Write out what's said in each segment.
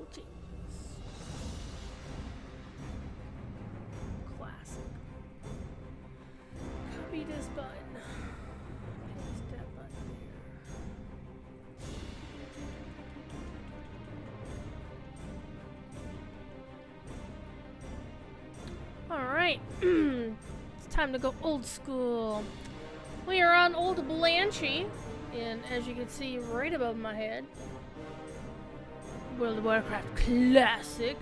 little changes. Classic. Copy this button. Paste that button here. Alright. It's time to go old school. We are on Old Blanchie, and as you can see right above my head, World of Warcraft Classic,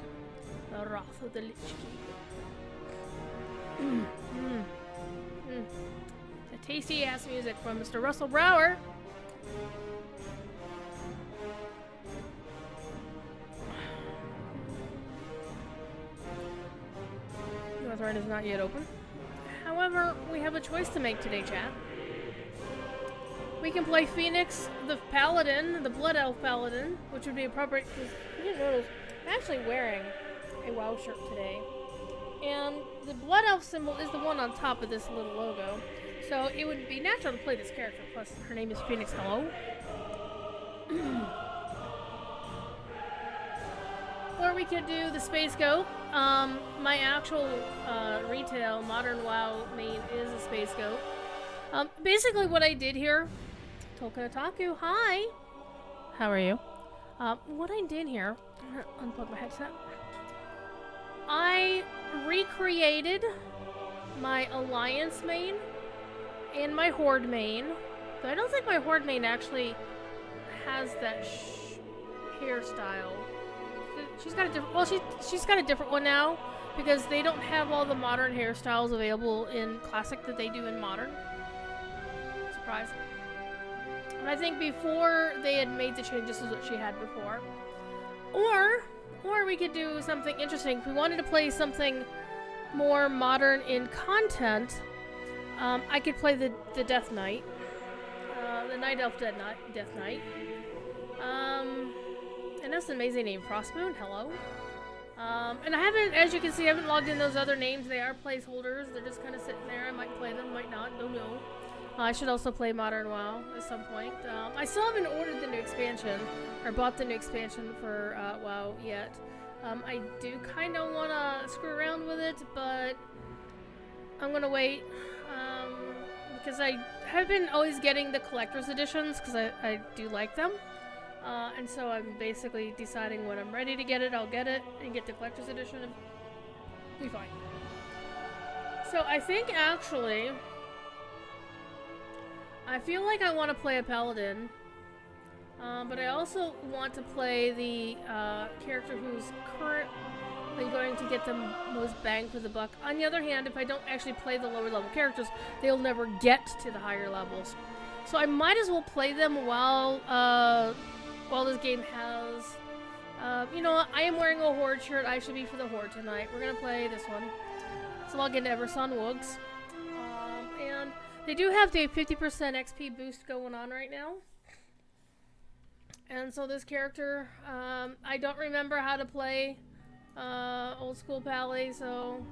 the Wrath of the Lich King. The tasty ass music from Mr. Russell Brower. North Rhine is not yet open. However, we have a choice to make today, chat. We can play Phoenix, the Paladin, the Blood Elf Paladin, which would be appropriate because you didn't notice I'm actually wearing a WoW shirt today. And the Blood Elf symbol is the one on top of this little logo. So it would be natural to play this character, plus her name is Phoenix Hello. Or we could do the Space Goat. My actual retail modern WoW main is a Space Goat. Basically what I did here, Tolkien Otaku, hi! How are you? What I did here, I'm gonna unplug my headset. I recreated my Alliance main and my Horde main. But I don't think my Horde main actually has that hairstyle. She's got a different, well, she's got a different one now because they don't have all the modern hairstyles available in Classic that they do in Modern. Surprise. And I think before they had made the changes to what she had before. Or we could do something interesting. If we wanted to play something more modern in content, I could play the Death Knight. The Night Elf Death Knight. And that's an amazing name, Frostmoon, hello. And I haven't, as you can see, I haven't logged in those other names. They are placeholders. They're just kind of sitting there. I might play them, might not, don't know. I should also play Modern WoW at some point. I still haven't ordered the new expansion, or bought the new expansion for WoW yet. I do kind of want to screw around with it, but I'm going to wait. Because I have been always getting the collector's editions, because I do like them. And so I'm basically deciding when I'm ready to get it, I'll get it, and get the collector's edition, and be fine. So I think, actually, I feel like I want to play a Paladin, but I also want to play the character who's currently going to get the most bang for the buck. On the other hand, if I don't actually play the lower level characters, they'll never get to the higher levels. So I might as well play them while this game has... you know what? I am wearing a Horde shirt. I should be for the Horde tonight. We're going to play this one. Let's log into Everson Woogs. And they do have the 50% XP boost going on right now. And so this character, I don't remember how to play old school Pally, so...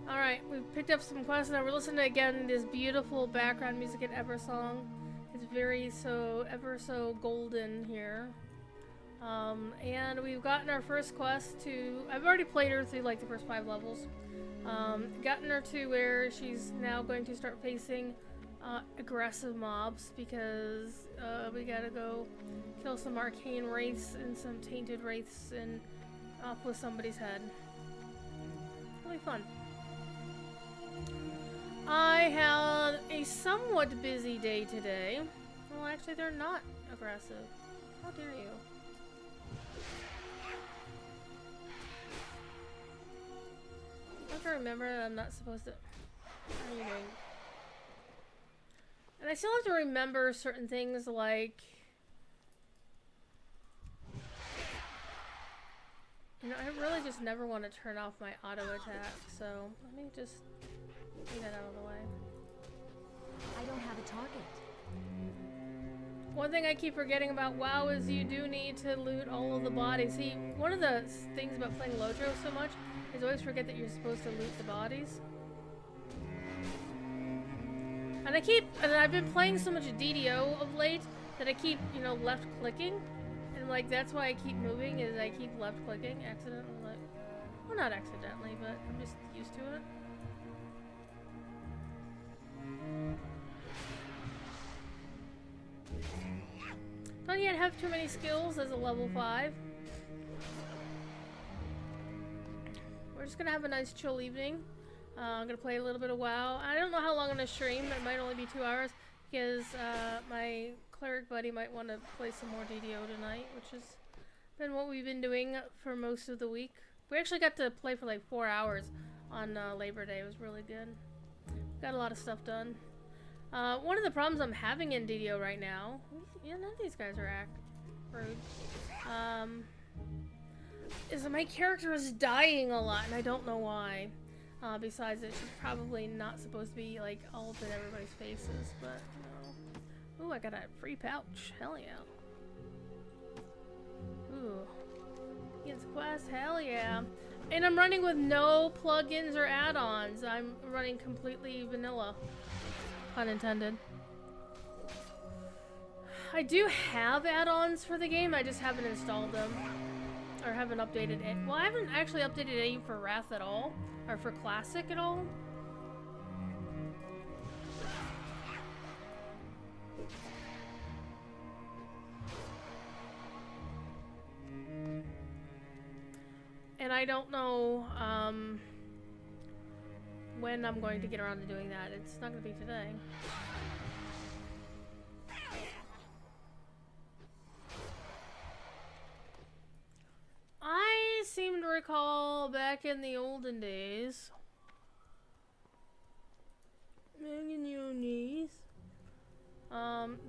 Alright, we've picked up some quests now. We're listening to, again, this beautiful background music in Eversong. It's ever so golden here. And we've gotten our first quest to... I've already played her through like the first 5 levels. Gotten her to where she's now going to start facing aggressive mobs because we gotta go kill some arcane wraiths and some tainted wraiths and off with somebody's head. It'll be fun. I had a somewhat busy day today. Well, actually, they're not aggressive. How dare you? I have to remember that I'm not supposed to... How are you doing? And I still have to remember certain things like... You know, I really just never want to turn off my auto attack, so let me just get that out of the way. I don't have a target. One thing I keep forgetting about WoW is you do need to loot all of the bodies. See, one of the things about playing Lotro so much is I always forget that you're supposed to loot the bodies. And I've been playing so much DDO of late that I keep, you know, left clicking. And And like that's why I keep moving is I keep left clicking accidentally. Like, well, not accidentally, but I'm just used to it. Don't yet have too many skills as a level 5. We're just gonna have a nice chill evening. I'm gonna play a little bit of WoW. I don't know how long I'm gonna stream. It might only be 2 hours because my cleric buddy might want to play some more DDO tonight, which has been what we've been doing for most of the week. We actually got to play for like 4 hours on Labor Day. It was really good. Got a lot of stuff done. One of the problems I'm having in DDO right now, yeah, none of these guys are rude, is that my character is dying a lot, and I don't know why. Besides that she's probably not supposed to be like all up in everybody's faces, but no. Ooh, I got a free pouch. Hell yeah. Ooh. Against quest, hell yeah. And I'm running with no plugins or add-ons. I'm running completely vanilla. Pun intended. I do have add-ons for the game, I just haven't installed them. Or haven't updated it. Well, I haven't actually updated any for Wrath at all. Or for Classic at all. And I don't know when I'm going to get around to doing that. It's not going to be today. I seem to recall back in the olden days,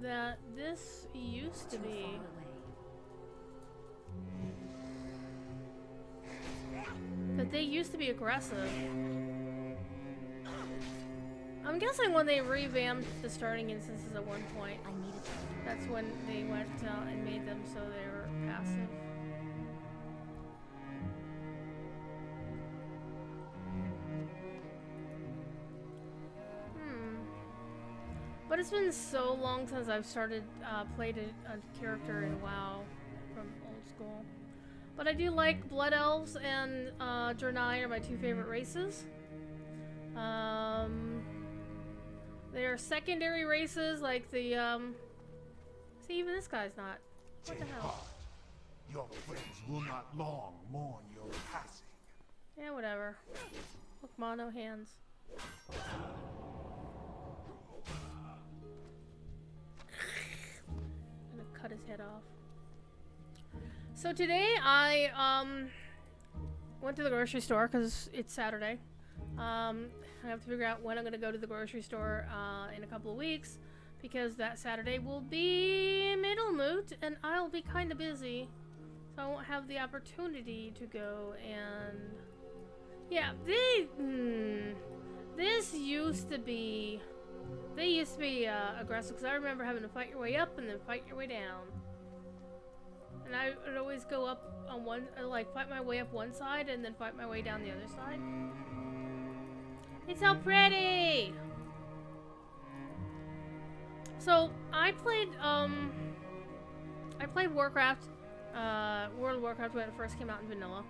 that this used to be that they used to be aggressive. I'm guessing when they revamped the starting instances at one point, that's when they went and made them so they were passive. But it's been so long since I've played a character in WoW from old school. But I do like Blood Elves and Draenei are my 2 favorite races. They are secondary races like the see, even this guy's not. What the hell? Your friends will not long mourn your passing. Yeah, whatever. Look, mono hands. I'm gonna cut his head off. So today I went to the grocery store because it's Saturday. I have to figure out when I'm gonna go to the grocery store in a couple of weeks because that Saturday will be Middlemoot and I'll be kind of busy, so I won't have the opportunity to go. And yeah, this used to be. They used to be aggressive because I remember having to fight your way up and then fight your way down. And I would always go up on one, like fight my way up one side and then fight my way down the other side. It's so pretty! So, I played Warcraft, World of Warcraft when it first came out in vanilla.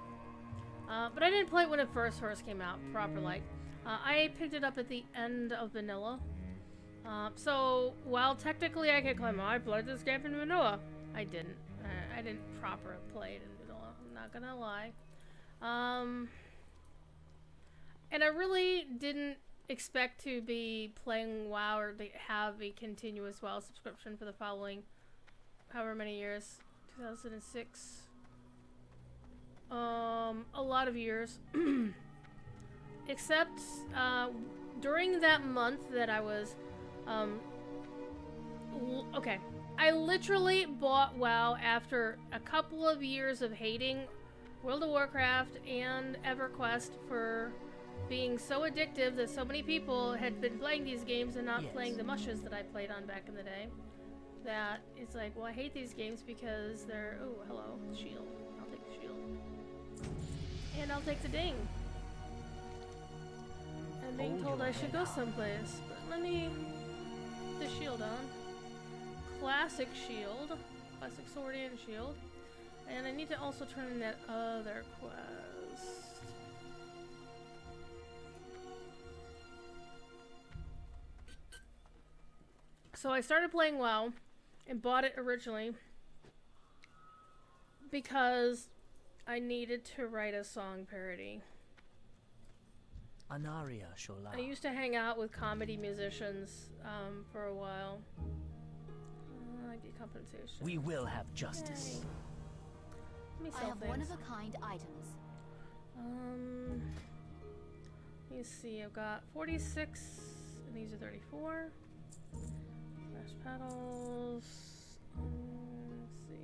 But I didn't play it when it first came out, proper like. I picked it up at the end of vanilla. So, while technically I could claim, oh, I played this game in vanilla, I didn't. I didn't proper play it in vanilla, I'm not gonna lie. And I really didn't expect to be playing WoW or to have a continuous WoW subscription for the following however many years. 2006. A lot of years. Except during that month that I was okay, I literally bought WoW after a couple of years of hating World of Warcraft and EverQuest for being so addictive that so many people had been playing these games and not playing the mushes that I played on back in the day. That it's like, well, I hate these games because they're, oh, hello, shield. I'll take the shield. And I'll take the ding. I'm being told I should go someplace, but let me put the shield on. Classic shield. Classic sword and shield. And I need to also turn in that other quest. So I started playing WoW and bought it originally because I needed to write a song parody. Anaria Shola. I used to hang out with comedy musicians for a while. I get compensation. We will have justice. Yay. Let me I sell have things. one-of-a-kind items. Let me see. I've got 46, and these are 34. Flash petals. Let's see.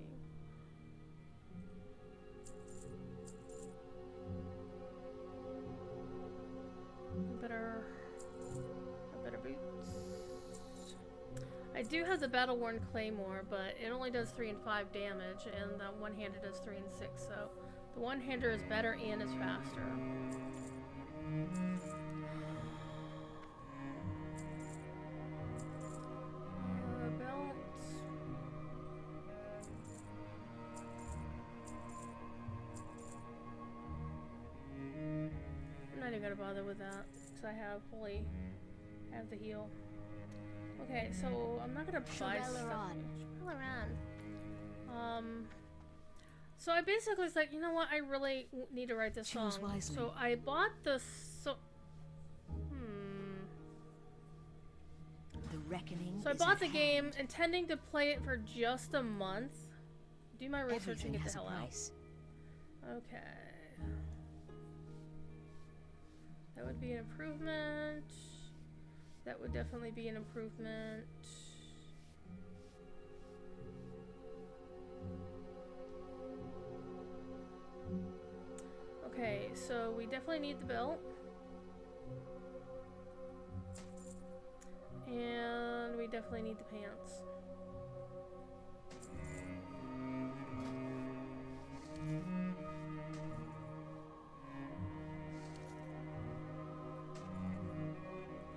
Better boots. I do have the battle-worn claymore, but it only does 3 and 5 damage, and the one-hander does 3 and 6. So the one-hander is better and is faster. Belt. I'm not even gonna bother with that because I have the heal. Okay, so I'm not gonna buy stuff. So I basically was like, you know what? I really need to write this Choose song. wisely. So I bought the The reckoning. So I is bought at the hand. game intending to play it for just a month. Do my research Everything and get has the a hell out. price. Okay. That would be an improvement. That would definitely be an improvement. Okay, so we definitely need the belt. And we definitely need the pants.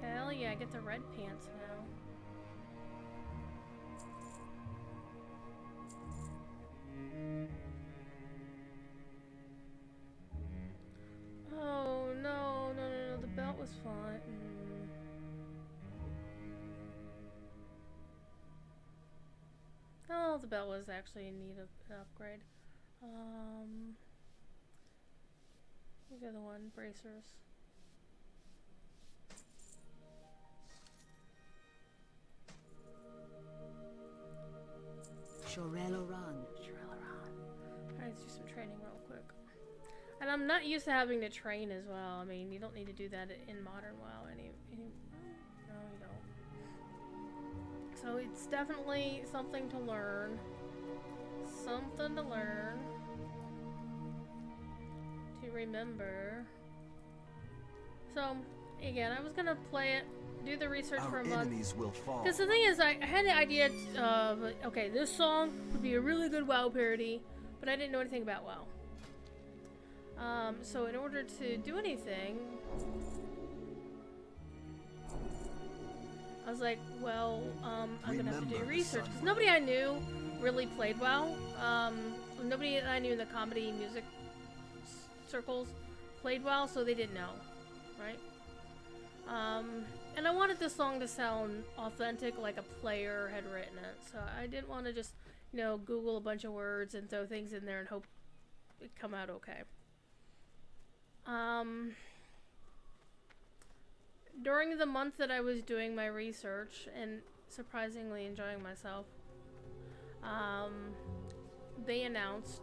Hell yeah, I get the red pants now. Oh no, the belt was fine. Oh, the belt was actually in need of an upgrade. Who's the other one? Bracers. Shorello Run. Alright, let's do some training real quick. And I'm not used to having to train as well. I mean, you don't need to do that in Modern WoW no, you don't. So it's definitely something to learn. Something to learn. To remember. So, again, I was gonna play it, do the research for Our a month. enemies will fall. Because the thing is, I had the idea of, okay, this song would be a really good WoW parody, but I didn't know anything about WoW. So in order to do anything, I was like, well, I'm gonna have to do Remember the research. Because sun. nobody I knew really played WoW. Nobody I knew in the comedy music circles played WoW, so they didn't know, right? And I wanted this song to sound authentic, like a player had written it. So I didn't want to just, Google a bunch of words and throw things in there and hope it'd come out okay. During the month that I was doing my research and surprisingly enjoying myself, they announced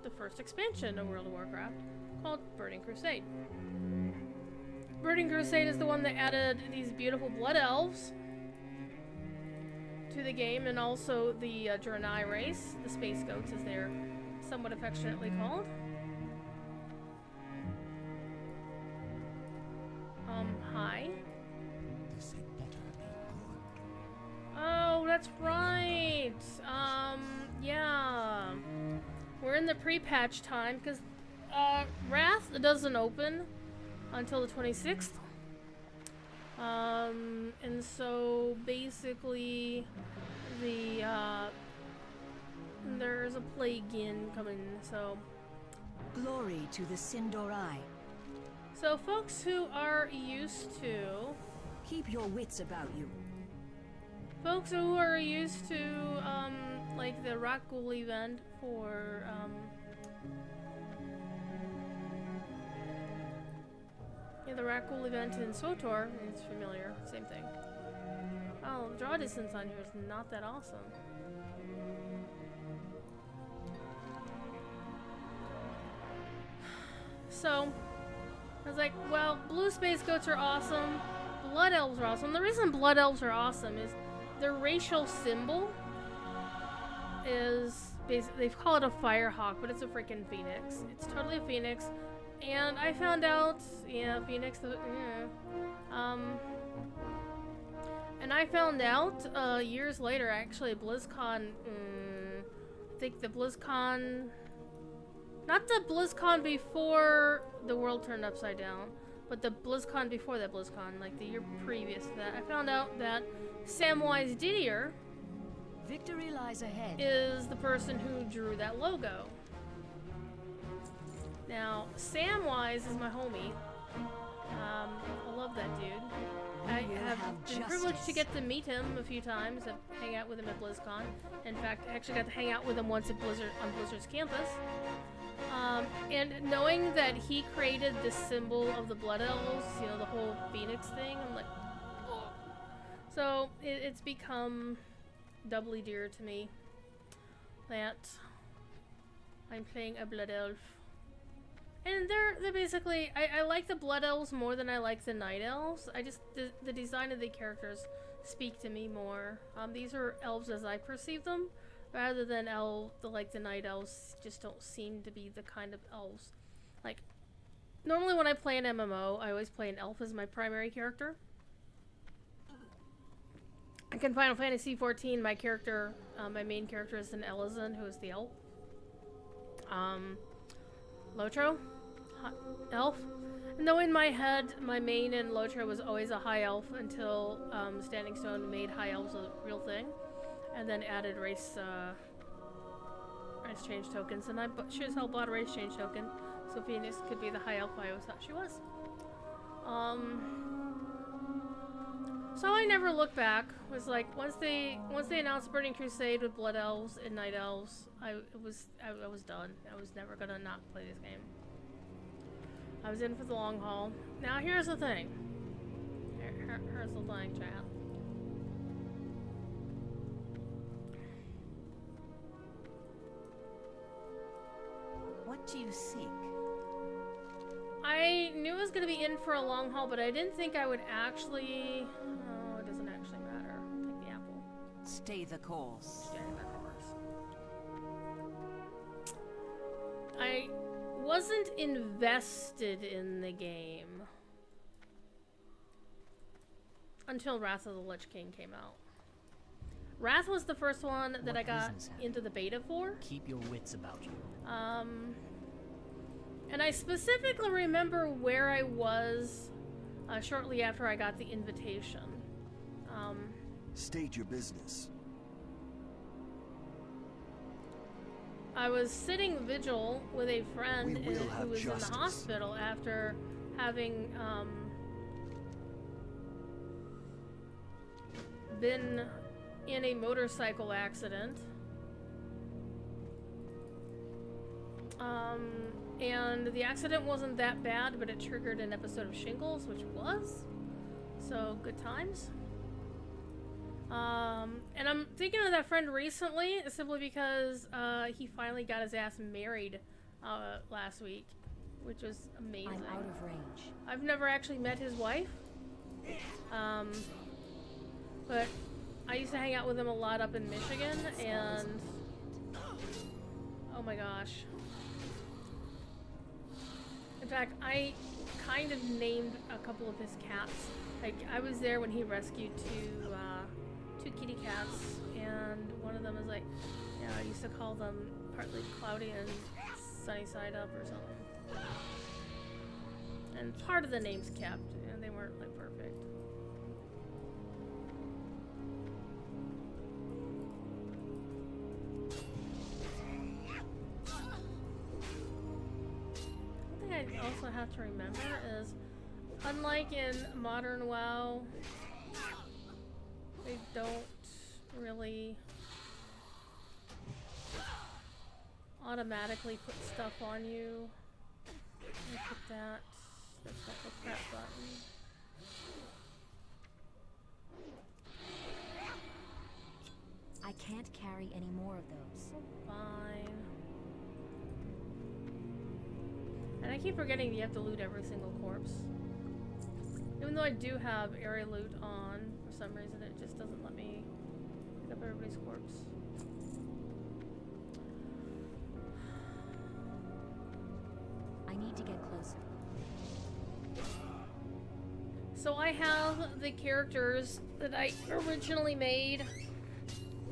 the first expansion of World of Warcraft called Burning Crusade. Burning Crusade is the one that added these beautiful blood elves to the game, and also the Draenei race, the space goats as they're somewhat affectionately called. Hi. This had better be good. Oh, that's right. Yeah. We're in the pre-patch time because Wrath doesn't open until the 26th. And so basically the And there's a plague in coming, so... Glory to the Sindorai. So folks who are used to... Keep your wits about you. Folks who are used to, like the Rock Ghoul event for, yeah, the Rock Ghoul event in SWTOR, it's familiar, same thing. Oh, draw distance on here is not that awesome. So, I was like, well, blue space goats are awesome, blood elves are awesome. The reason blood elves are awesome is their racial symbol is basically, they call it a firehawk, but it's a freaking phoenix. It's totally a phoenix. And I found out, yeah, phoenix, and I found out years later, actually, BlizzCon, I think the BlizzCon, not the BlizzCon before the world turned upside down, but the BlizzCon before that BlizzCon, like the year previous to that, I found out that Samwise Didier Victory lies ahead. is the person who drew that logo. Now, Samwise is my homie. I love that dude. I have been privileged to get to meet him a few times, and hang out with him at BlizzCon. In fact, I actually got to hang out with him once at on Blizzard's campus. And knowing that he created the symbol of the Blood Elves, you know, the whole Phoenix thing, I'm like, oh. So it's become doubly dear to me that I'm playing a Blood Elf. And they're basically, I like the Blood Elves more than I like the Night Elves. The design of the characters speak to me more. These are elves as I perceive them, rather than the Night Elves just don't seem to be the kind of elves. Like, normally when I play an MMO, I always play an elf as my primary character. Like in Final Fantasy XIV, my character, my main character is an Elizan, who is the elf. Lotro? Elf? And though in my head, my main in Lotro was always a high elf until Standing Stone made high elves a real thing, and then added race change tokens, and I sure as hell bought a race change token, so Phoenix could be the high elf I always thought she was. So I never looked back. Was like once they announced Burning Crusade with Blood Elves and Night Elves, I was done. I was never gonna not play this game. I was in for the long haul. Now here's the thing. Here's the thing, chat. What do you seek? I knew I was going to be in for a long haul, but I didn't think I would actually... Oh, it doesn't actually matter. Take the apple. Stay the course. Stay the course. I wasn't invested in the game until Wrath of the Lich King came out. Wrath was the first one that What I got business have into the beta for. Keep your wits about you. And I specifically remember where I was shortly after I got the invitation. State your business. I was sitting vigil with a friend We will who have was justice. in the hospital after having been in a motorcycle accident. And the accident wasn't that bad, but it triggered an episode of shingles, which was. So, good times. And I'm thinking of that friend recently, simply because he finally got his ass married last week, which was amazing. I'm out of range. I've never actually met his wife, but I used to hang out with him a lot up in Michigan, and oh my gosh. In fact, I kind of named a couple of his cats. Like, I was there when he rescued two kitty cats, and one of them was like, yeah, I used to call them partly Cloudy and Sunny Side Up or something. And part of the name's kept, and they weren't like perfect. also have to remember is, unlike in modern WoW, they don't really automatically put stuff on you. Let me put that. That's not the crap button. I can't carry any more of those. Fine. And I keep forgetting you have to loot every single corpse. Even though I do have area loot on, for some reason it just doesn't let me pick up everybody's corpse. I need to get closer. So I have the characters that I originally made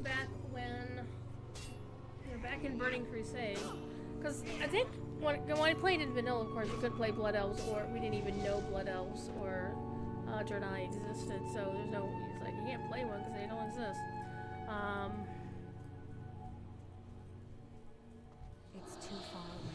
back when, back in Burning Crusade. Because I think when I played in Vanilla, of course, you could play Blood Elves, or we didn't even know Blood Elves or Draenei existed. So there's no, it's like you can't play one because they don't exist. It's too far away.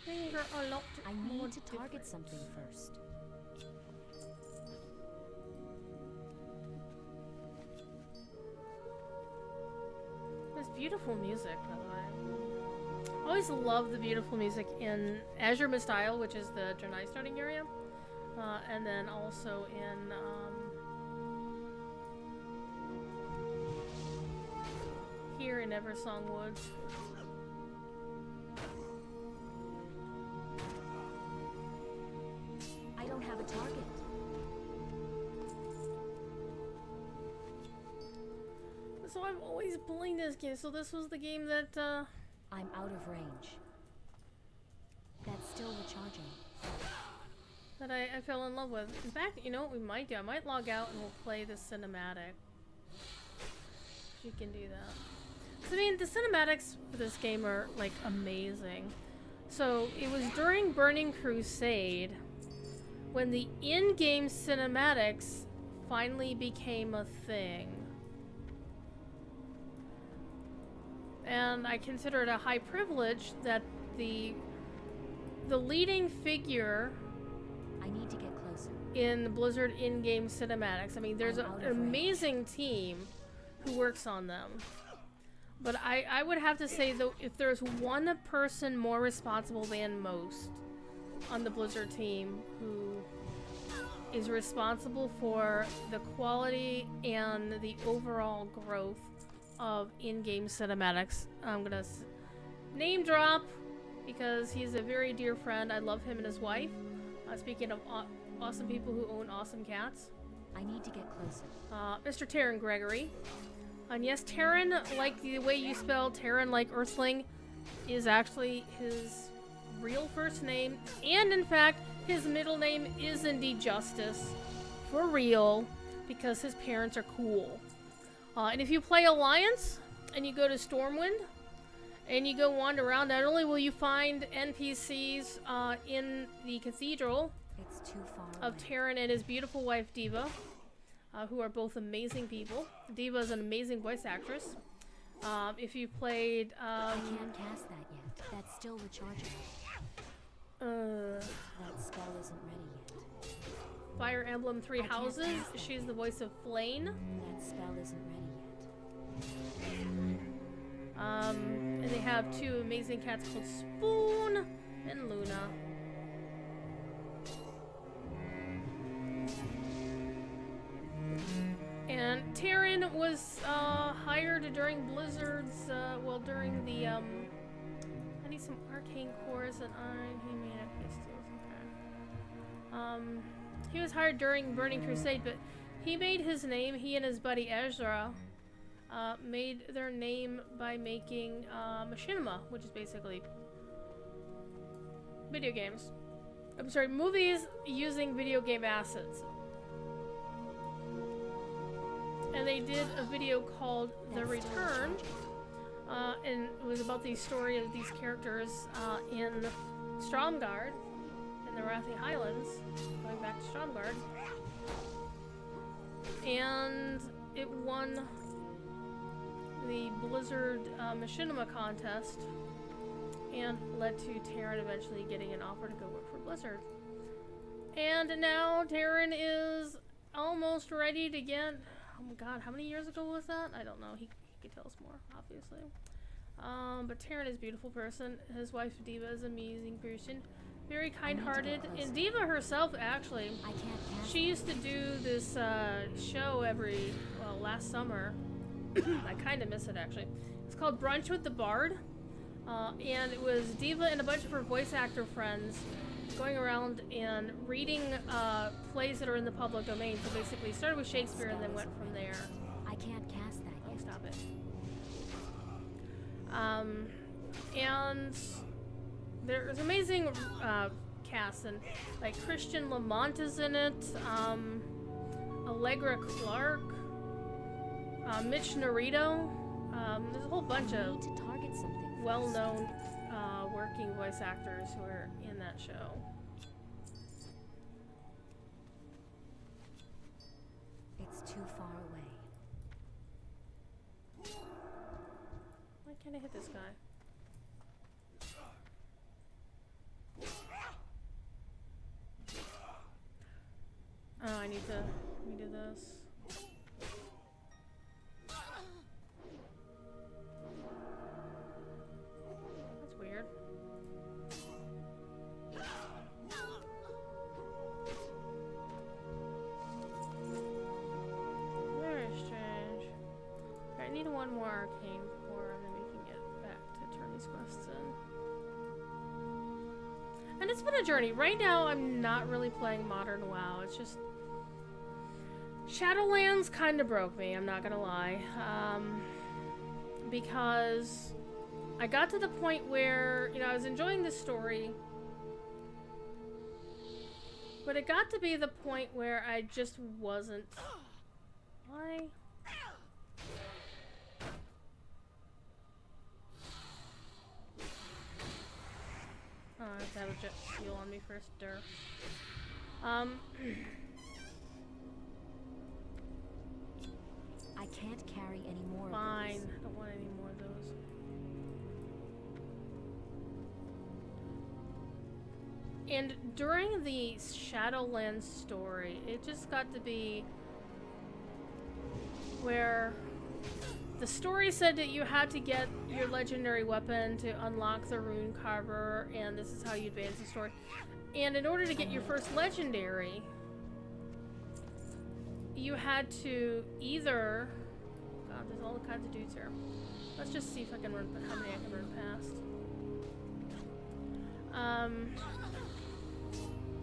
Things are a lot I more need to target different. something first. There's beautiful music, by the way. I always love the beautiful music in Azure Mistile, which is the Draenei starting area, and then also in here in Eversong Woods. I don't have a target. So I'm always playing this game. So this was the game that I'm out of range. That's still recharging. I fell in love with. In fact, you know what we might do? I might log out and we'll play the cinematic. You can do that. 'Cause, I mean, the cinematics for this game are like amazing. So it was during Burning Crusade when the in-game cinematics finally became a thing. And I consider it a high privilege that the leading figure I need to get closer. in the Blizzard in-game cinematics, I mean, there's I'm out an of range. amazing team who works on them. But I would have to say, though, if there's one person more responsible than most on the Blizzard team who is responsible for the quality and the overall growth of in-game cinematics, I'm gonna name drop because he's a very dear friend. I love him and his wife. Speaking of awesome people who own awesome cats, I need to get closer. Mr. Taryn Gregory. And yes, Taryn, like the way you spell Taryn like Earthling, is actually his real first name. And in fact, his middle name is indeed Justice. For real. Because his parents are cool. And if you play Alliance, and you go to Stormwind, and you go wander around, not only will you find NPCs in the cathedral It's too far of away. Taryn and his beautiful wife Diva, who are both amazing people. Diva is an amazing voice actress. If you played, I can't cast that yet. That's still recharging. That spell isn't ready yet. Fire Emblem Three I can't Houses, cast that. she's the voice of Flane. That spell isn't ready yet. And they have two amazing cats called Spoon and Luna. And Taryn was hired during Blizzard's, during the, I need some arcane cores and he made up pistols, okay. He was hired during Burning Crusade, but he made his name, he and his buddy Ezra, made their name by making machinima, which is basically video games. I'm sorry, movies using video game assets. And they did a video called The That's still Return, And it was about the story of these characters in Stromgarde, in the Wrathy Highlands, going back to Stromgarde. And it won the Blizzard Machinima contest and led to Terran eventually getting an offer to go work for Blizzard. And now Terran is almost ready to get... Oh my god, how many years ago was that? I don't know. He could tell us more, obviously. But Terran is a beautiful person. His wife Diva is an amazing person. Very kind-hearted. And Diva herself, actually, she used to do this show last summer. I kind of miss it, actually. It's called Brunch with the Bard. And it was Diva and a bunch of her voice actor friends going around and reading plays that are in the public domain. So basically, started with Shakespeare and then went from there. I can't cast that Oh, yet. stop it. And there's amazing cast, and like Christian Lamont is in it, Allegra Clark, Mitch Narito. There's a whole bunch I of need to target something first. well-known working voice actors who are in that show. It's too far away. Why can't I hit this guy? Oh, I need to redo this. That's weird. Very strange. I need one more arcane core and then we can get back to turn these quests in. And it's been a journey. Right now, I'm not really playing Modern WoW. It's just... Shadowlands kind of broke me, I'm not gonna lie. Because I got to the point where, you know, I was enjoying the story. But it got to be the point where I just wasn't... Why? Oh, I have to have a jet fuel on me first, I can't carry any more Fine. of those. I don't want any more of those. And during the Shadowlands story, it just got to be where the story said that you had to get your legendary weapon to unlock the rune carver, and this is how you advance the story. And in order to get your first legendary, you had to either... God, there's all kinds of dudes here. Let's just see if I can run... how many I can run past.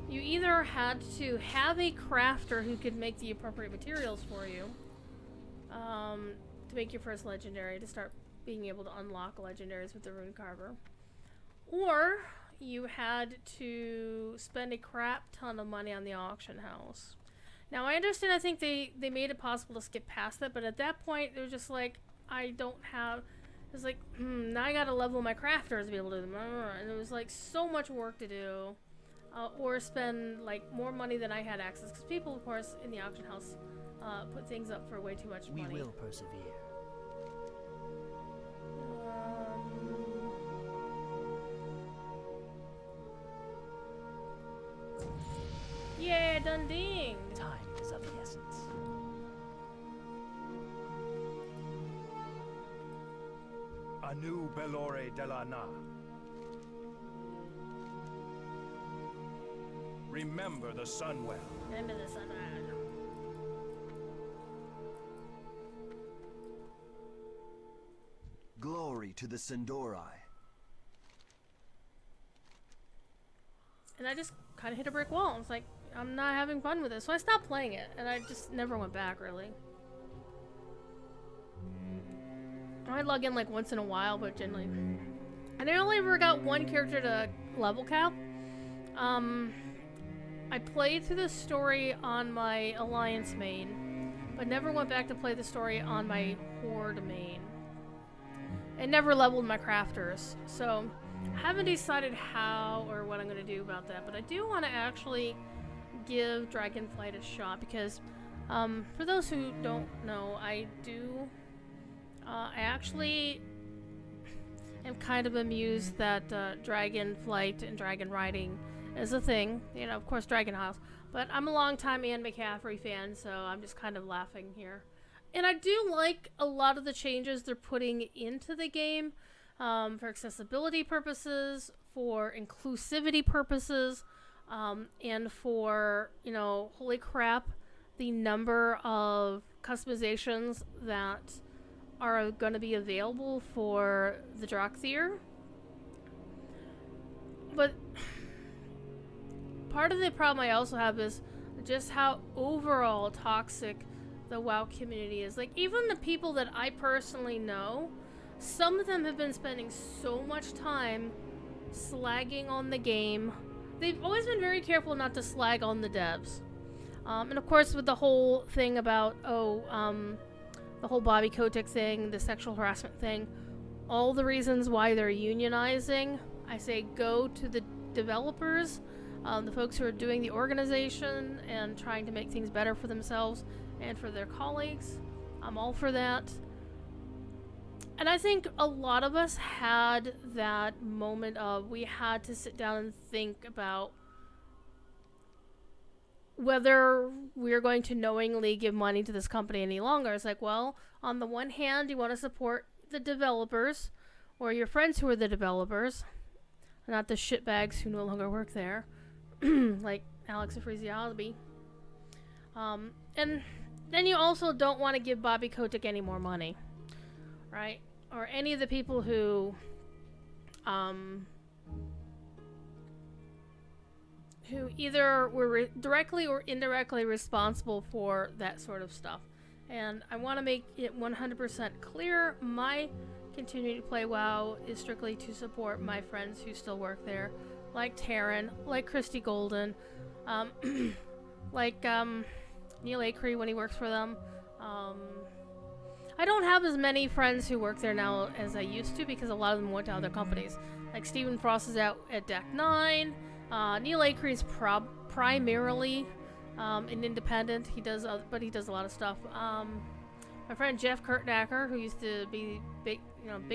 You either had to have a crafter who could make the appropriate materials for you, to make your first legendary, to start being able to unlock legendaries with the rune carver. Or you had to spend a crap ton of money on the auction house. Now I understand, I think they made it possible to skip past that, but at that point it was just like, I don't have, it's like, now I gotta level my crafters to be able to do them, and it was like so much work to do, or spend like more money than I had access, because people of course in the auction house put things up for way too much money. We will persevere. Yeah, Dundee. Time is of the essence. Anu Belore de la Na. Remember the Sunwell. Remember the sunrise. Glory to the Sindori. And I just kind of hit a brick wall. I was like, I'm not having fun with this. So I stopped playing it, and I just never went back, really. I'd log in like once in a while, but generally... And I only ever got one character to level cap. I played through the story on my Alliance main, but never went back to play the story on my Horde main. and never leveled my crafters. So I haven't decided how or what I'm going to do about that, but I do want to actually give Dragonflight a shot because for those who don't know, I actually am kind of amused that Dragonflight and dragon riding is a thing. You know, of course, Dragon House. But I'm a longtime Anne McCaffrey fan, so I'm just kind of laughing here. And I do like a lot of the changes they're putting into the game for accessibility purposes, for inclusivity purposes, and for, you know, holy crap, the number of customizations that are going to be available for the Drakthir. But part of the problem I also have is just how overall toxic the WoW community is. Like, even the people that I personally know, some of them have been spending so much time slagging on the game. They've always been very careful not to slag on the devs. And of course, with the whole thing about, the whole Bobby Kotick thing, the sexual harassment thing, all the reasons why they're unionizing, I say go to the developers, the folks who are doing the organization and trying to make things better for themselves and for their colleagues. I'm all for that. And I think a lot of us had that moment of we had to sit down and think about whether we're going to knowingly give money to this company any longer. It's like, well, on the one hand, you want to support the developers or your friends who are the developers, not the shitbags who no longer work there, like Alex Afrasiabi. And then you also don't want to give Bobby Kotick any more money, right? Or any of the people who either were directly or indirectly responsible for that sort of stuff. And I want to make it 100% clear, my continuing to play WoW is strictly to support my friends who still work there, like Taryn, like Christy Golden, like Neil Acree when he works for them. I don't have as many friends who work there now as I used to because a lot of them went to other companies. Like Stephen Frost is out at Deck 9. Neil Acree is primarily an independent. He does a lot of stuff. My friend Jeff Kurtnacker, who used to be big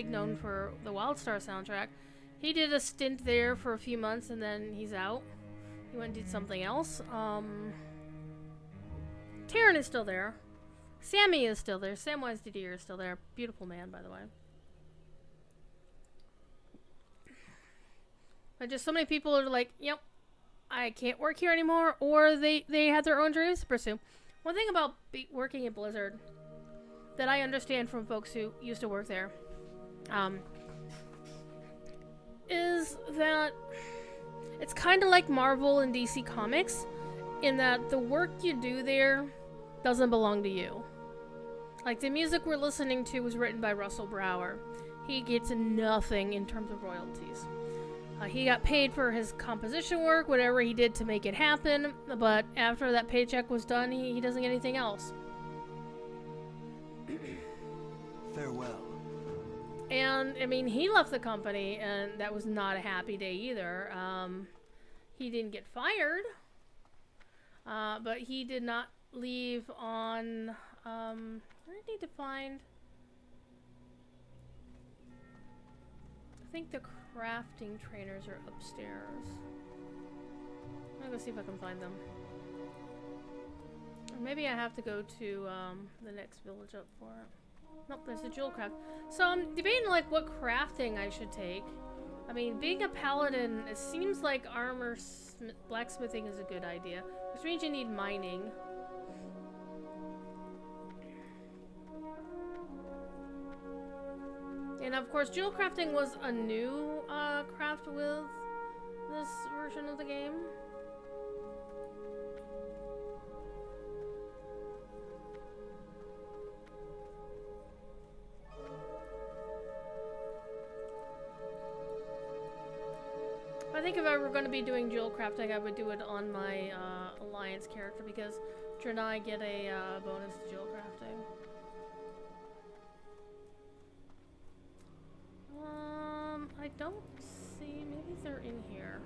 known for the Wildstar soundtrack, he did a stint there for a few months and then he's out. He went and did something else. Taryn is still there. Sammy is still there. Samwise Didier is still there. Beautiful man, by the way. But just so many people are like, yep, I can't work here anymore, or they had their own dreams to pursue. One thing about working at Blizzard that I understand from folks who used to work there is that it's kind of like Marvel and DC Comics in that the work you do there doesn't belong to you. Like, the music we're listening to was written by Russell Brower. He gets nothing in terms of royalties. He got paid for his composition work, whatever he did to make it happen, but after that paycheck was done, he doesn't get anything else. Farewell. And, I mean, he left the company, and that was not a happy day either. He didn't get fired, but he did not leave on... I need to find... I think the crafting trainers are upstairs. I'm gonna go see if I can find them. Or maybe I have to go to the next village up for it. Nope, there's a jewel craft. So I'm debating like what crafting I should take. I mean, being a paladin, it seems like armor blacksmithing is a good idea, which means you need mining. And of course, jewel crafting was a new craft with this version of the game. I think if I were going to be doing jewel crafting, I would do it on my Alliance character because Draenei get a bonus to jewel crafting. I don't see. Maybe they're in here.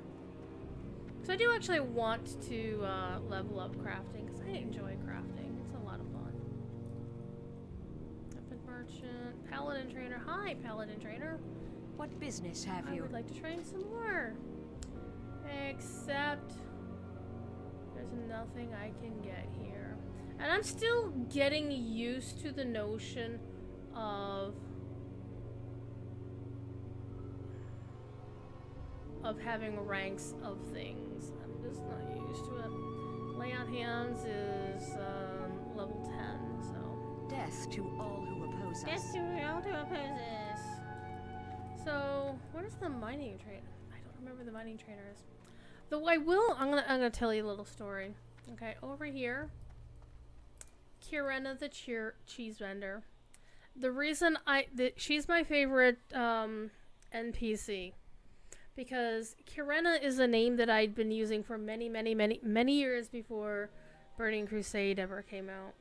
So I do actually want to level up crafting because I enjoy crafting. It's a lot of fun. Weapon merchant, paladin trainer. Hi, paladin trainer. What business have I you? would like to train some more. Except there's nothing I can get here. And I'm still getting used to the notion of having ranks of things. I'm just not used to it. Lay on hands is level 10, so. Death to all who oppose us. Yes, to all to oppose us. So, what is the mining trainer? I don't remember the mining trainer is. Though I will, I'm gonna tell you a little story. Okay, over here, Kirena the cheese vendor. The reason she's my favorite NPC. Because Kirena is a name that I'd been using for many, many, many, many years before Burning Crusade ever came out.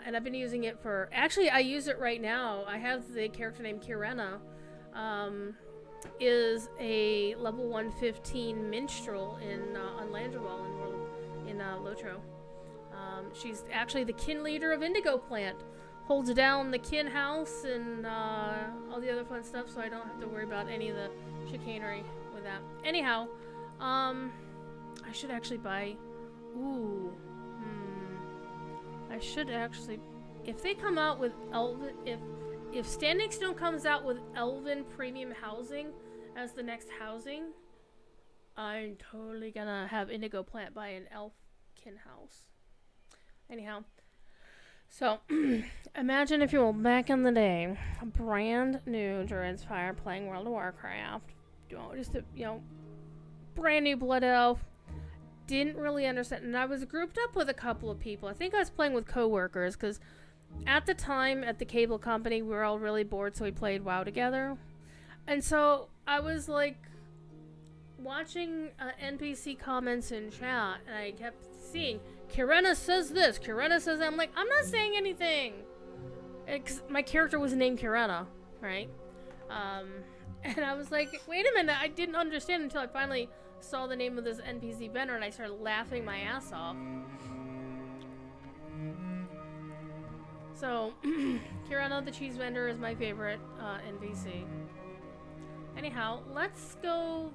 And I've been using it for... Actually, I use it right now. I have the character named Kirena. Is a level 115 minstrel on Landrawell in Lotro. She's actually the kin leader of Indigo Plant. Holds down the kin house and all the other fun stuff, so I don't have to worry about any of the chicanery with that. Anyhow, I should actually buy... Ooh. I should actually... If they come out with Elven... If Standing Stone comes out with Elven Premium Housing as the next housing, I'm totally gonna have Indigo Plant buy an elf kin house. Anyhow... So, imagine if you will, back in the day, a brand new Druid's Fire playing World of Warcraft. Just a, brand new Blood Elf. Didn't really understand. And I was grouped up with a couple of people. I think I was playing with coworkers, because at the time, at the cable company, we were all really bored, so we played WoW together. And so, I was, like, watching NPC comments in chat, and I kept seeing... Kirena says this, Kirena says that. I'm like, I'm not saying anything. My character was named Kirena, right? And I was like, wait a minute, I didn't understand until I finally saw the name of this NPC vendor and I started laughing my ass off. So, Kirena the cheese vendor is my favorite NPC. Anyhow, let's go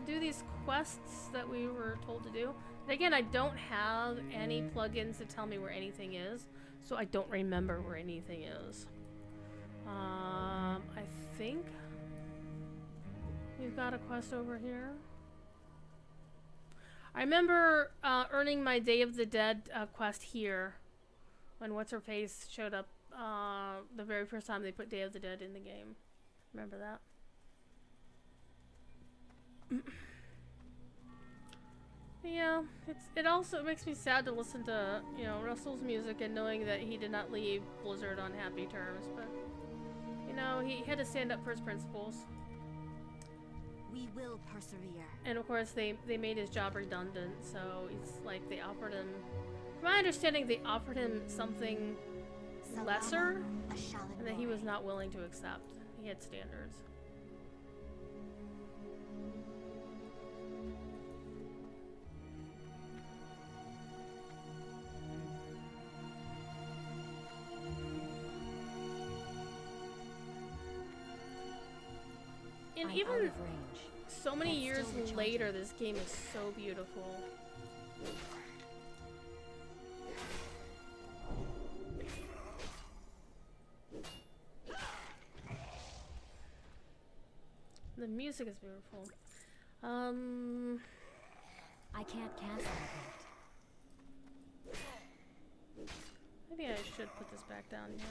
do these quests that we were told to do. And again, I don't have any plugins to tell me where anything is, so I don't remember where anything is. I think we've got a quest over here. I remember earning my Day of the Dead quest here when What's-Her-Face showed up the very first time they put Day of the Dead in the game. Remember that? Yeah, it also makes me sad to listen to, Russell's music and knowing that he did not leave Blizzard on happy terms, but, he had to stand up for his principles. We will persevere. And of course, they made his job redundant, so it's like they offered him, from my understanding, they offered him something lesser, and that he was not willing to accept. He had standards. And I'm even out of range. so many That's years still recharging. later, this game is so beautiful. The music is beautiful. I can't cast that yet. Maybe I should put this back down here.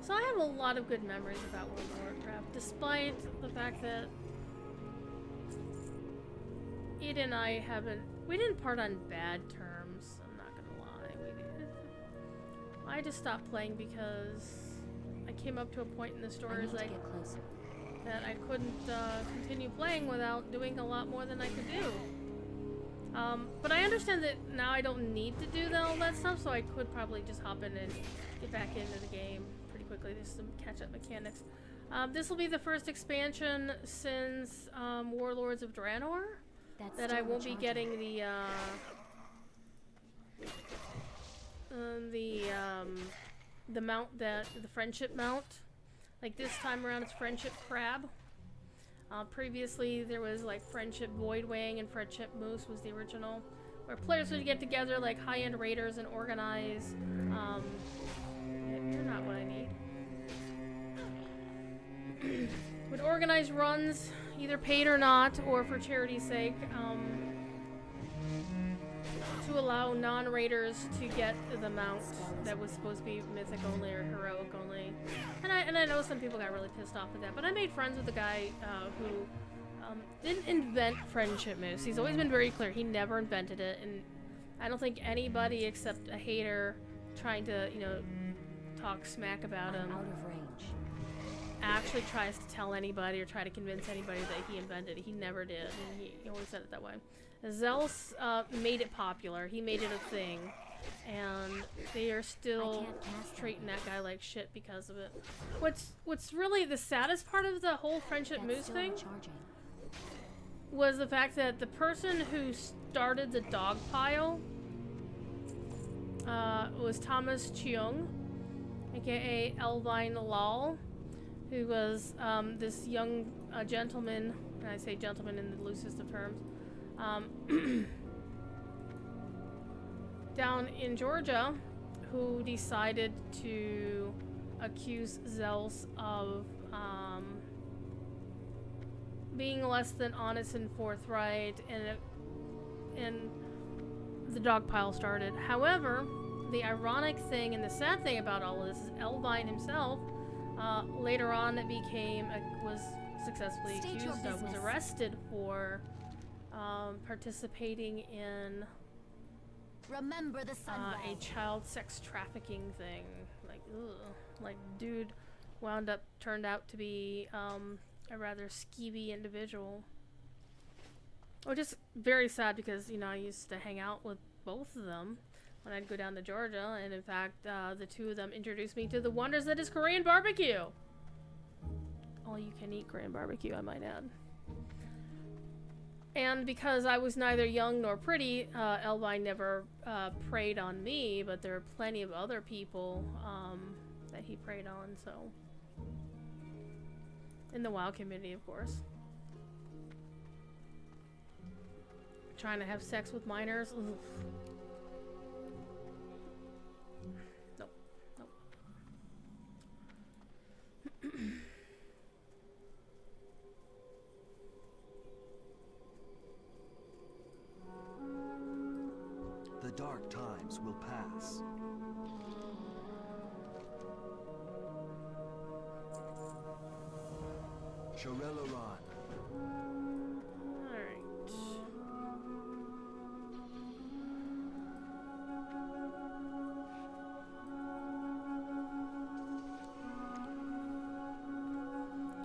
So I have a lot of good memories about World of Warcraft, despite the fact that Ed and I we didn't part on bad terms, I'm not gonna lie. I just stopped playing because I came up to a point in the I story need to like get closer. that I couldn't continue playing without doing a lot more than I could do. But I understand that now I don't need to do all that stuff, so I could probably just hop in and get back into the game pretty quickly. There's some catch-up mechanics. This will be the first expansion since Warlords of Draenor That's that still I won't be recharging. getting the mount, the friendship mount. Like this time around, it's friendship crab. Previously, there was like friendship voidwing and friendship moose was the original, where players would get together like high-end raiders and organize. You're not what I need. Would organize runs, either paid or not, or for charity's sake, to allow non-raiders to get the mount that was supposed to be mythic only or heroic only. And I know some people got really pissed off at that, but I made friends with the guy who didn't invent friendship moose. He's always been very clear. He never invented it, and I don't think anybody except a hater trying to, you know, talk smack about him I'm out of range. actually tries to tell anybody or try to convince anybody that he invented it. He never did, and he always said it that way. Zealous made it popular. He made it a thing, and they are still I can't cast treating that guy like shit because of it. What's really the saddest part of the whole friendship That's moose still thing recharging. was the fact that the person who started the dog pile was Thomas Cheung, aka Elvine Lal, who was this young gentleman, and I say gentleman in the loosest of terms, down in Georgia, who decided to accuse Zealous of being less than honest and forthright, and the dog pile started. However, the ironic thing and the sad thing about all of this is Elvine himself later on was successfully State your accused of, was business. arrested for participating in Remember the a sunrise. child sex trafficking thing. Like, ugh. Like, dude turned out to be a rather skeevy individual. Which is very sad because, you know, I used to hang out with both of them when I'd go down to Georgia, and in fact, the two of them introduced me to the wonders that is Korean barbecue. All you can eat Korean barbecue, I might add. And because I was neither young nor pretty, Elvine never preyed on me, but there are plenty of other people that he preyed on, so. In the WoW community, of course. Trying to have sex with minors? Oof. Nope. Nope. The dark times will pass. Shorelaran. Alright.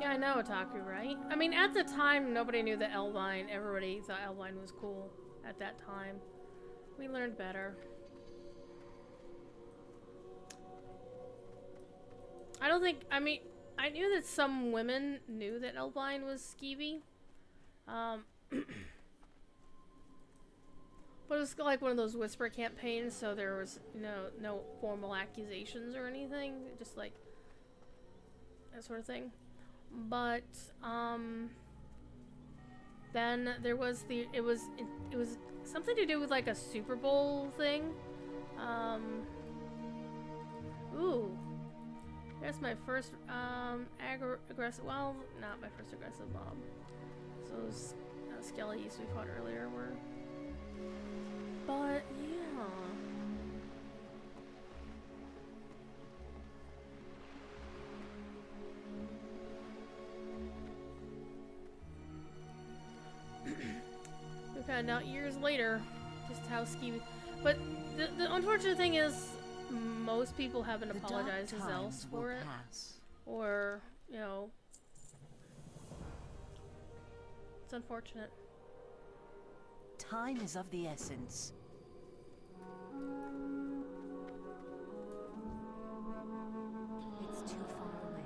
Yeah, I know, Otaku, right? I mean, at the time, nobody knew that Elvine. Everybody thought Elvine was cool at that time. We learned better. I don't think, I mean, I knew that some women knew that Elvine was skeevy. But it was like one of those whisper campaigns, so there was, you know, no formal accusations or anything. Just like that sort of thing. But, then there was it was something to do with like a Super Bowl thing. Ooh. That's my first aggressive, well, not my first aggressive mob. So those skellies we fought earlier were. But yeah. We found out years later just how skeevy. But the unfortunate thing is, most people haven't The dark apologized to Zelf times will for it, pass. or you know, it's unfortunate. Time is of the essence. It's too far away.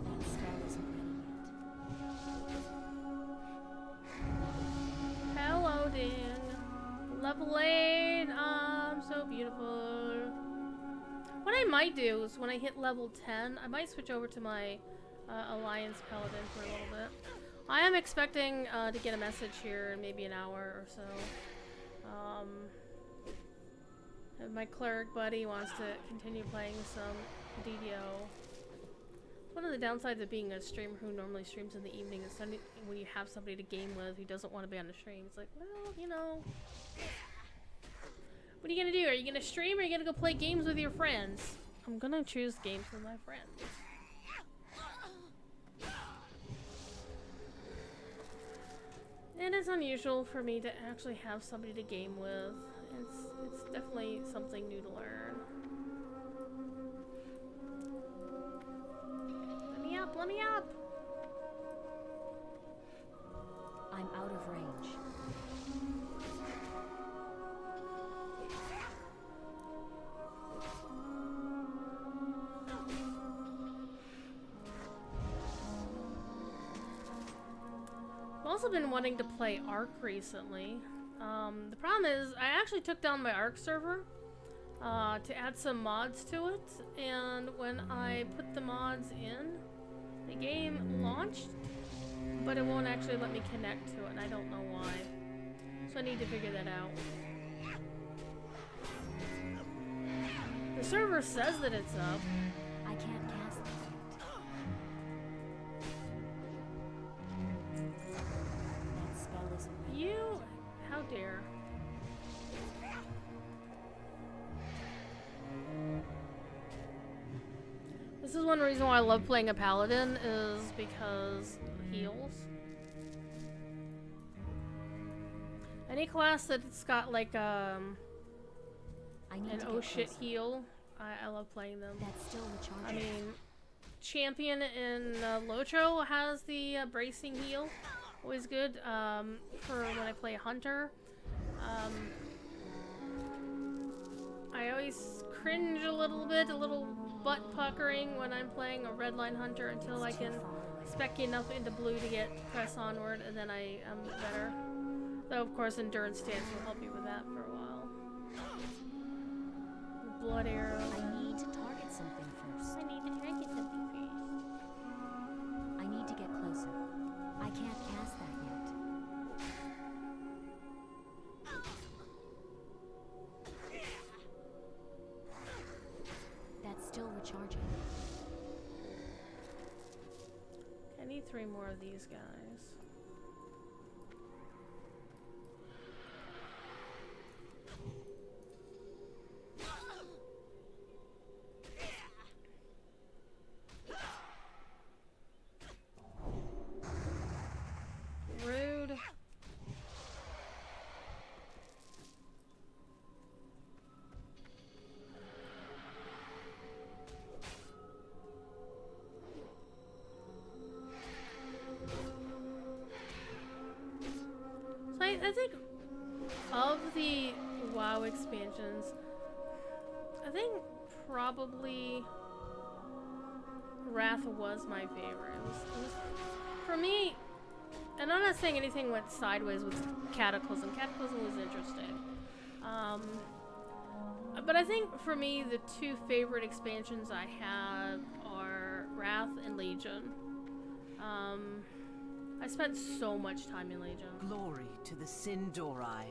That spell isn't ready yet. Hello, Ding. Level 8. So beautiful. What I might do is when I hit level 10, I might switch over to my Alliance Paladin for a little bit. I am expecting to get a message here in maybe an hour or so. And my cleric buddy wants to continue playing some DDO. One of the downsides of being a streamer who normally streams in the evening is when you have somebody to game with who doesn't want to be on the stream. It's like, well, you know, what are you gonna do? Are you gonna stream or are you gonna go play games with your friends? I'm gonna choose games with my friends. It is unusual for me to actually have somebody to game with. It's definitely something new to learn. Let me up, let me up! I'm out of range. I've also been wanting to play Ark recently. The problem is, I actually took down my Ark server to add some mods to it, and when I put the mods in, the game launched, but it won't actually let me connect to it, and I don't know why. So I need to figure that out. The server says that it's up. I can't cast that yet. That spell isn't ready. You... how dare. This is one reason why I love playing a paladin, is because heals. Any class that's got like I need an to oh get shit closer. heal, I love playing them. That's still I recharging. mean, champion in Lotro has the bracing heal, always good for when I play hunter. I always cringe a little bit, a little butt puckering when I'm playing a redline hunter until I can spec enough into blue to get press onward, and then I am better. Though of course endurance stance will help you with that for a while. Blood arrow. I need to target something first. I need to target something first. I need to get closer. I can't cast that yet. That's still recharging. I need 3 more of these guys. Rude. So I think of the WoW expansions, I think probably Wrath was my favorite. It was for me, and I'm not saying anything went sideways with Cataclysm. Cataclysm was interesting. But I think for me, the 2 favorite expansions I have are Wrath and Legion. I spent so much time in Legion. Glory to the Sindori.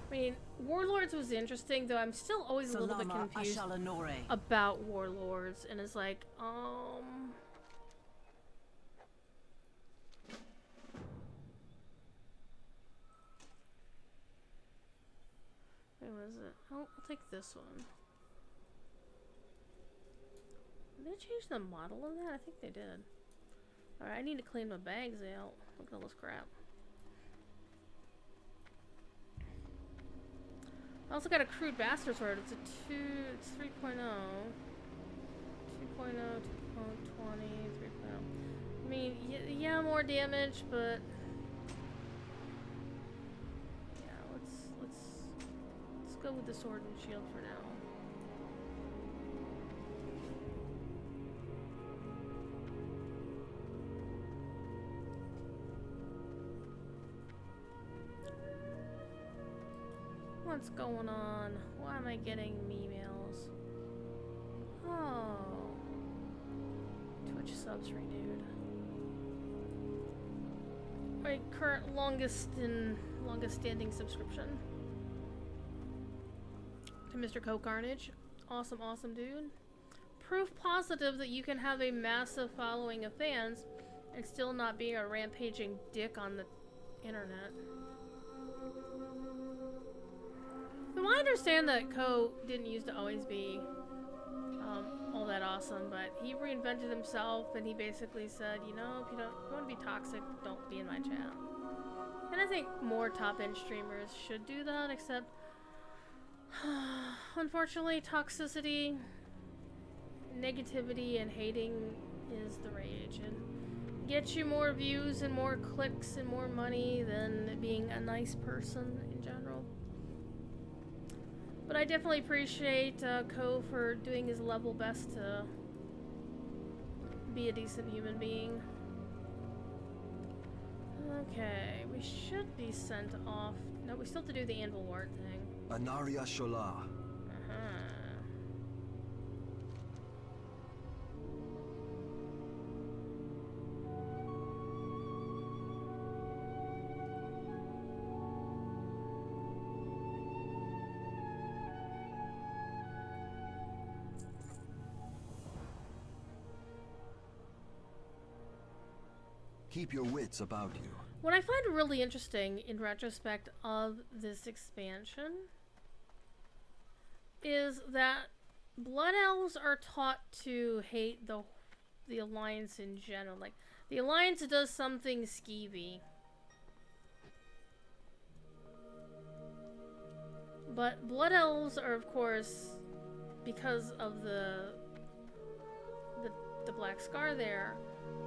I mean, Warlords was interesting, though I'm still always a little bit Salama confused Ashalanore. about Warlords, and it's like, where was it? Oh, I'll take this one. Did they change the model of that? I think they did. Alright, I need to clean my bags out. Look at all this crap. I also got a crude bastard sword. It's a 3.0. 2.0, 2.20, 3.0. I mean, yeah, more damage, but yeah, let's go with the sword and shield for now. What's going on? Why am I getting emails? Oh. Twitch subs renewed. My current longest standing subscription. To Mr. Co Carnage. Awesome, awesome dude. Proof positive that you can have a massive following of fans and still not being a rampaging dick on the internet. So I understand that Co didn't used to always be all that awesome, but he reinvented himself and he basically said, you know, if you want to be toxic, don't be in my chat. And I think more top-end streamers should do that, except unfortunately toxicity, negativity, and hating is the rage and gets you more views and more clicks and more money than being a nice person in general. But I definitely appreciate Co for doing his level best to be a decent human being. Okay, we should be sent off. No, we still have to do the Anvil Ward thing. Anaria Shola. Keep your wits about you. What I find really interesting in retrospect of this expansion is that Blood Elves are taught to hate the Alliance in general. Like, the Alliance does something skeevy. But Blood Elves are, of course, because of the Black Scar there,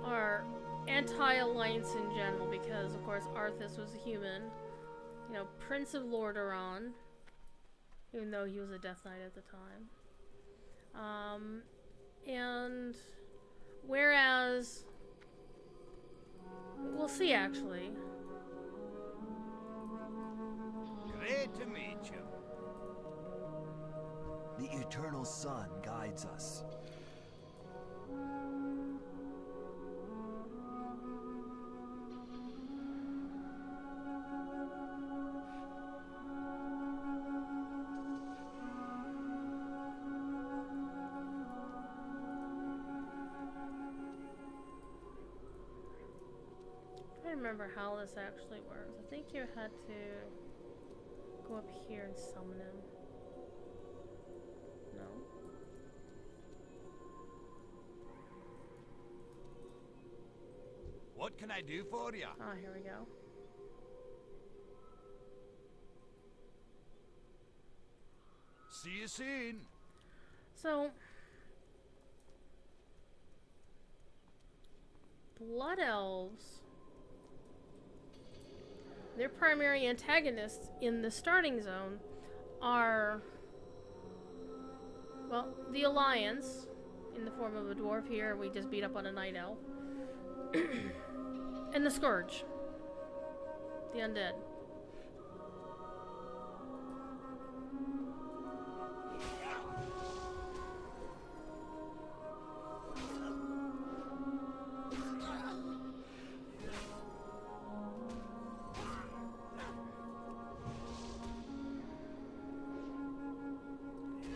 are anti-Alliance in general, because of course Arthas was a human, you know, Prince of Lordaeron, even though he was a Death Knight at the time. And whereas we'll see actually. Great to meet you. The eternal sun guides us. I don't remember how this actually works. I think you had to go up here and summon him. No? What can I do for you? Ah, here we go. See you soon. So, Blood Elves, their primary antagonists in the starting zone are, well, the Alliance, in the form of a dwarf here, we just beat up on a night elf, and the Scourge, the undead.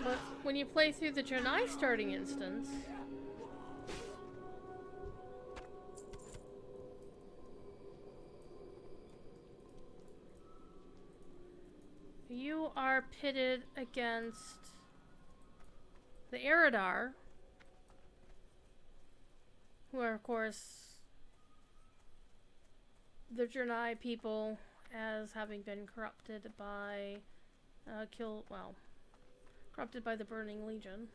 But when you play through the Janai starting instance, you are pitted against the Eridar, who are, of course, the Draenei people, as having been corrupted by, corrupted by the Burning Legion.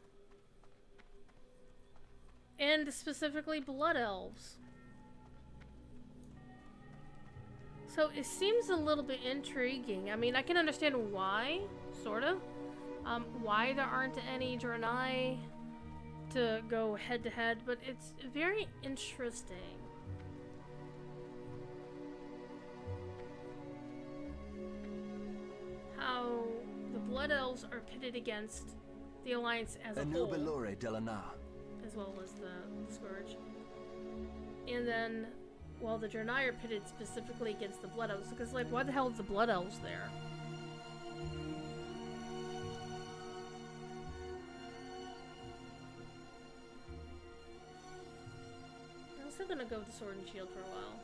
And specifically Blood Elves. So it seems a little bit intriguing. I mean, I can understand why, sort of. Why there aren't any Draenei to go head to head, but it's very interesting. How the Blood Elves are pitted against the Alliance as a whole, Enubilore Delana. as well as the Scourge. And then, well, the Draenei are pitted specifically against the Blood Elves, because, like, why the hell is the Blood Elves there? I'm still gonna go with the Sword and Shield for a while.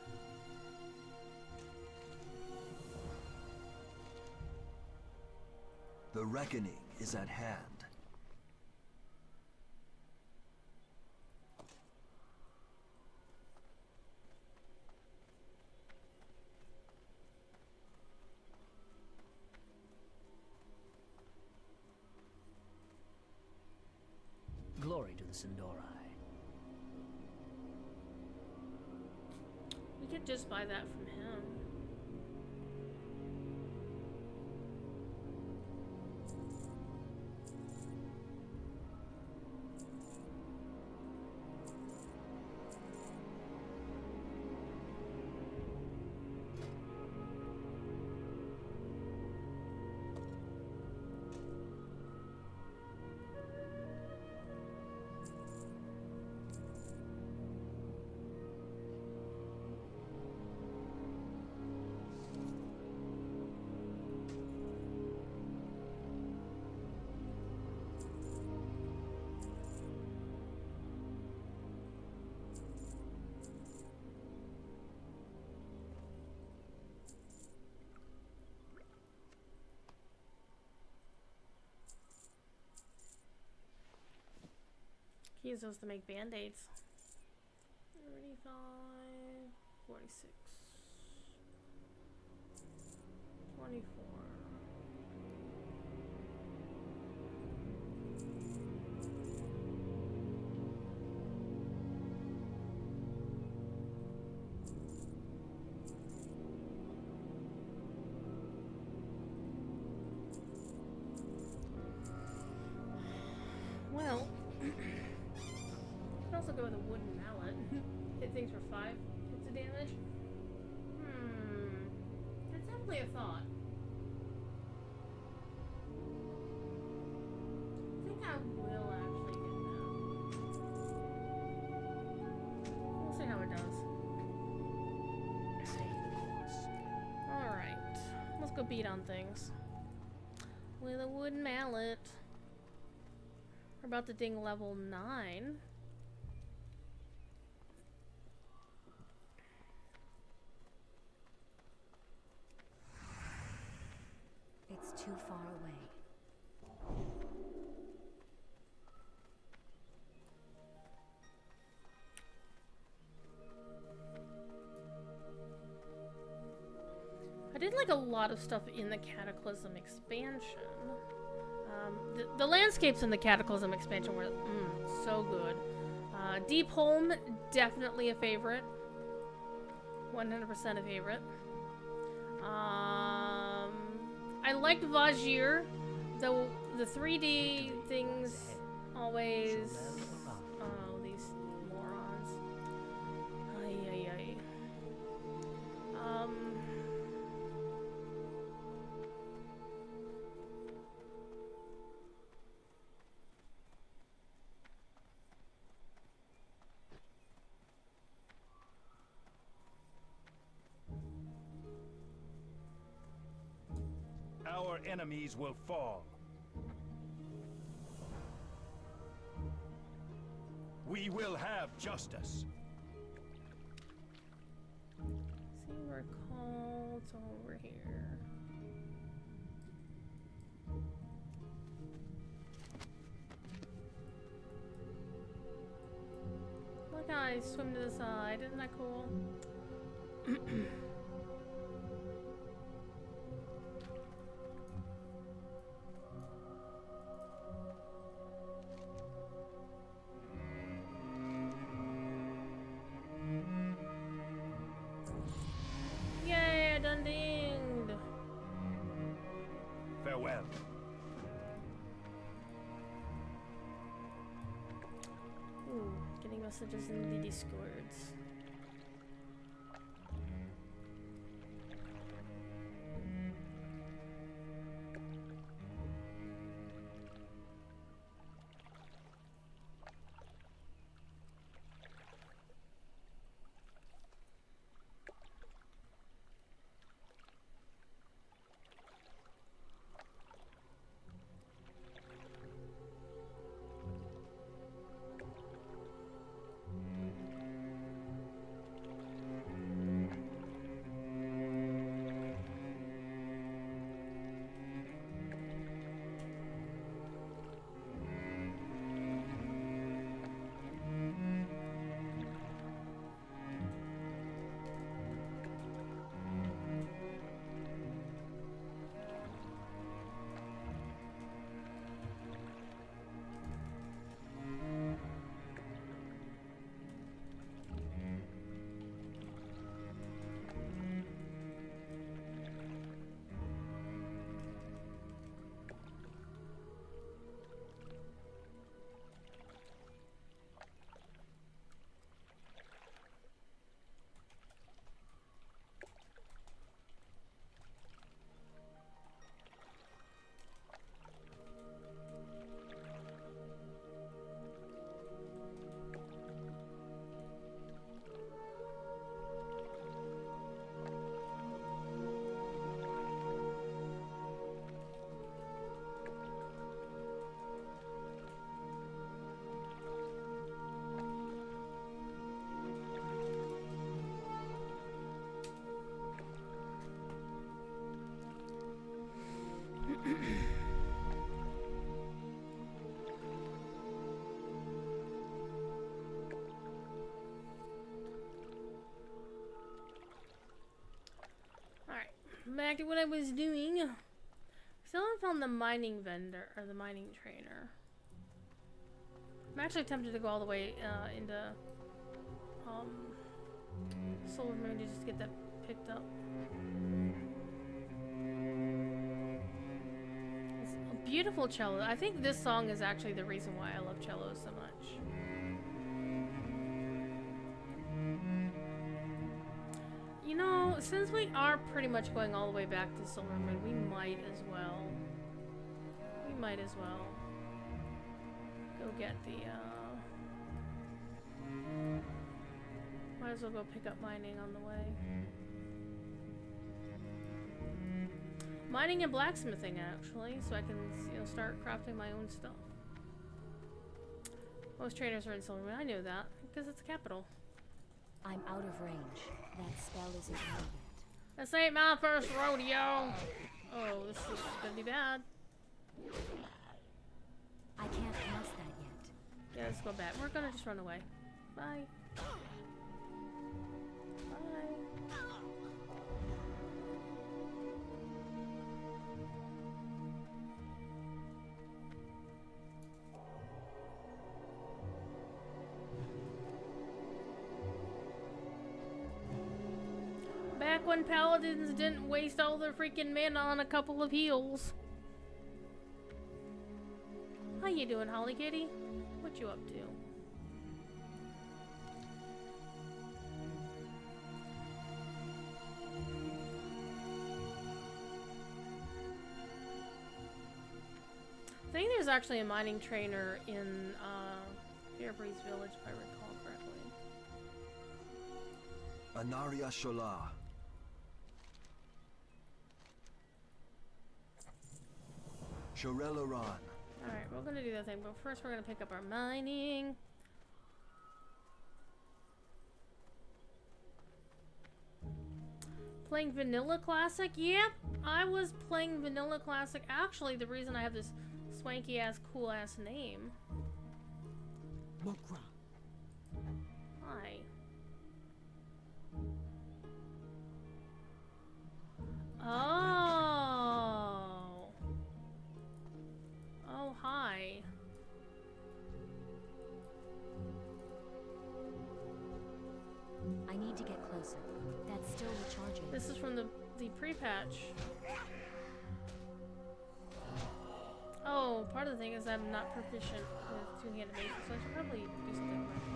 The reckoning is at hand. Glory to the Sindori. We could just buy that from him. He uses those to make band-aids. 35, 46, 24. Well, you can also go with a wooden mallet. Hit things for 5 hits of damage. That's definitely a thought. I think I will actually get that. We'll see how it does. Stay the course. Alright. Let's go beat on things. With a wooden mallet. We're about to ding level 9. It's too far away. I did like a lot of stuff in the Cataclysm expansion. The landscapes in the Cataclysm expansion were so good. Deep Home, definitely a favorite. 100% a favorite. I liked Vajir, though the 3D things always... Oh, these morons. Ay, ay, ay. Our enemies will fall. We will have justice. See, recall, it's over here. Like I I swim to the side. Isn't that cool? Yay, done dinged. Farewell. Ooh, getting messages in the Discords. Alright, back to what I was doing. Still haven't found the mining vendor, or the mining trainer. I'm actually tempted to go all the way into Solar Moon to just get that picked up. It's a beautiful cello. I think this song is actually the reason why I love cellos so much. You know, since we are pretty much going all the way back to Solar Moon, we might as well. Go get the, might as well go pick up mining on the way. Mining and blacksmithing, actually, so I can, you know, start crafting my own stuff. Most trainers are in Solar Moon. I knew that, because it's the capital. I'm out of range. That spell isn't out yet. This ain't my first rodeo. Oh, this is gonna be bad. I can't cast that yet. Yeah, let's go back. We're gonna just run away. Bye. Bye. Back when paladins didn't waste all their freaking mana on a couple of heals. How you doing, Holly Kitty? What you up to? I think there's actually a mining trainer in Fairbreeze Village, if I recall correctly. Anaria Shola. Shoreloran. Alright, we're gonna do that thing, but first we're gonna pick up our mining. Playing Vanilla Classic? Yep, I was playing Vanilla Classic. Actually, the reason I have this swanky ass, cool ass name. Hi. Oh. Oh, hi. I need to get closer. That's still recharging. This is from the pre-patch. Oh, part of the thing is I'm not proficient with two-handed maces, so I should probably do something with it.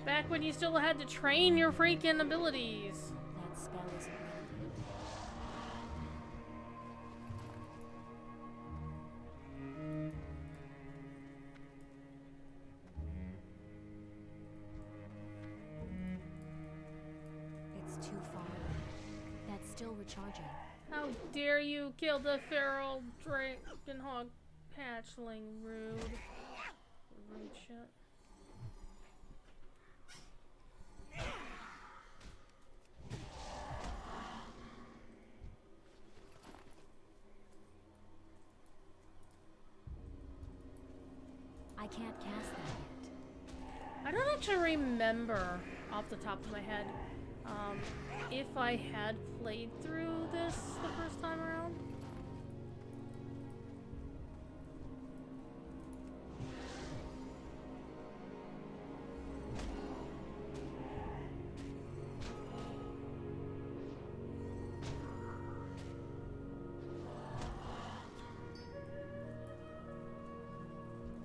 Back when you still had to train your freaking abilities. That spell isn't ready yet. It's too far away. That's still recharging. How dare you kill the feral dragon hog hatchling? Rude. Rude shit. I can't cast that yet. I don't actually remember off the top of my head if I had played through this the first time around.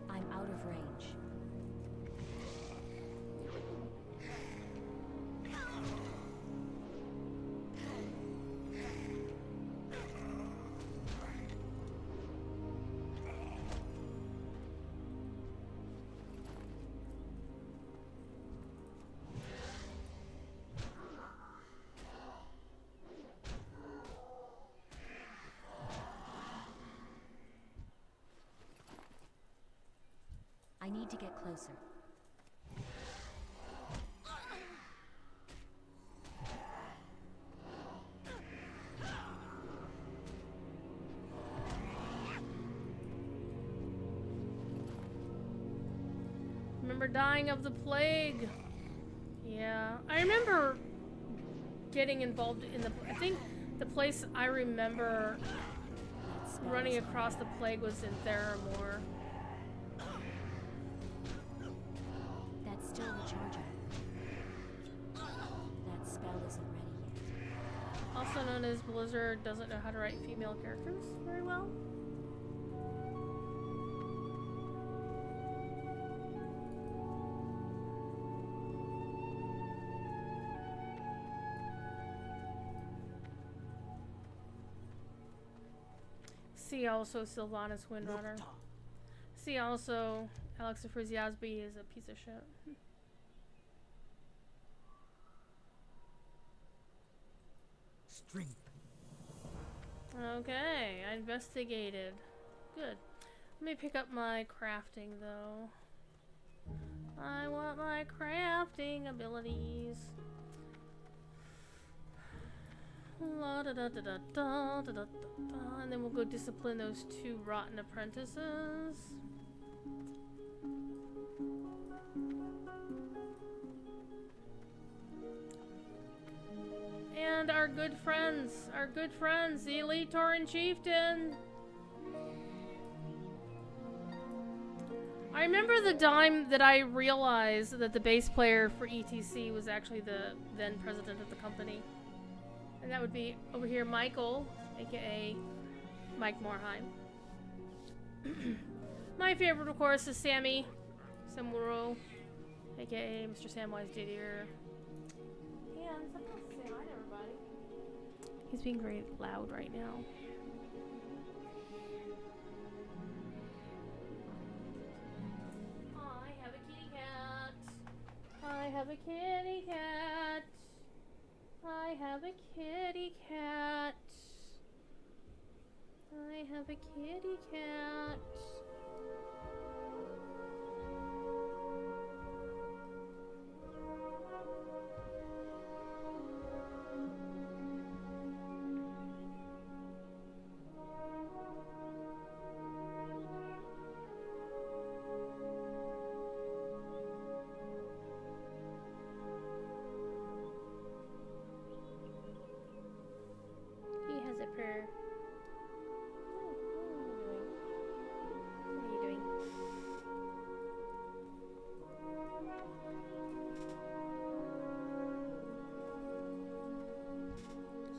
I'm out of range. I need to get closer. Remember dying of the plague. Yeah, I remember getting involved in the. I think the place I remember That spell running isn't across the plague was in Theramore. That's still recharging. That spell isn't ready yet. Also known as Blizzard doesn't know how to write female characters very well. See also Sylvanas Windrunner. See also Alexa Frizyazbi is a piece of shit. Strength. Okay, I investigated. Good. Let me pick up my crafting though. I want my crafting abilities. La da da da da da da da da, and then we'll go discipline those two rotten apprentices. And our good friends, the Elite Tauren Chieftain. I remember the time that I realized that the bass player for ETC was actually the then president of the company. And that would be over here Michael, aka Mike Morheim. My favorite, of course, is Sammy Samuro, aka Mr. Samwise Didier. And someone else say hi to everybody. He's being very loud right now. I have a kitty cat. I have a kitty cat. I have a kitty cat. I have a kitty cat.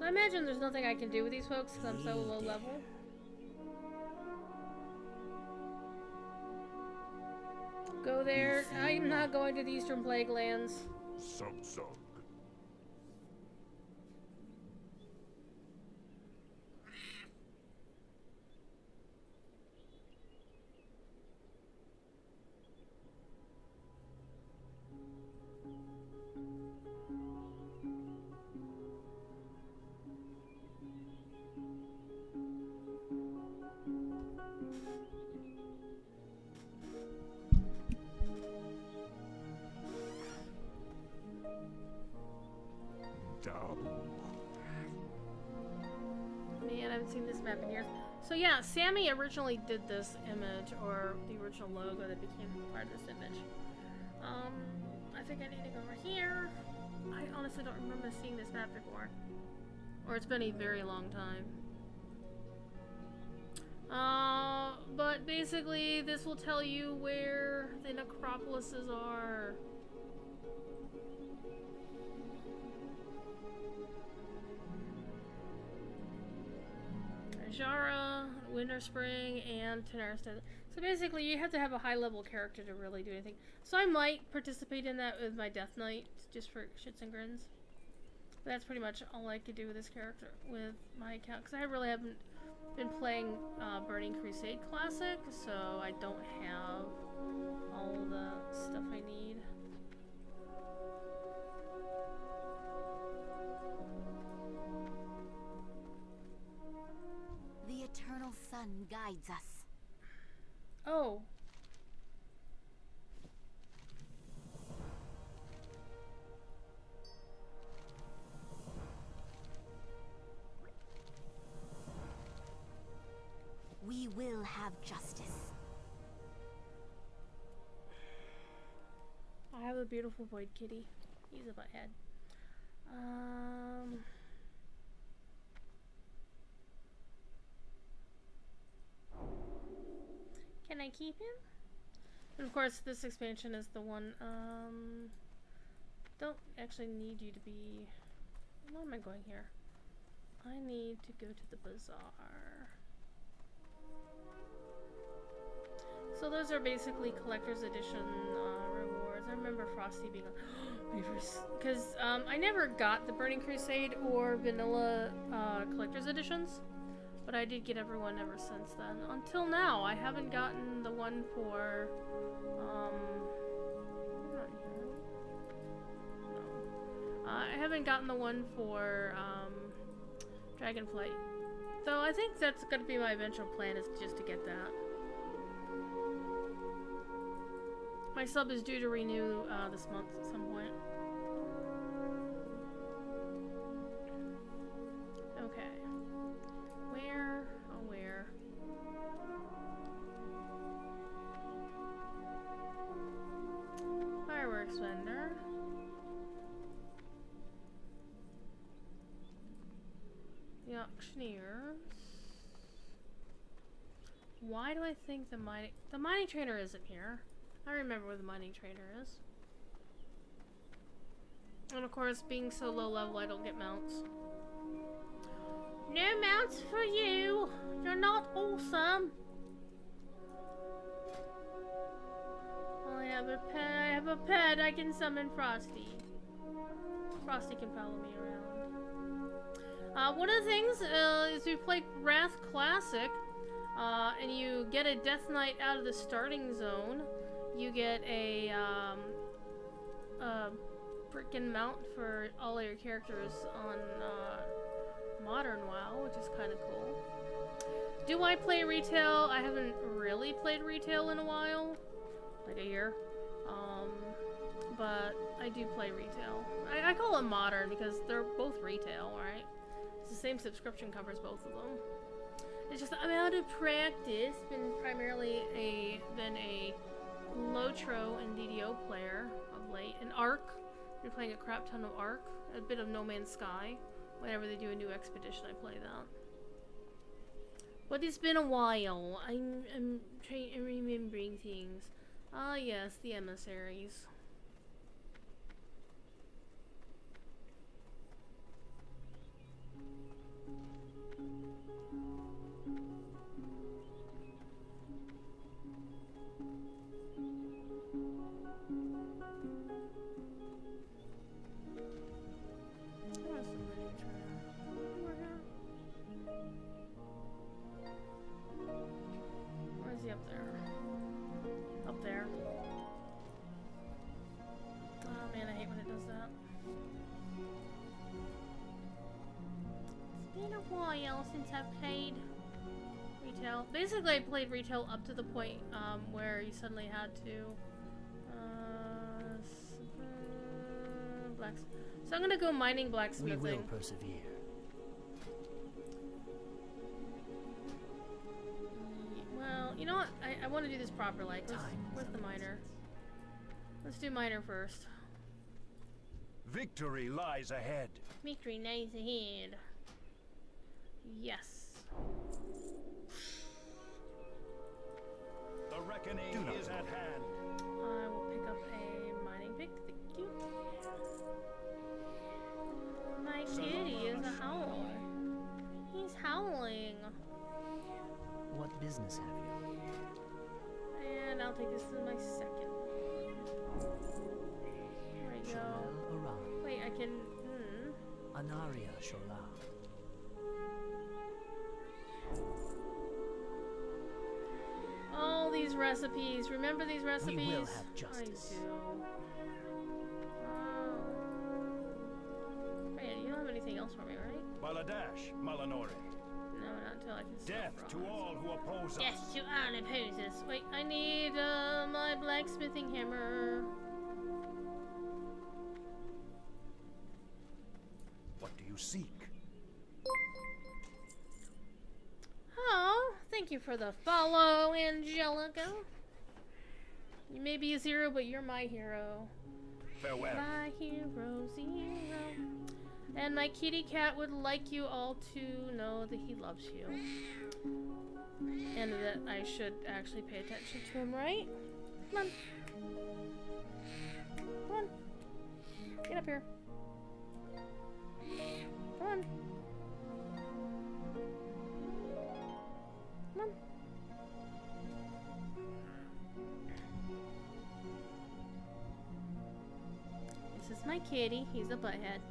So I imagine there's nothing I can do with these folks because I'm so low level. Go there. I'm not going to the Eastern Plague Lands. Sub-sub. Man, I haven't seen this map in years. So yeah, Sammy originally did this image, or the original logo that became part of this image. I think I need to go over here. I honestly don't remember seeing this map before. Or it's been a very long time. But basically, this will tell you where the necropolises are. Jara, Winter Spring, and Tenaris Desert. So basically, you have to have a high-level character to really do anything. So I might participate in that with my Death Knight, just for shits and grins. But that's pretty much all I could do with this character, with my account, because I really haven't been playing Burning Crusade Classic, so I don't have all the stuff I need. The eternal sun guides us. Oh. We will have justice. I have a beautiful Void Kitty. He's a butthead. Can I keep him? And of course, this expansion is the one, don't actually need you to be... Where am I going here? I need to go to the bazaar. So those are basically collector's edition rewards. I remember Frosty being like, because I never got the Burning Crusade or vanilla collector's editions, but I did get everyone ever since then. Until now, I haven't gotten the one for not here. No. I haven't gotten the one for Dragonflight. Though I think that's going to be my eventual plan, is just to get that. My sub is due to renew this month at some point. Okay. Where? Oh, where? Fireworks vendor. The auctioneers. Why do I think the mining trainer isn't here? I remember where the mining trainer is. And of course, being so low level, I don't get mounts. No mounts for you! You're not awesome! I have a pet, I have a pet, I can summon Frosty. Frosty can follow me around. One of the things is we play Wrath Classic, and you get a Death Knight out of the starting zone. You get a freaking mount for all of your characters on Modern WoW, which is kind of cool. Do I play retail? I haven't really played retail in a while, like a year. But I do play retail. I call it modern because they're both retail, right? It's the same subscription, covers both of them. It's just I'm out of practice. Been primarily a Lotro and DDO player of late. And Ark. Been playing a crap ton of Ark. A bit of No Man's Sky. Whenever they do a new expedition, I play that. But it's been a while. I'm remembering things. Ah, yes, the emissaries. while since I've played retail. Basically, I played retail up to the point where you suddenly had to. Blacks. So I'm gonna go mining blacksmithing. We will persevere. Well, you know what? I want to do this properly. Where's the miner? Let's do miner first. Victory lies ahead. Victory lies ahead. Yes. The reckoning is at hand. I will pick up a mining pick. Thank you. My kitty is howling. He's howling. What business have you? And I'll take this as my second. There we go. Shorel Aran. Wait, I can. Anaria Shola. All these recipes. Remember these recipes? We will have justice. I do. Wait, you don't have anything else for me, right? Baladash, Malanore. No, not until I can sell Death to bronze. all who oppose us. Death to all who oppose us. Wait, I need my blacksmithing hammer. What do you seek? Oh, thank you for the follow, Angelica. You may be a zero, but you're my hero. Farewell. My hero, zero. And my kitty cat would like you all to know that he loves you. And that I should actually pay attention to him, right? Come on. Come on. Get up here. Come on. Come on. This is my kitty. He's a butthead.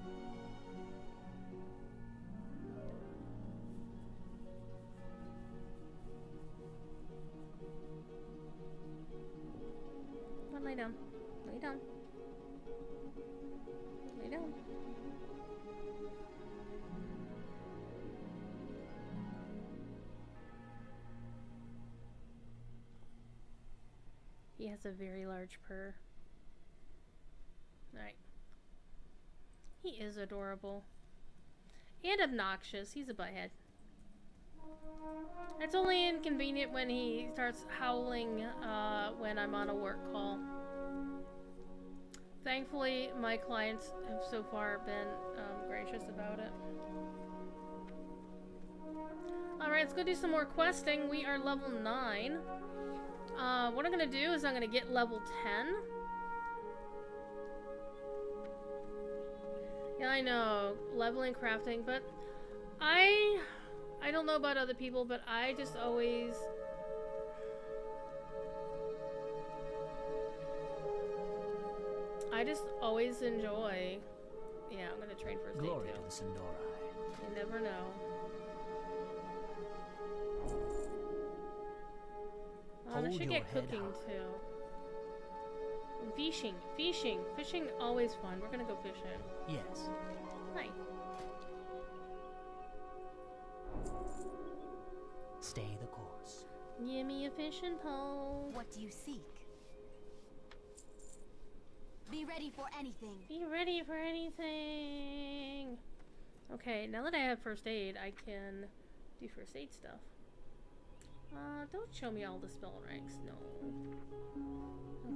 Come on, lay down. Lay down. Lay down. He has a very large purr. Alright. He is adorable. And obnoxious. He's a butthead. It's only inconvenient when he starts howling when I'm on a work call. Thankfully, my clients have so far been gracious about it. Alright, let's go do some more questing. We are level 9. What I'm gonna do is I'm gonna get level 10. Yeah, I know, leveling, crafting, but I don't know about other people, but I just always enjoy. Yeah, I'm gonna train first aid Glory too. to the Sindori. You never know. I Hold should your get head cooking up. too. And fishing, always fun. We're gonna go fishing. Yes. Hi. Stay the course. Give me a fishing pole. What do you seek? Be ready for anything. Be ready for anything. Okay, now that I have first aid, I can do first aid stuff. Don't show me all the spell ranks. No.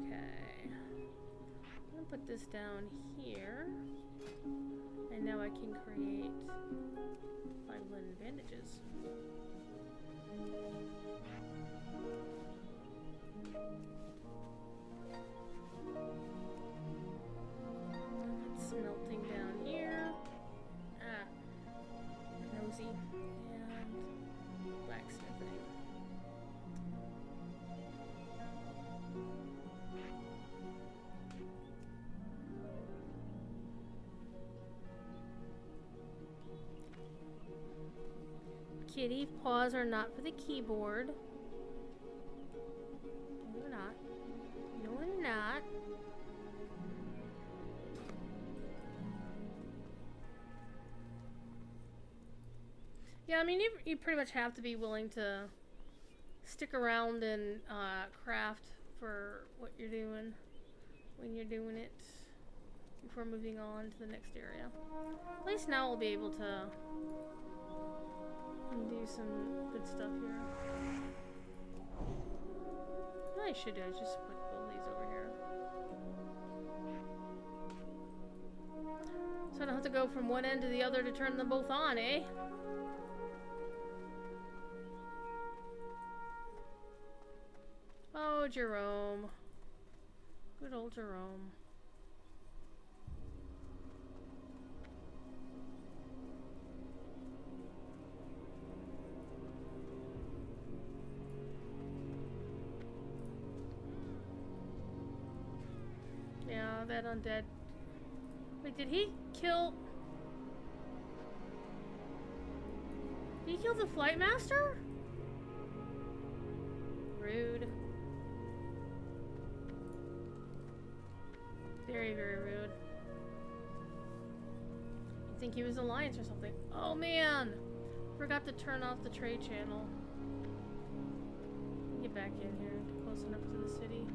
Okay. I'm gonna put this down here. And now I can create 5 linen bandages. It's smelting down here. Nosy. And blacksmithing. Kitty paws are not for the keyboard. No, they're not. No, they're not. Yeah, I mean, you pretty much have to be willing to stick around and craft for what you're doing when you're doing it before moving on to the next area. At least now we'll be able to do some good stuff here. What I should do is just put both these over here. So I don't have to go from one end to the other to turn them both on, eh? Oh, Jerome. Good old Jerome. Yeah, that undead. Wait, did he kill... Did he kill the Flight Master? Rude. Very, very rude. I think he was Alliance or something. Oh man! Forgot to turn off the trade channel. Get back in here. Get close enough to the city.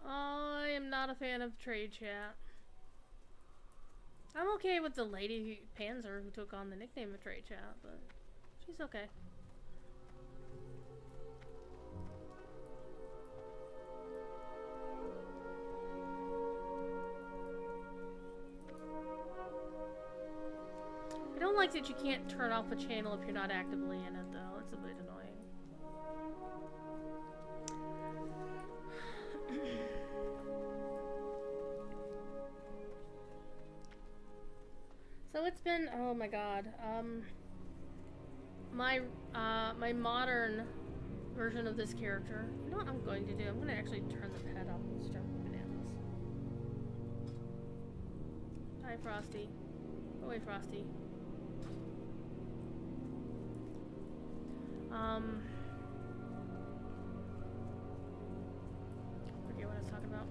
I am not a fan of trade chat. I'm okay with the lady Panzer who took on the nickname of trade chat, but she's okay. I don't like that you can't turn off a channel if you're not actively in it, though. It's a bit annoying. So it's been, oh my god, my modern version of this character, you know what I'm going to do? I'm going to actually turn the pet up and start bananas. Hi, Frosty. Go away, Frosty. Forget what I was talking about.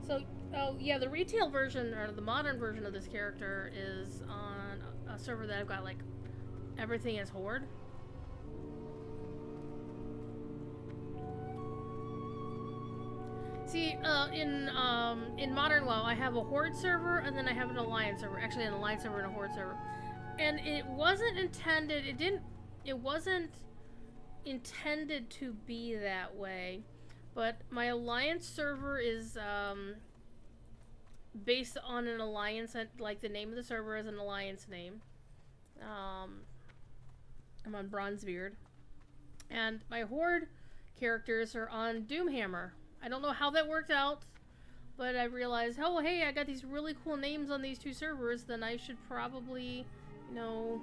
So, oh yeah, the retail version, or the modern version of this character is on a server that I've got, like, everything is Horde. See, in Modern WoW, I have a Horde server, and then I have an Alliance server. Actually, an Alliance server and a Horde server. And it wasn't intended, it wasn't intended to be that way. But my Alliance server is, based on an Alliance, like the name of the server is an Alliance name. I'm on Bronzebeard. And my Horde characters are on Doomhammer. I don't know how that worked out, but I realized, oh hey, I got these really cool names on these two servers, then I should probably, you know,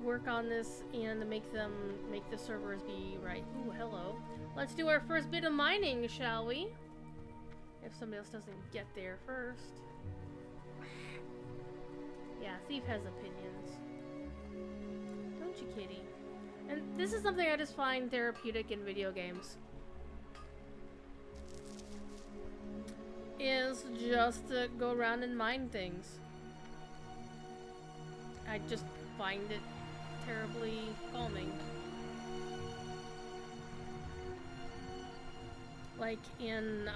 work on this and make the servers be right. Ooh, hello. Let's do our first bit of mining, shall we? If somebody else doesn't get there first. Yeah, Thief has opinions. Don't you, kitty? And this is something I just find therapeutic in video games. Is just to go around and mine things. I just find it terribly calming. Like in,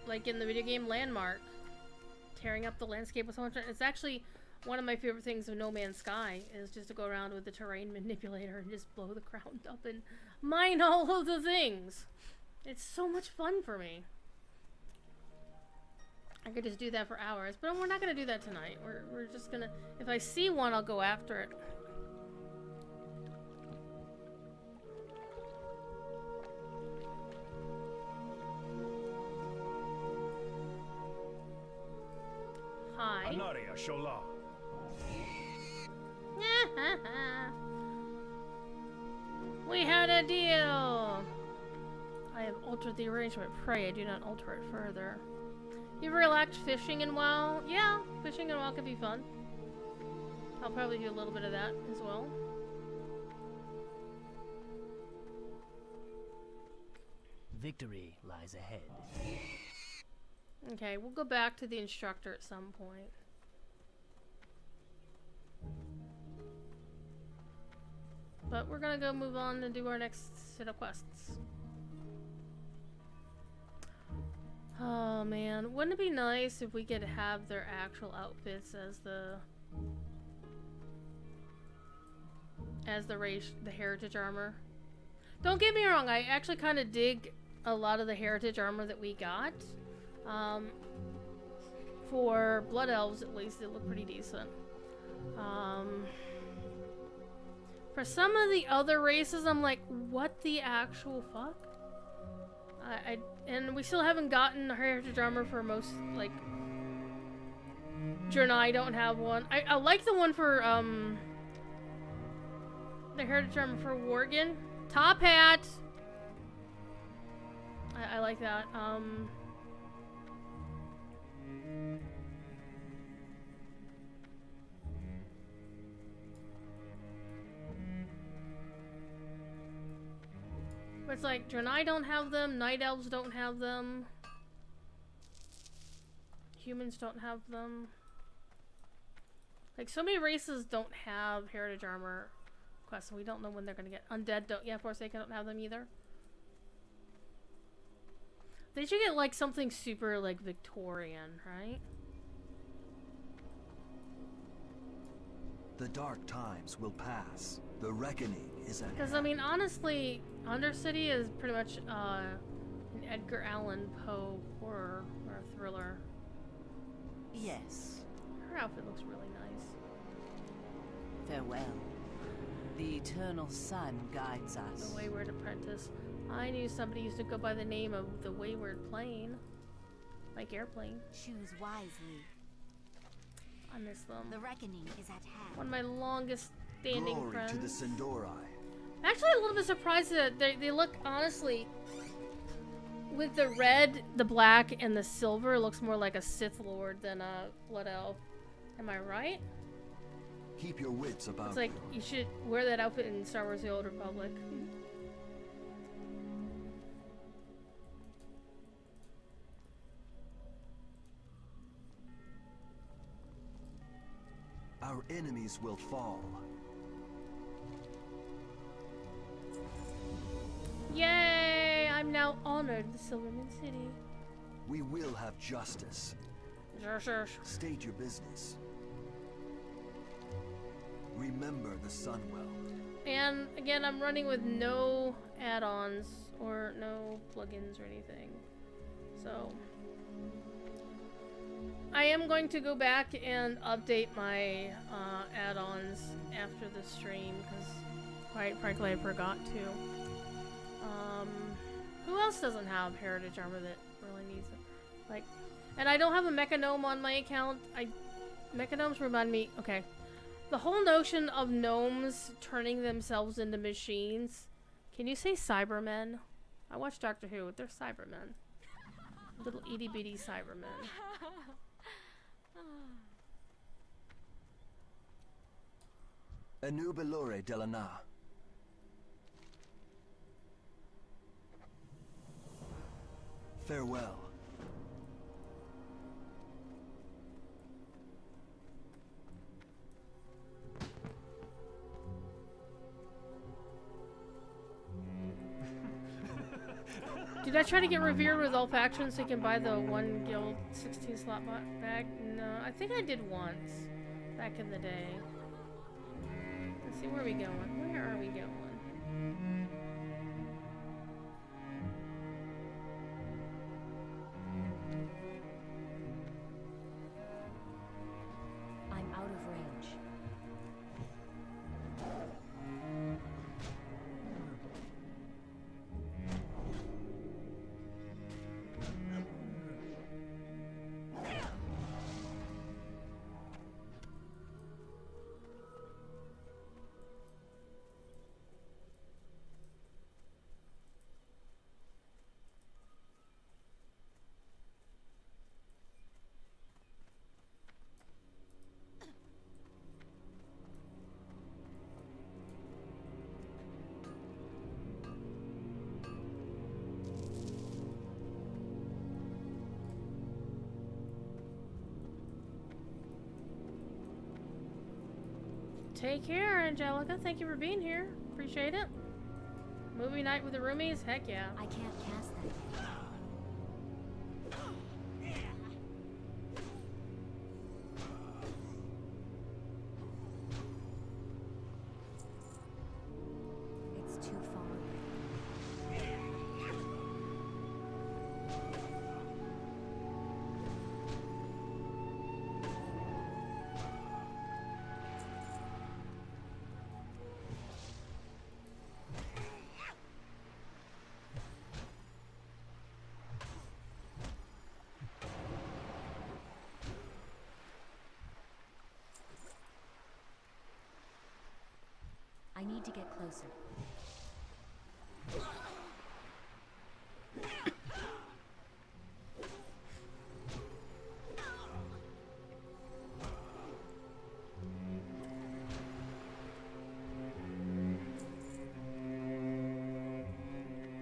like in the video game Landmark, tearing up the landscape with so much. It's actually one of my favorite things of No Man's Sky, is just to go around with the terrain manipulator and just blow the ground up and mine all of the things. It's so much fun for me. I could just do that for hours, but we're not gonna do that tonight. We're just gonna, if I see one, I'll go after it. Hi. Anaria Shola. We had a deal! I have altered the arrangement. Pray I do not alter it further. You ever relaxed fishing in WoW? Yeah, fishing in WoW could be fun. I'll probably do a little bit of that as well. Victory lies ahead. Okay, we'll go back to the instructor at some point. But we're gonna go move on and do our next set of quests. Oh man, wouldn't it be nice if we could have their actual outfits as the race, the heritage armor? Don't get me wrong, I actually kind of dig a lot of the heritage armor that we got. For Blood Elves, at least, it looked pretty decent. For some of the other races, I'm like, what the actual fuck? And we still haven't gotten heritage armor for most, like, Draenei don't have one. I like the one for, the heritage armor for Worgen. Top hat! I like that. But it's like, Draenei don't have them, Night Elves don't have them. Humans don't have them. Like, so many races don't have heritage armor quests, and we don't know when they're gonna get. Undead don't, yeah, Forsaken don't have them either. They should get, like, something super, like, Victorian, right? The dark times will pass. The reckoning is at Because, I mean, honestly, Undercity is pretty much an Edgar Allan Poe horror or thriller. Yes. Her outfit looks really nice. Farewell. The eternal sun guides us. The Wayward Apprentice. I knew somebody used to go by the name of the Wayward Plane. Like airplane. Choose wisely. I miss them. The reckoning is at hand. One of my longest standing glory friends. to the Sindori. Actually, a little bit surprised that they look, honestly, with the red, the black, and the silver, it looks more like a Sith Lord than a Blood Elf. Am I right? Keep your wits about It's like, you should wear that outfit in Star Wars The Old Republic. Our enemies will fall. Yay! I'm now honored the Silverman City. We will have justice. Sure. State your business. Remember the Sunwell. And again, I'm running with no add-ons or no plugins or anything. So I am going to go back and update my add-ons after the stream because, quite frankly, I forgot to. Who else doesn't have heritage armor that really needs it? Like, and I don't have a Mechanome on my account. Mechanomes remind me. Okay, the whole notion of gnomes turning themselves into machines. Can you say Cybermen? I watch Doctor Who. They're Cybermen. Little itty bitty Cybermen. Enubilore Delana. Farewell. Did I try to get revered with all factions so you can buy the 1 guild 16 slot bag? No, I think I did once back in the day. Let's see, where are we going? Where are we going? I'm out of range. Take care, Angelica. Thank you for being here. Appreciate it. Movie night with the roomies? Heck yeah. I can't cast that yet. It's too far. I need to get closer.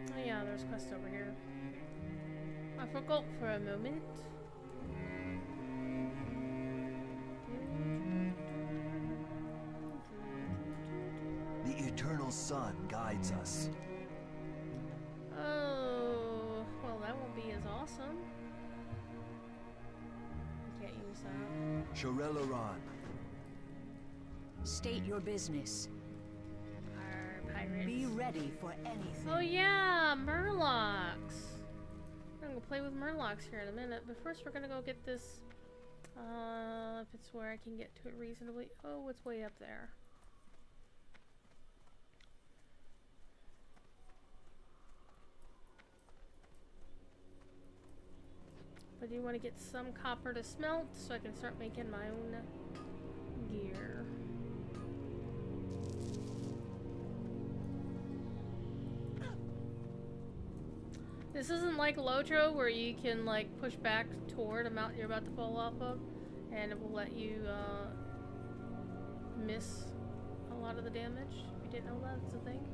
Oh yeah, there's quest over here. I forgot for a moment. The eternal sun guides us. Oh, well that won't be as awesome. Can't use that. Shorelaran. State your business. Our pirates. Be ready for anything. Oh yeah, Murlocs. I'm gonna go play with Murlocs here in a minute, but first we're gonna go get this. If it's where I can get to it reasonably. Oh, it's way up there. But I do want to get some copper to smelt so I can start making my own gear. This isn't like Lotro where you can like push back toward a mountain you're about to fall off of and it will let you miss a lot of the damage. If you didn't know that's a thing.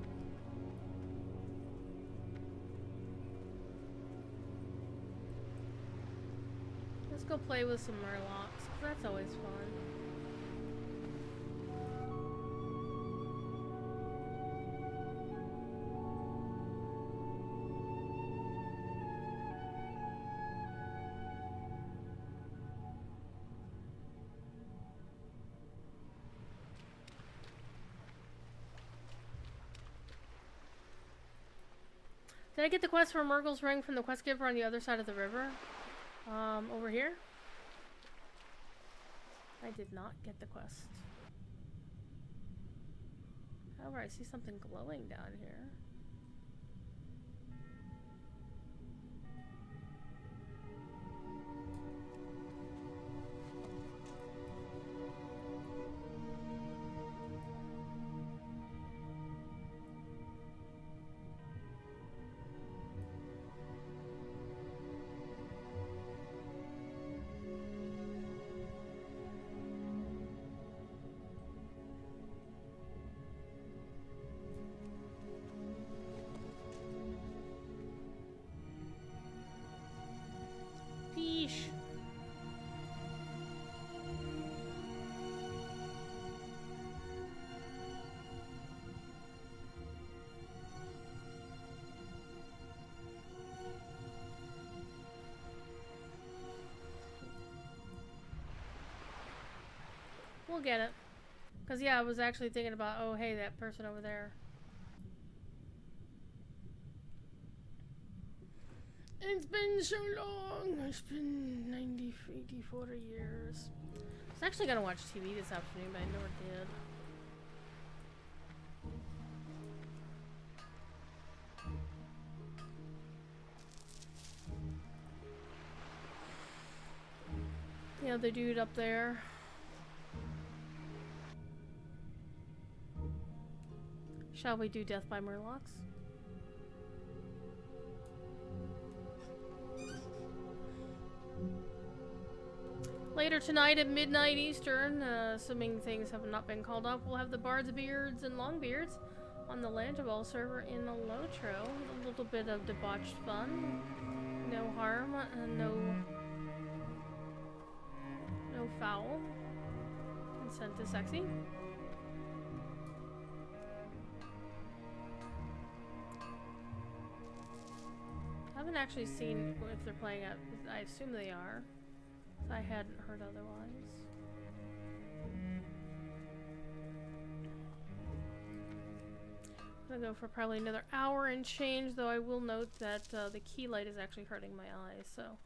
Let's go play with some Murlocs, 'cause that's always fun. Did I get the quest for Murgle's Ring from the quest giver on the other side of the river? Over here? I did not get the quest. However, I see something glowing down here. Fish. We'll get it. Because, yeah, I was actually thinking about, oh, hey, that person over there. It's been so long. It's been 84 years. I was actually going to watch TV this afternoon, but I never did. The other dude up there. Shall we do Death by Murlocs? Later tonight at midnight Eastern, assuming things have not been called off, we'll have the Bards, Beards, and Longbeards on the Landaball server in the Lotro. A little bit of debauched fun. No harm, no foul. Consent is sexy. haven't actually seen if they're playing at. I assume they are. I hadn't heard otherwise. I'm gonna go for probably another hour and change, though I will note that the key light is actually hurting my eyes, so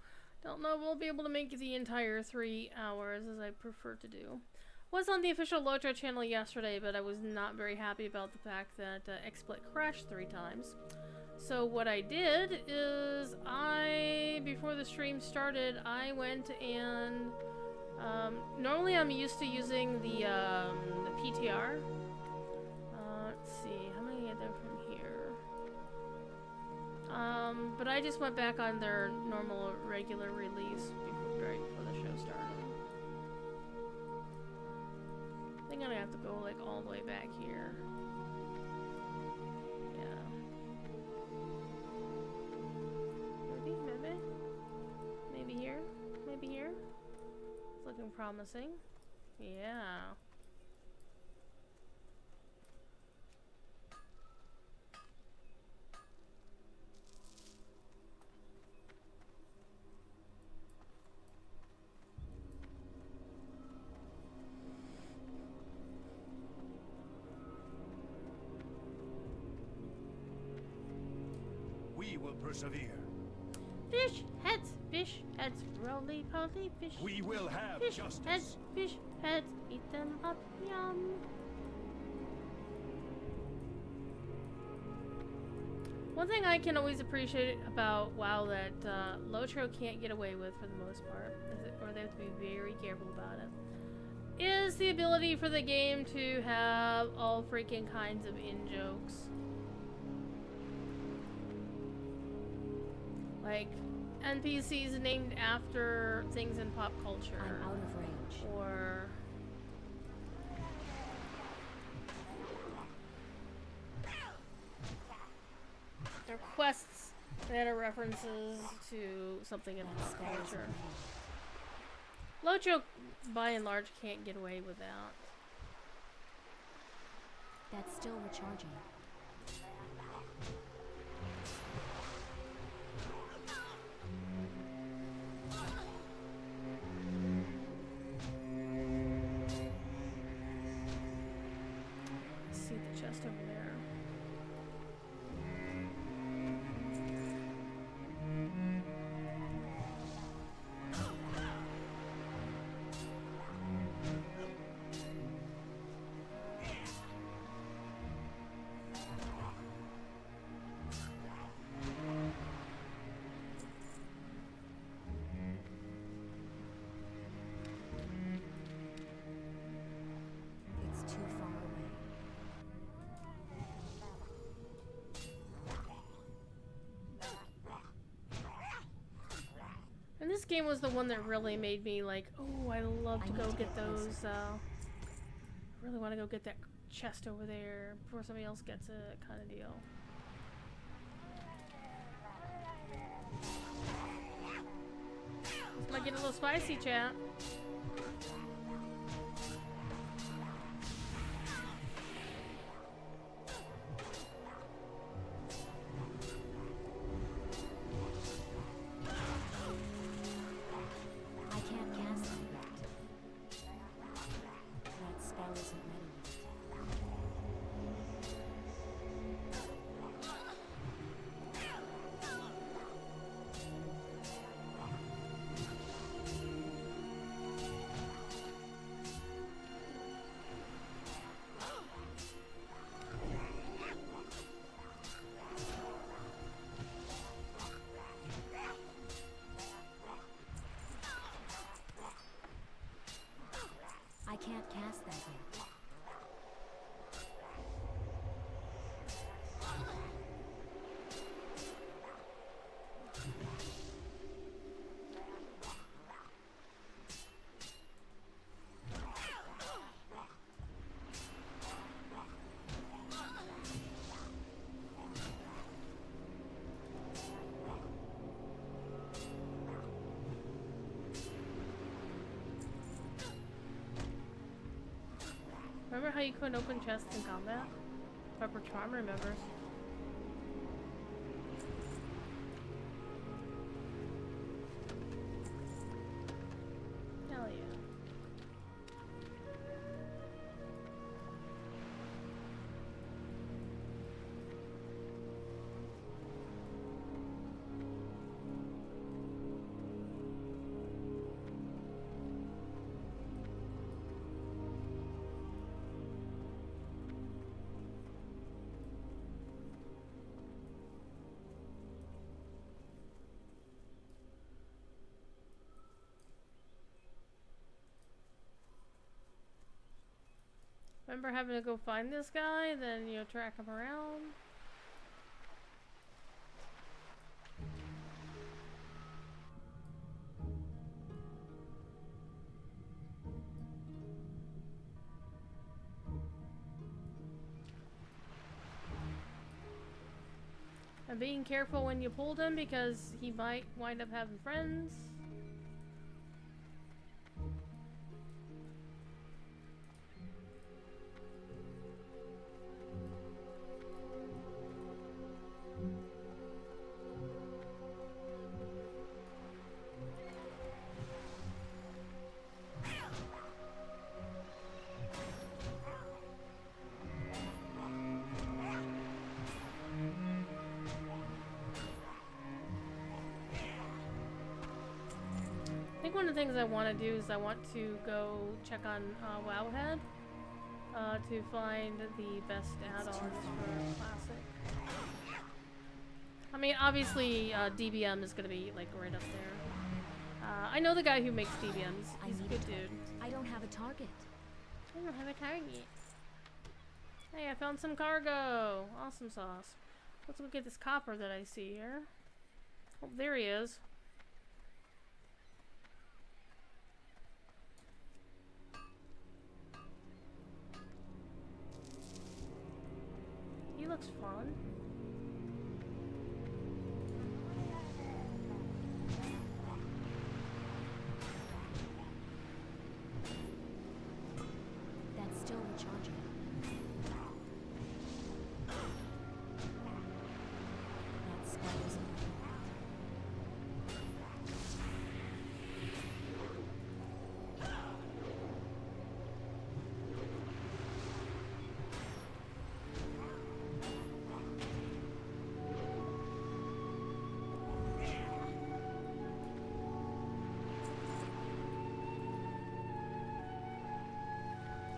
don't know if we'll be able to make the entire 3 hours as I prefer to do. Was on the official Lotra channel yesterday, but I was not very happy about the fact that XSplit crashed 3 times. So what I did is before the stream started, I went and normally I'm used to using the PTR. Let's see, how many are there from here? But I just went back on their normal regular release right before the show started. I think I'm gonna have to go like all the way back here. Yeah. Maybe here? Maybe here? It's looking promising. Yeah. We will persevere. Fish heads, roly poly fish. We will have Fish justice. heads, eat them up, yum. One thing I can always appreciate about WoW that Lotro can't get away with for the most part, or they have to be very careful about it, is the ability for the game to have all freaking kinds of in-jokes. Like, NPCs named after things in pop culture. I'm out of range. Or... their quests that are references to something in pop culture. Locho, by and large, can't get away with that. That's still recharging. See the chest over there. It's too far away. And this game was the one that really made me like, oh, I love to go get those, I really want to go get that chest over there before somebody else gets it, kind of deal. This might get a little spicy, chat. I can't cast it yet. That spell isn't ready yet. I can't cast that yet. Remember how you couldn't open chests in combat? Pepper Charm remembers. Remember having to go find this guy, then, you know, track him around? And being careful when you pulled him because he might wind up having friends. I think one of the things I want to do is I want to go check on Wowhead to find the best add-ons for Classic. I mean, obviously DBM is going to be like right up there. I know the guy who makes DBMs. He's a good dude. I don't have a target. I don't have a target. Hey, I found some cargo. Awesome sauce. Let's go get this copper that I see here. Oh, there he is. He looks fun. That's still recharging. That spell isn't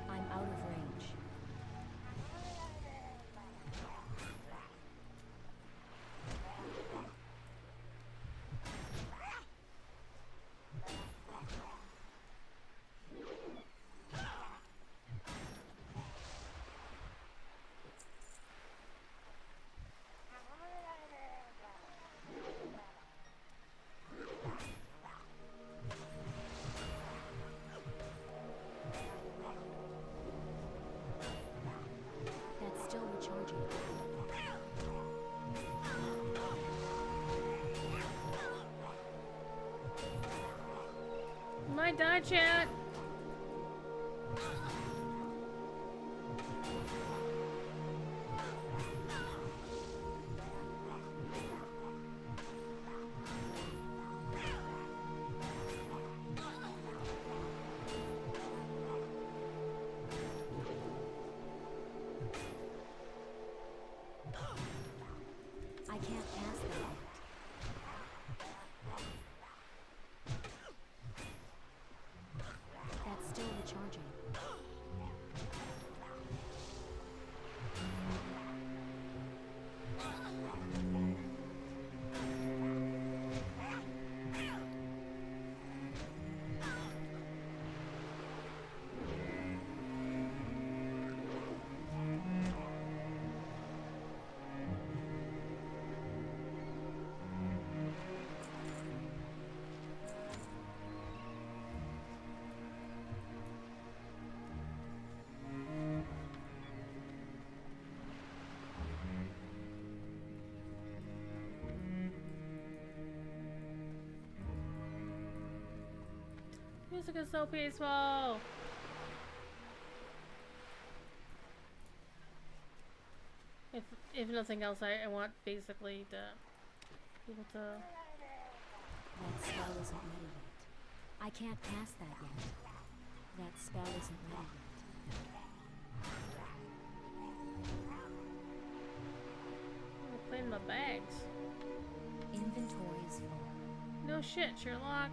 I'm out of range. That's still recharging. You might die, chat. I can't pass that yet. That's still recharging. Music is so peaceful. If nothing else, I want basically to be able to. That spell isn't ready yet. I can't pass that yet. That spell isn't ready yet. Clean my bags. Inventory is full. No shit, Sherlock.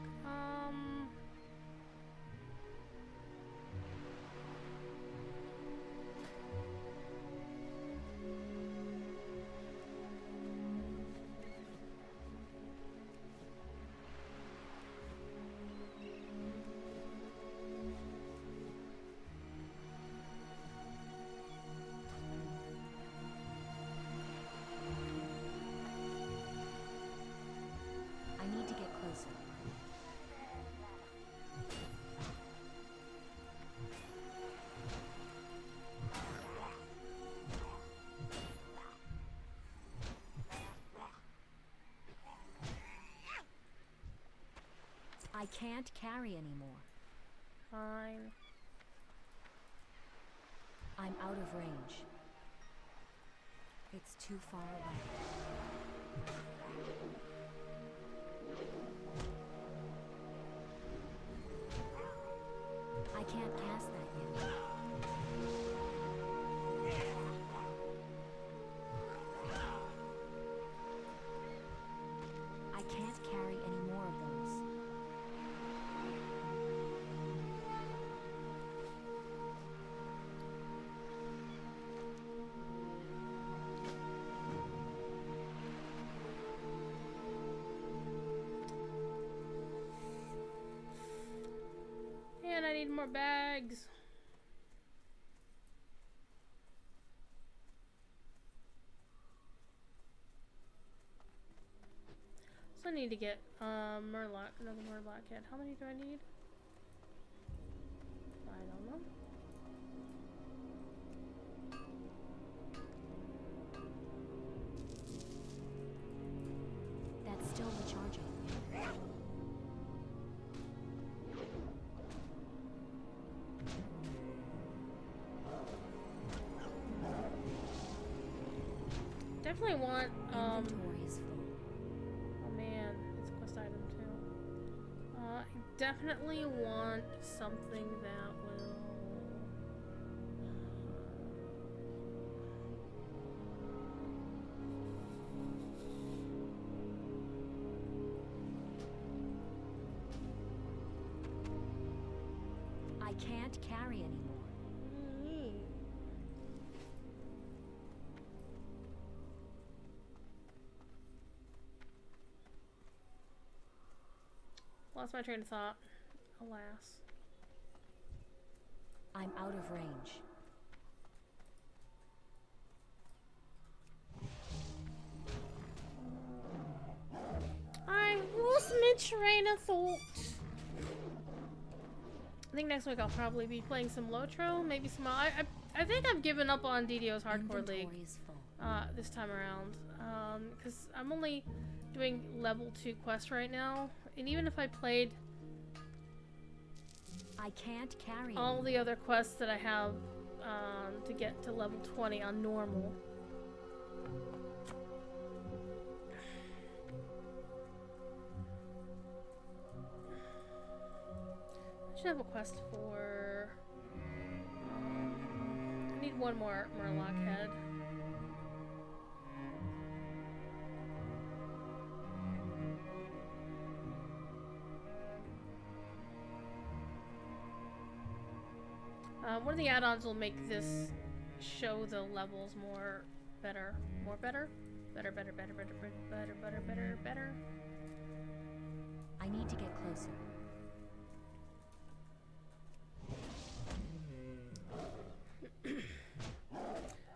can't carry anymore. Fine. I'm out of range. It's too far away. I can't cast that yet. I can't carry any more of those. And I need more bags. So I need to get Murloc, another Murloc head. How many do I need? I don't know. That's still recharging. Definitely want Inventory is full. oh man, it's a quest item too. I definitely want something that will I can't carry anymore. Lost my train of thought. Alas. I'm out of range. I lost my train of thought. I think next week I'll probably be playing some Lotro, maybe some. I think I've given up on DDO's Hardcore League Inventory is full. this time around, because I'm only doing level 2 quests right now, and even if I played I can't carry all anymore. the other quests that I have to get to level 20 on normal. I should have a quest for. I need one more Murloc head. One of the add-ons will make this show the levels more better. More better? Better. I need to get closer.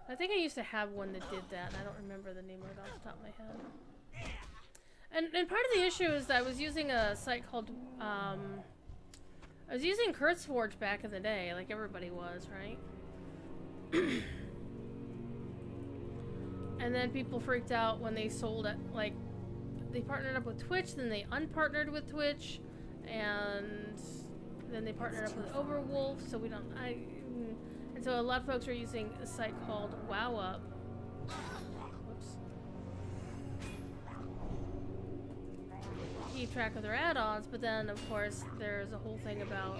I think I used to have one that did that, and I don't remember the name of it off the top of my head. And part of the issue is that I was using a site called, I was using Kurtzforge back in the day, like everybody was, right? And then people freaked out when they sold it, like, they partnered up with Twitch, then they unpartnered with Twitch, and then they partnered up with Overwolf, so we don't, and so a lot of folks are using a site called WoW. Whoops. Keep track of their add-ons, but then of course there's a whole thing about,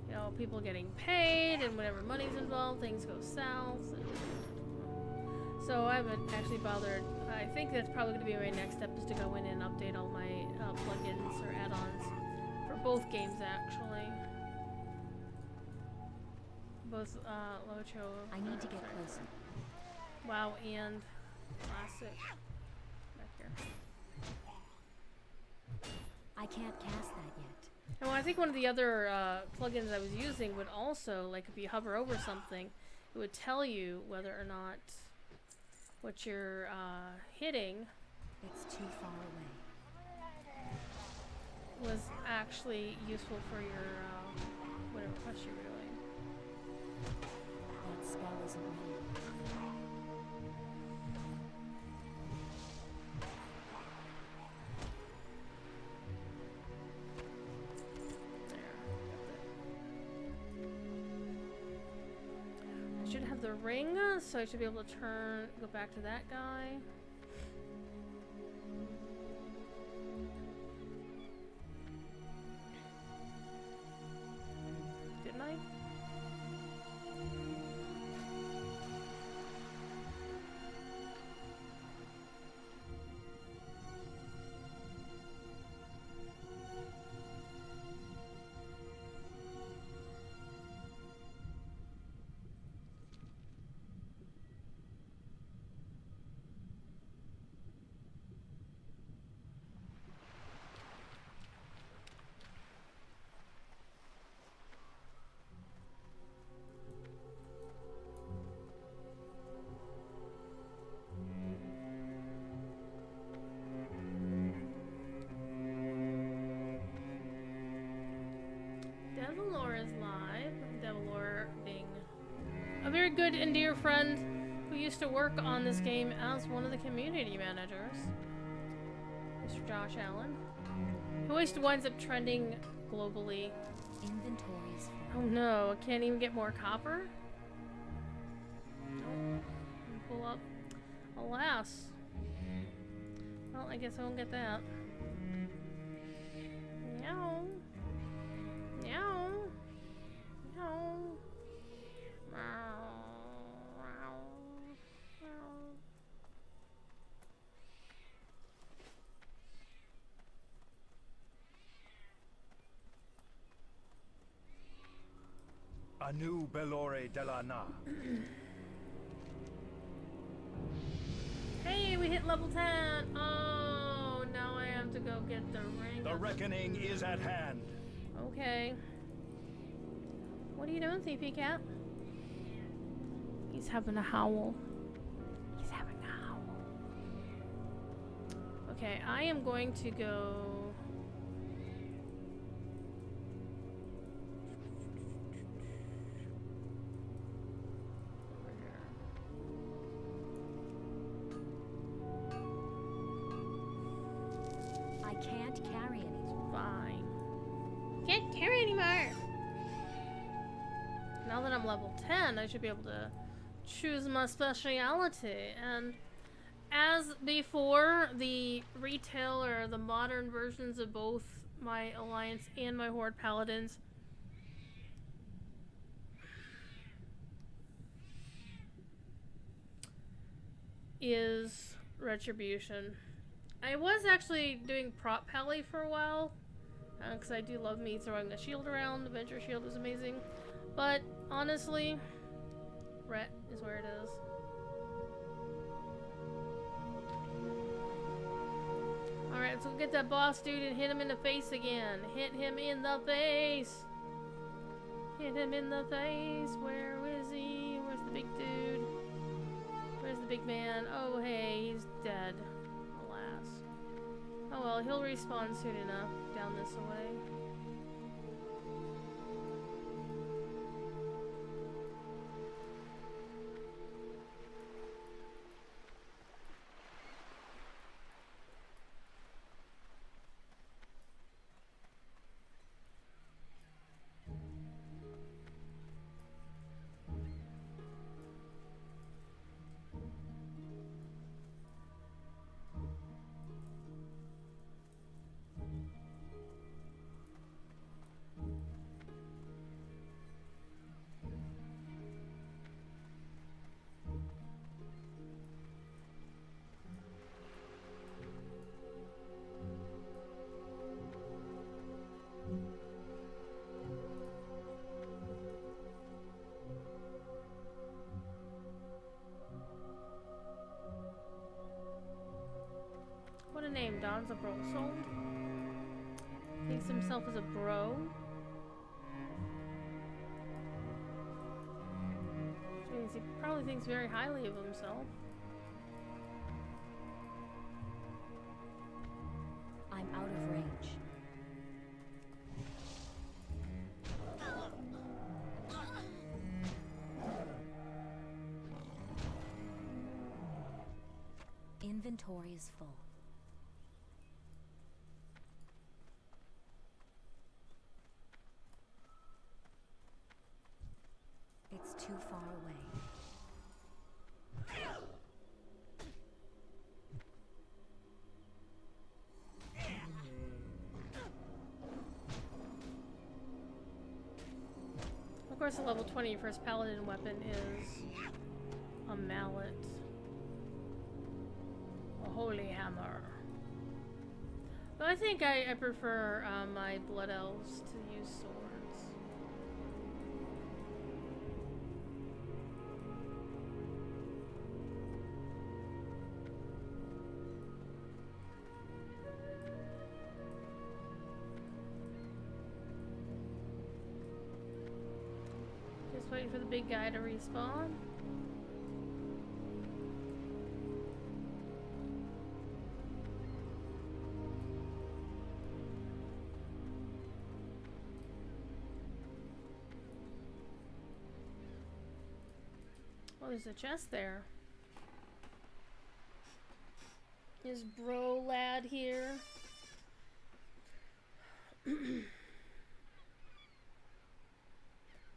you know, people getting paid, and whenever money's involved, things go south. So I haven't actually bothered. I think that's probably going to be my next step, is to go in and update all my plugins or add-ons for both games, actually. Both Locho. I need to get closer. WoW and Classic. Back here. I can't cast that yet. And well, I think one of the other plugins I was using would also, like, if you hover over something, it would tell you whether or not what you're hitting It's too far away. was actually useful for your whatever quest you were doing. That spell isn't ready. the ring, so I should be able to go back to that guy. Didn't I? Devilor is live. Devilor being a very good and dear friend who used to work on this game as one of the community managers. Mr. Josh Allen. Who always winds up trending globally. Inventories. Oh no, I can't even get more copper? Nope. Pull up. Alas. Well, I guess I won't get that. Meow. Meow. Meow. Meow. A new Belore de la Na. Hey, we hit level 10! Oh, now I have to go get the ring. The reckoning is at hand. Okay. What are you doing, CP Cat? He's having a howl. He's having a howl. Okay, I am going to go... over here. I can't carry anything. Fine. Can't carry anymore! Now that I'm level 10, I should be able to choose my speciality. And as before, the retail or the modern versions of both my Alliance and my Horde Paladins is Retribution. I was actually doing prop pally for a while, because I do love me throwing a shield around. The Venture Shield is amazing. But honestly, Ret is where it is. Alright, let's go get that boss dude and hit him in the face again. Hit him in the face! Hit him in the face! Where is he? Where's the big dude? Where's the big man? Oh hey, he's dead. Alas. Oh well, he'll respawn soon enough down this way. What a name, Don's a bro sold. Thinks himself as a bro. Which means he probably thinks very highly of himself. I'm out of range. Inventory is full. It's too far away. Of course, the level 20 first paladin weapon is a mallet. A holy hammer. But I think I prefer my blood elves to use swords. Just waiting for the big guy to respawn. Oh, there's a chest there. Is bro lad here?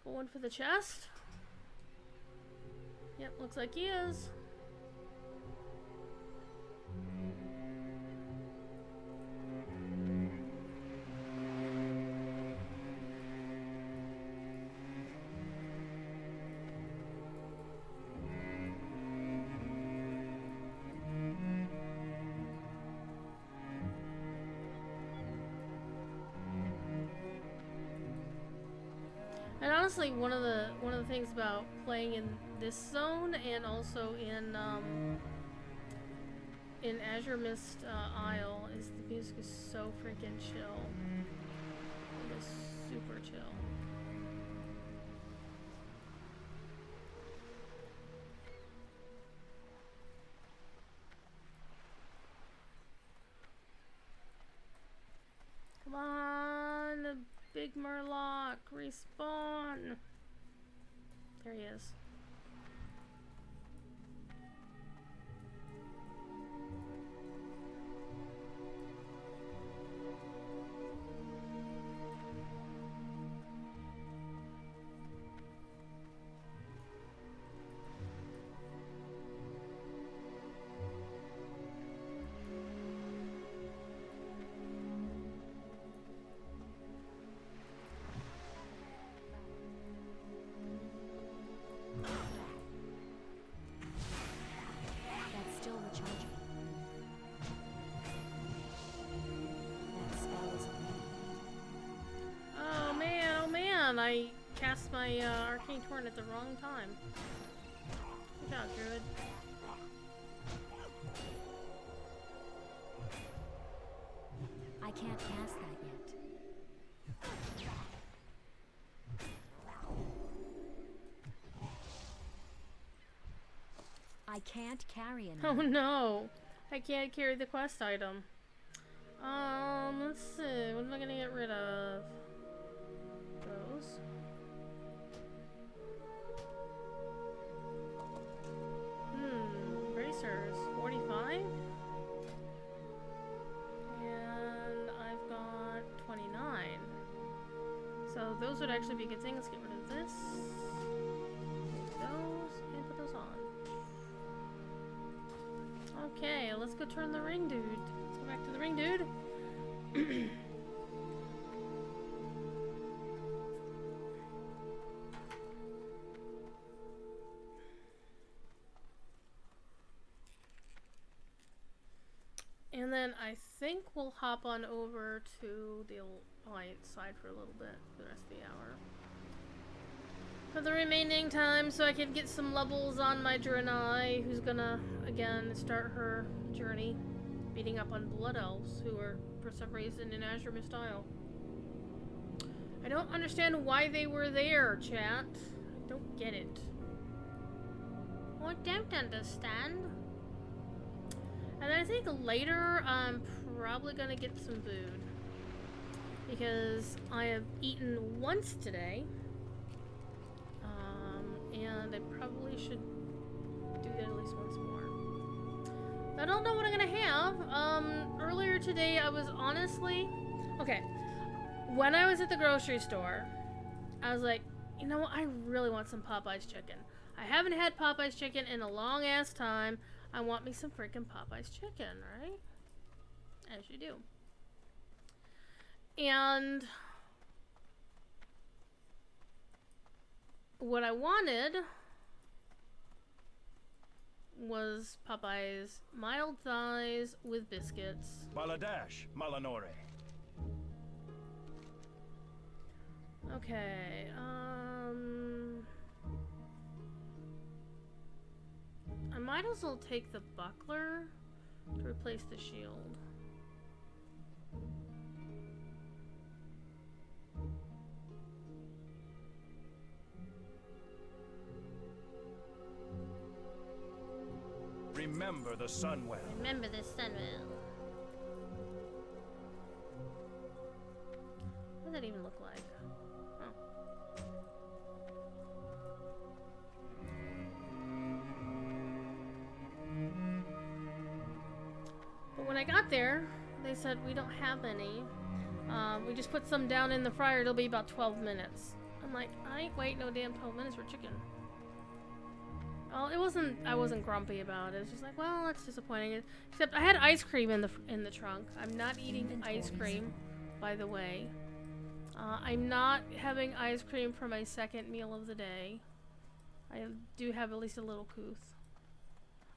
Going for the chest? Yep, looks like he is. And honestly, one of the things about playing in this zone and also in Azure Mist Isle is the music is so freaking chill. It is super chill. Come on, the big Murloc, respawn. There he is. That's still recharging. That spell isn't ready. Oh man, I cast my Arcane Torrent at the wrong time. Good job, Druid. I can't cast that yet. I can't carry it. Oh no, I can't carry the quest item. Let's see, what am I gonna get rid of? Those. Bracers, 45? And I've got 29. So those would actually be a good thing. Let's get rid of this. Take those and put those on. Okay, let's go turn the ring, dude. Let's go back to the ring, dude. And then I think we'll hop on over to the Alliance side for a little bit for the rest of the hour. For the remaining time, so I can get some levels on my Draenei, who's gonna, again, start her journey beating up on Blood Elves, who are, for some reason, in Azure Mist Isle. I don't understand why they were there, chat. I don't get it. I don't understand. And then I think later I'm probably gonna get some food. Because I have eaten once today. And I probably should do that at least once more. I don't know what I'm gonna have. Earlier today I was honestly... Okay. When I was at the grocery store, I was like, you know what? I really want some Popeye's chicken. I haven't had Popeye's chicken in a long ass time. I want me some freaking Popeye's chicken, right? As you do. And what I wanted was Popeye's mild thighs with biscuits. Baladash, Malanore. Okay, I might as well take the buckler to replace the shield. Remember the Sunwell. Remember this Sunwell. What does that even look like? Oh. But when I got there, they said we don't have any. We just put some down in the fryer. It'll be about 12 minutes. I'm like, I ain't waiting no damn 12 minutes for chicken. Well, I wasn't grumpy about it. It's just like, well, that's disappointing. Except I had ice cream in the trunk. I'm not eating ice cream, by the way. I'm not having ice cream for my second meal of the day. I do have at least a little couth.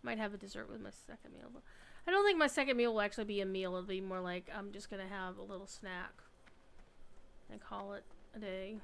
Might have a dessert with my second meal, but I don't think my second meal will actually be a meal. It'll be more like I'm just gonna have a little snack and call it a day.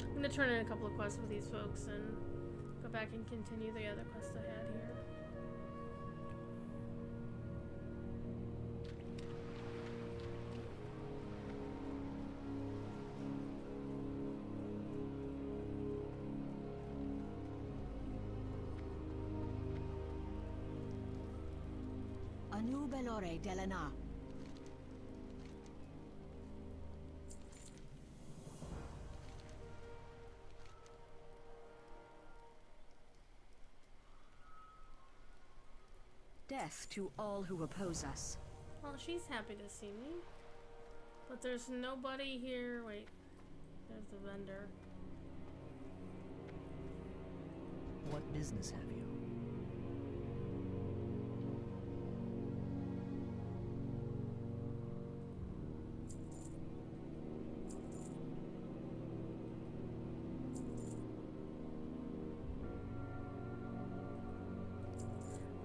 I'm gonna turn in a couple of quests with these folks and go back and continue the other quests I had here. Anu Belore Delana. Death to all who oppose us. Well, she's happy to see me. But there's nobody here. Wait. There's the vendor. What business have you?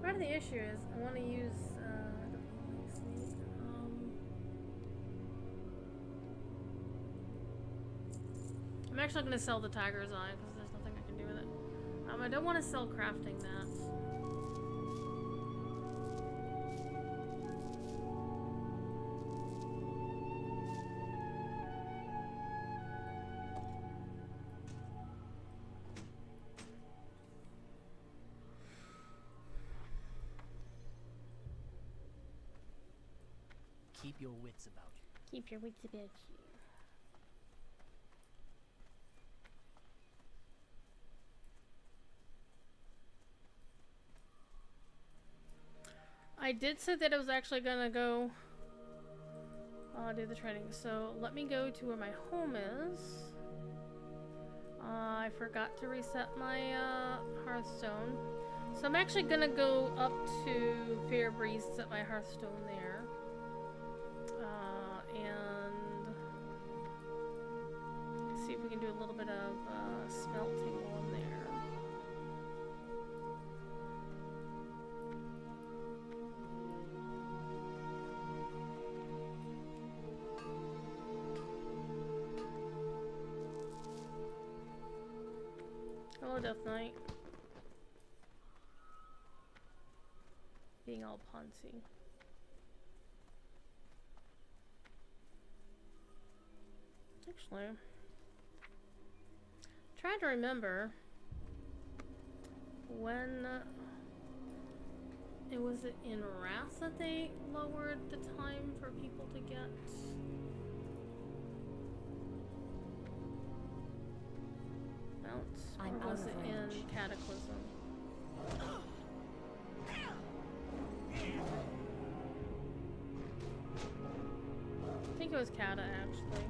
Part of the issue is I want to use, I'm actually going to sell the tiger's eye because there's nothing I can do with it. I don't want to sell crafting mats. Keep your wits about you. Keep your wits about you. I did say that I was actually gonna go do the training, so let me go to where my home is. I forgot to reset my Hearthstone, so I'm actually gonna go up to Fair Breeze to set my Hearthstone there, and see if we can do a little bit of smelting while I'm there. Hello, Death Knight. Being all poncy. Actually, trying to remember when it was in Wrath that they lowered the time for people to get. mounts? I'm Or was out it of in range. Cataclysm? I think it was Cata, actually.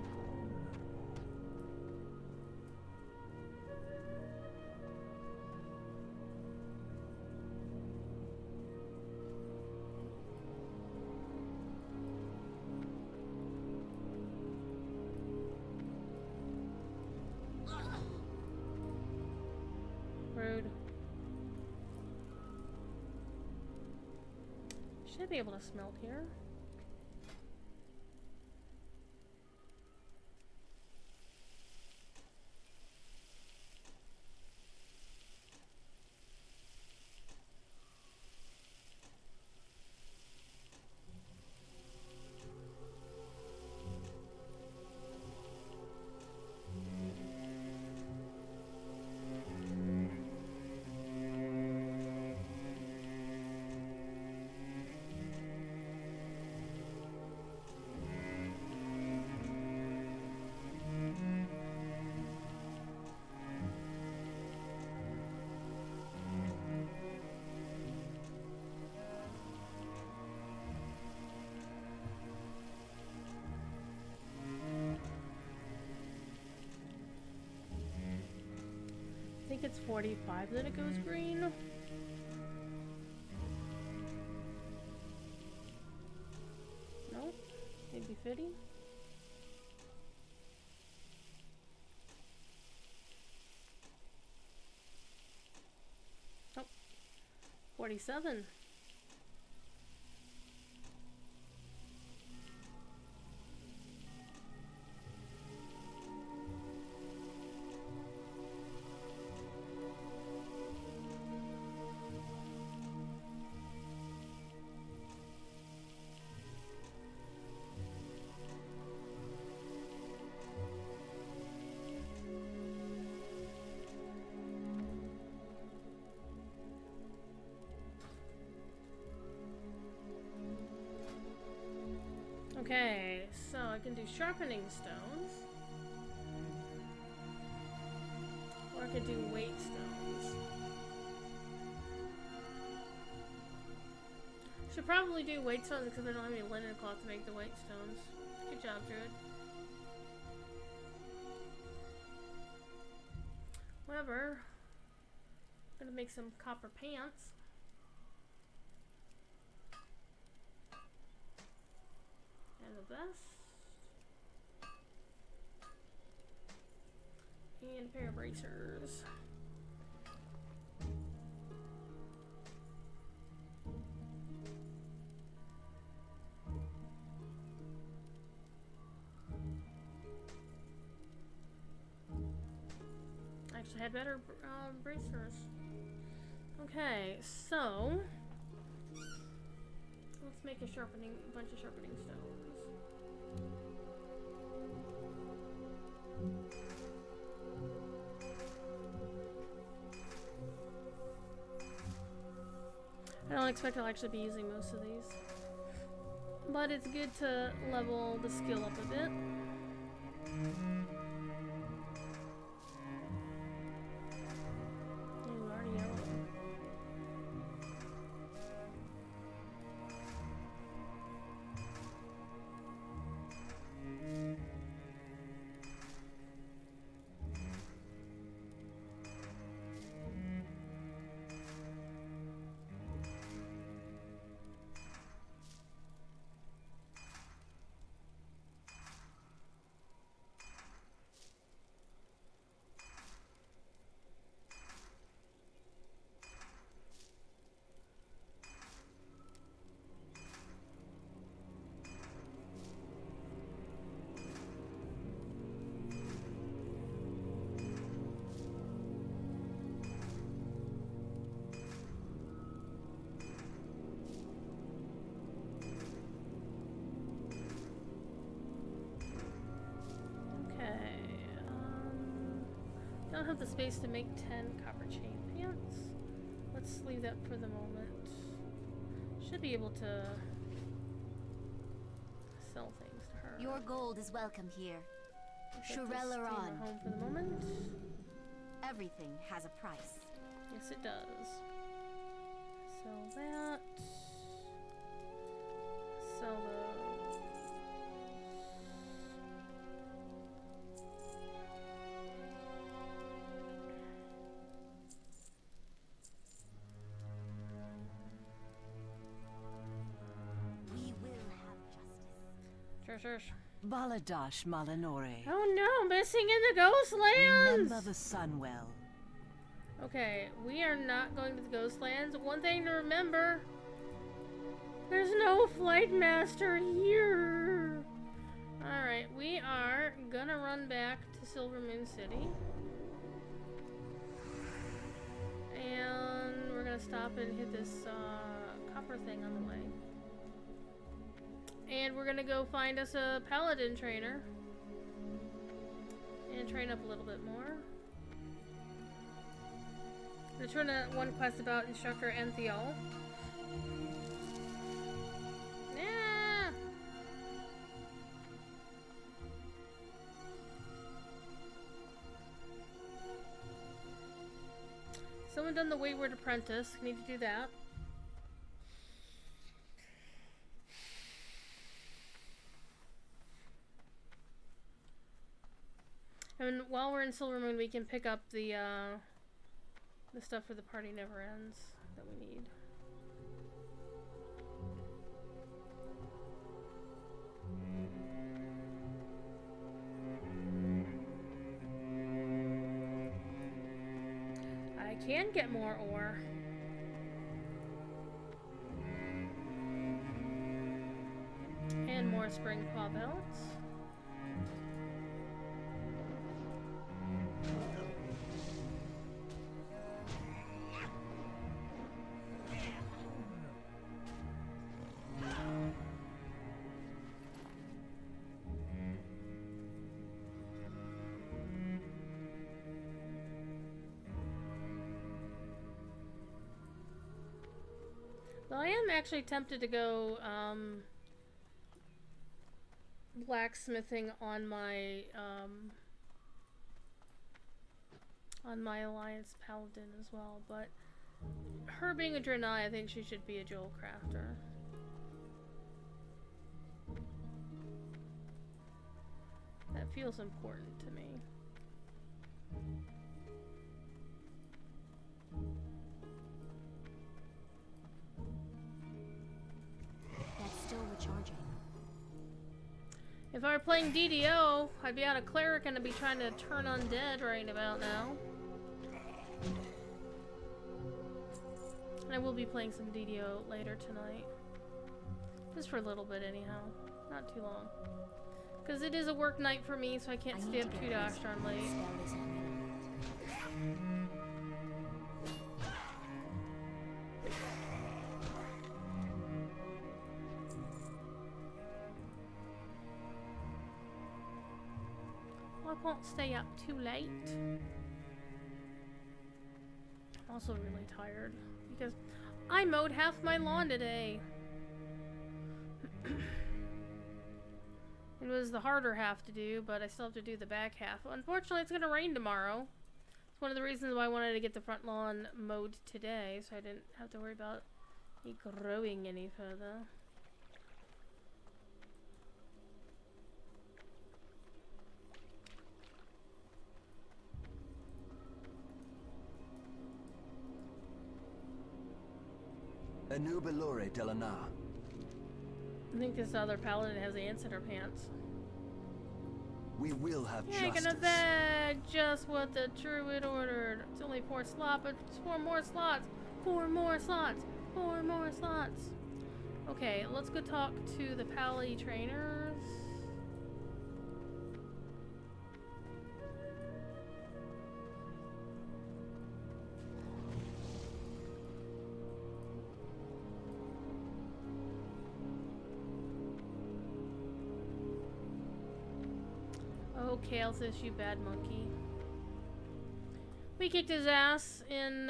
Rude. Should be able to smelt here. I think it's 45 that it goes green. Nope. Maybe 50. Oh. 47. Okay, so I can do sharpening stones. Or I could do weight stones. Should probably do weight stones because I don't have any linen cloth to make the weight stones. Good job, Druid. However, I'm gonna make some copper pants. And a vest. And a pair of bracers. Actually had better bracers. Okay, so let's make a bunch of sharpening stones. I don't expect I'll actually be using most of these, but it's good to level the skill up a bit. Ooh, already yellow. Don't have the space to make 10 copper chain pants. Let's leave that for the moment. Should be able to sell things to her. Your gold is welcome here. Put this Shirella steamer on. home for the moment. Everything has a price. Yes, it does. Sell that. Sell those. We will have justice. Sure, sure, sure. Baladash Malanore. Oh no, missing in the Ghostlands! Remember the Sunwell. Okay, we are not going to the Ghostlands. One thing to remember, there's no Flight Master here. Alright, we are gonna run back to Silver Moon City. And we're gonna stop and hit this copper thing on the way. And we're gonna go find us a paladin trainer. And train up a little bit more. Return to one quest about Instructor Enthiol. Yeah. Someone done the Wayward Apprentice. Need to do that. And while we're in Silver Moon, we can pick up the stuff for the Party Never Ends that we need. I can get more ore. And more spring paw belts. Well, I am actually tempted to go blacksmithing on my Alliance Paladin as well, but her being a Draenei, I think she should be a jewel crafter. That feels important to me. That's still recharging. If I were playing DDO, I'd be out a cleric and I'd be trying to turn undead right about now. And I will be playing some DDO later tonight. Just for a little bit anyhow. Not too long. Because it is a work night for me, so I can't stay up too gosh darn late. Spell isn't imminent. Well, I won't stay up too late. I'm also really tired because I mowed half my lawn today. It was the harder half to do, but I still have to do the back half. Unfortunately, it's going to rain tomorrow. It's one of the reasons why I wanted to get the front lawn mowed today, so I didn't have to worry about it growing any further. Anubelore Delana. I think this other paladin has ants in her pants. We will have Yeah, justice. gonna bag just what the druid ordered. It's only 4 slots, but it's 4 more slots. 4 more slots. 4 more slots. Okay, let's go talk to the pally trainers. Oh, Kael'thas, you bad monkey. We kicked his ass in,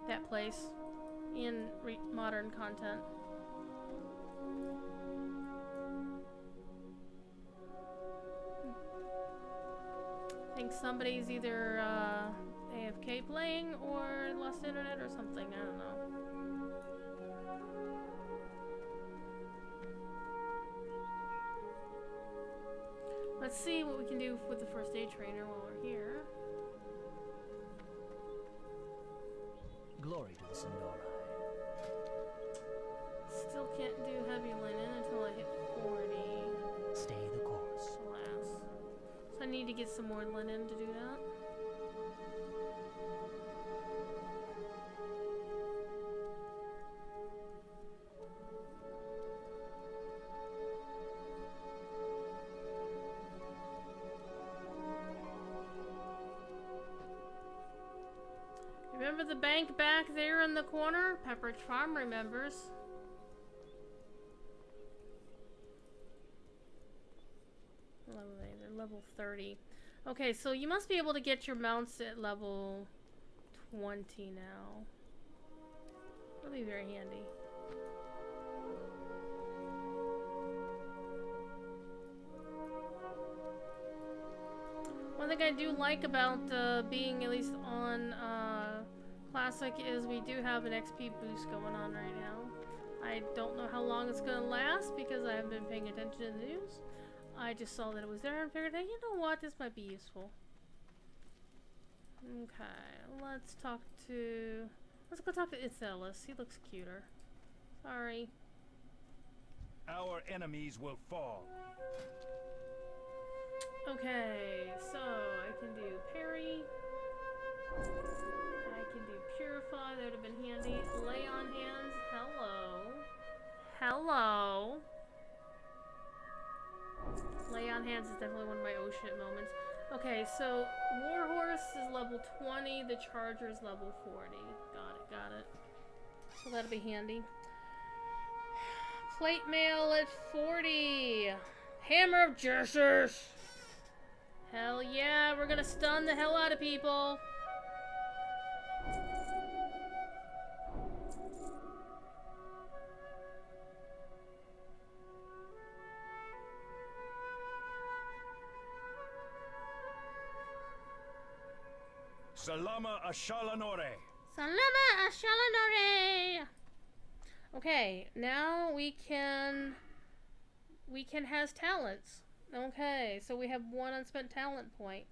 that place. In modern content. I think somebody's either AFK playing or lost internet or something. I don't know. Let's see what we can do with the first aid trainer while we're here. Glory to the Sindora. Still can't do heavy linen until I hit 40. Stay the course. Alas. So I need to get some more linen to do that. Remember the bank back there in the corner? Pepperidge Farm remembers. They're level 30. Okay, so you must be able to get your mounts at level 20 now. That'll be very handy. One thing I do like about being at least on Classic is we do have an XP boost going on right now. I don't know how long it's going to last because I haven't been paying attention to the news. I just saw that it was there and figured, hey, you know what, this might be useful. Okay, let's go talk to Ithelis. He looks cuter. Sorry. Our enemies will fall. Okay, so I can do parry. I can do purify. That would have been handy. Lay on hands. Hello. Hello. Lay on hands is definitely one of my oh shit moments. Okay, so Warhorse is level 20. The Charger is level 40. Got it. So that'll be handy. Plate mail at 40. Hammer of Jershers. Hell yeah, we're gonna stun the hell out of people. Salama Ashalanore. Salama Ashalanore. Okay, now we can has talents. Okay, so we have one unspent talent point.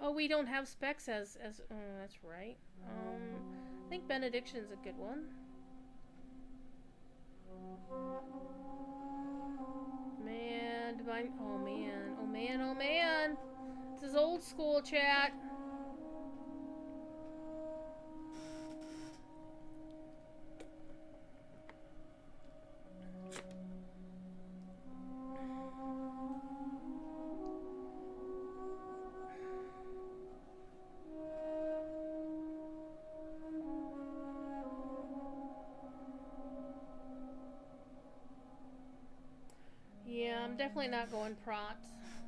Oh, we don't have specs as oh, that's right. I think Benediction's a good one. Man, divine. Oh man. This is old school, chat. Yeah, I'm definitely not going prot.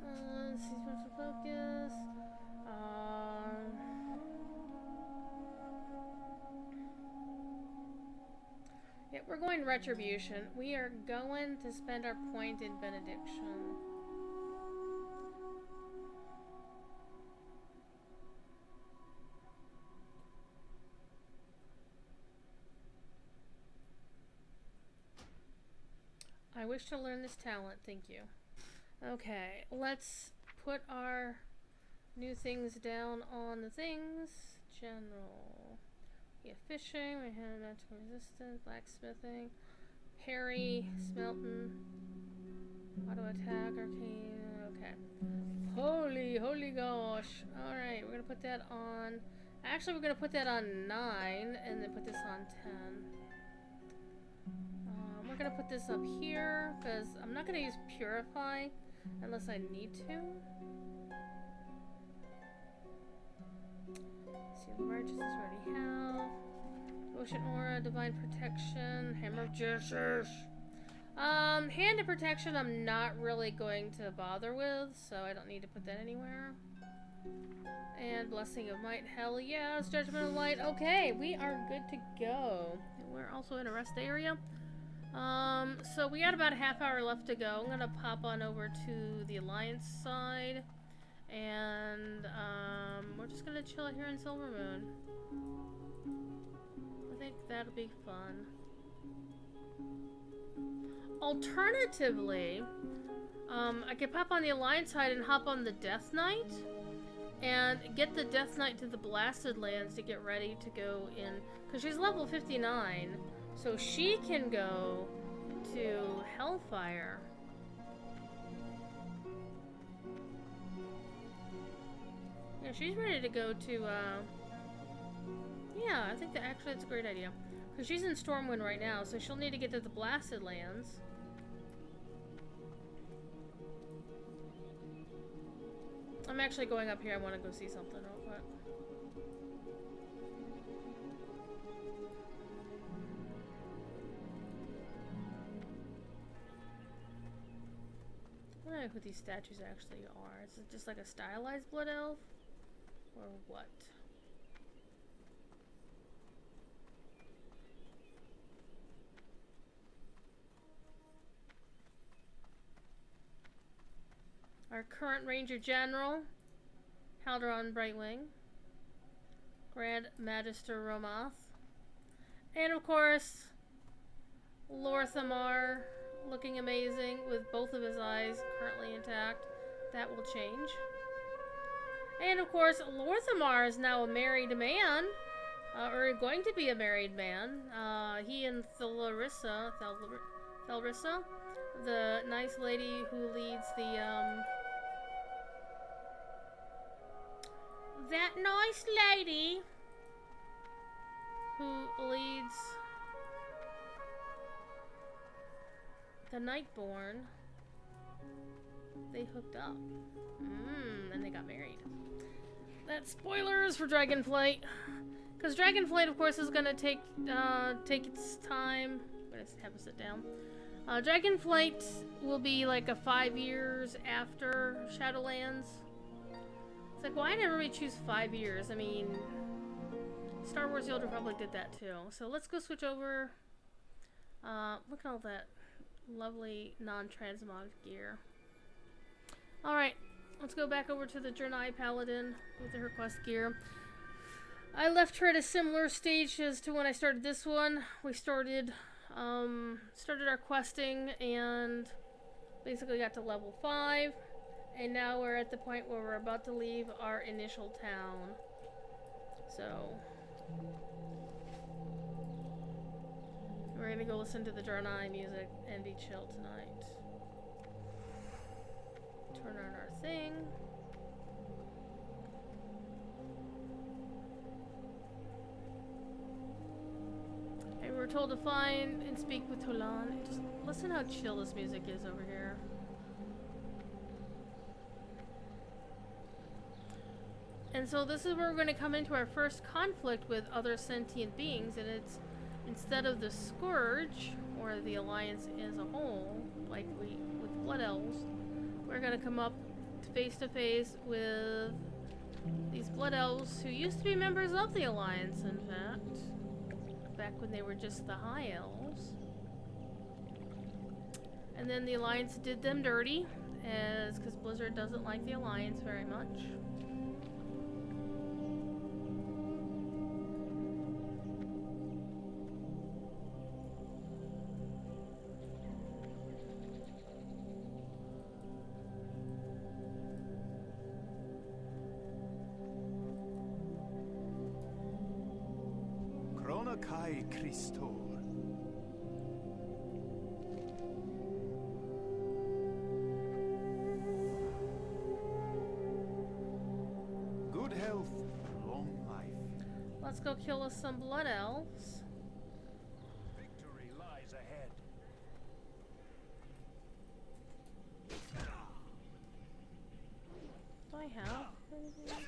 Let's see, special focus. Yeah, we're going retribution. We are going to spend our point in benediction. I wish to learn this talent, thank you. Okay, let's put our new things down on the things. General. Yeah, fishing, we have magical resistance, blacksmithing, parry, smelting, auto attack, arcane, okay. Holy gosh. Alright, we're gonna put that on, actually we're gonna put that on 9 and then put this on 10. We're gonna put this up here because I'm not gonna use purify unless I need to. See, the righteousness we already have. Ocean aura, divine protection, hammer of gestures. Hand of protection I'm not really going to bother with, so I don't need to put that anywhere. And blessing of might, hell yes, judgment of light. Okay, we are good to go. And we're also in a rest area. So we got about a half hour left to go. I'm gonna pop on over to the Alliance side, and we're just gonna chill here in Silvermoon. I think that'll be fun. Alternatively, I could pop on the Alliance side and hop on the Death Knight, and get the Death Knight to the Blasted Lands to get ready to go in, because she's level 59, so she can go to Hellfire. Yeah, she's ready to go to, yeah, I think that actually that's a great idea. Because she's in Stormwind right now, so she'll need to get to the Blasted Lands. I'm actually going up here. I want to go see something real quick. I don't know who these statues actually are. Is it just like a stylized blood elf? Or what? Our current Ranger General, Halderon Brightwing, Grand Magister Romoth, and of course, Lorthamar, looking amazing with both of his eyes currently intact. That will change. And of course, Lorthamar is now a married man, or going to be a married man. He and Thelrissa, the nice lady who leads the, that nice lady who leads the Nightborn, they hooked up. And they got married. That's spoilers for Dragonflight. Because Dragonflight, of course, is going to take its time. I'm going to have to sit down. Dragonflight will be like a 5 years after Shadowlands. It's like, why never we choose 5 years? I mean, Star Wars The Old Republic did that too. So let's go switch over. Look at all that lovely non-transmog gear. Alright, let's go back over to the Draenei Paladin with her quest gear. I left her at a similar stage as to when I started this one. We started our questing and basically got to level 5. And now we're at the point where we're about to leave our initial town. So we're gonna go listen to the Draenei music and be chill tonight. Turn on our thing. And we're told to find and speak with Tolan. Just listen how chill this music is over here. And so this is where we're going to come into our first conflict with other sentient beings, and it's instead of the Scourge, or the Alliance as a whole, like with Blood Elves, we're going to come up face to face with these Blood Elves who used to be members of the Alliance, in fact, back when they were just the High Elves. And then the Alliance did them dirty, because Blizzard doesn't like the Alliance very much. Kai Christor. Good health, long life. Let's go kill us some Blood Elves. Victory lies ahead. Do I have anything?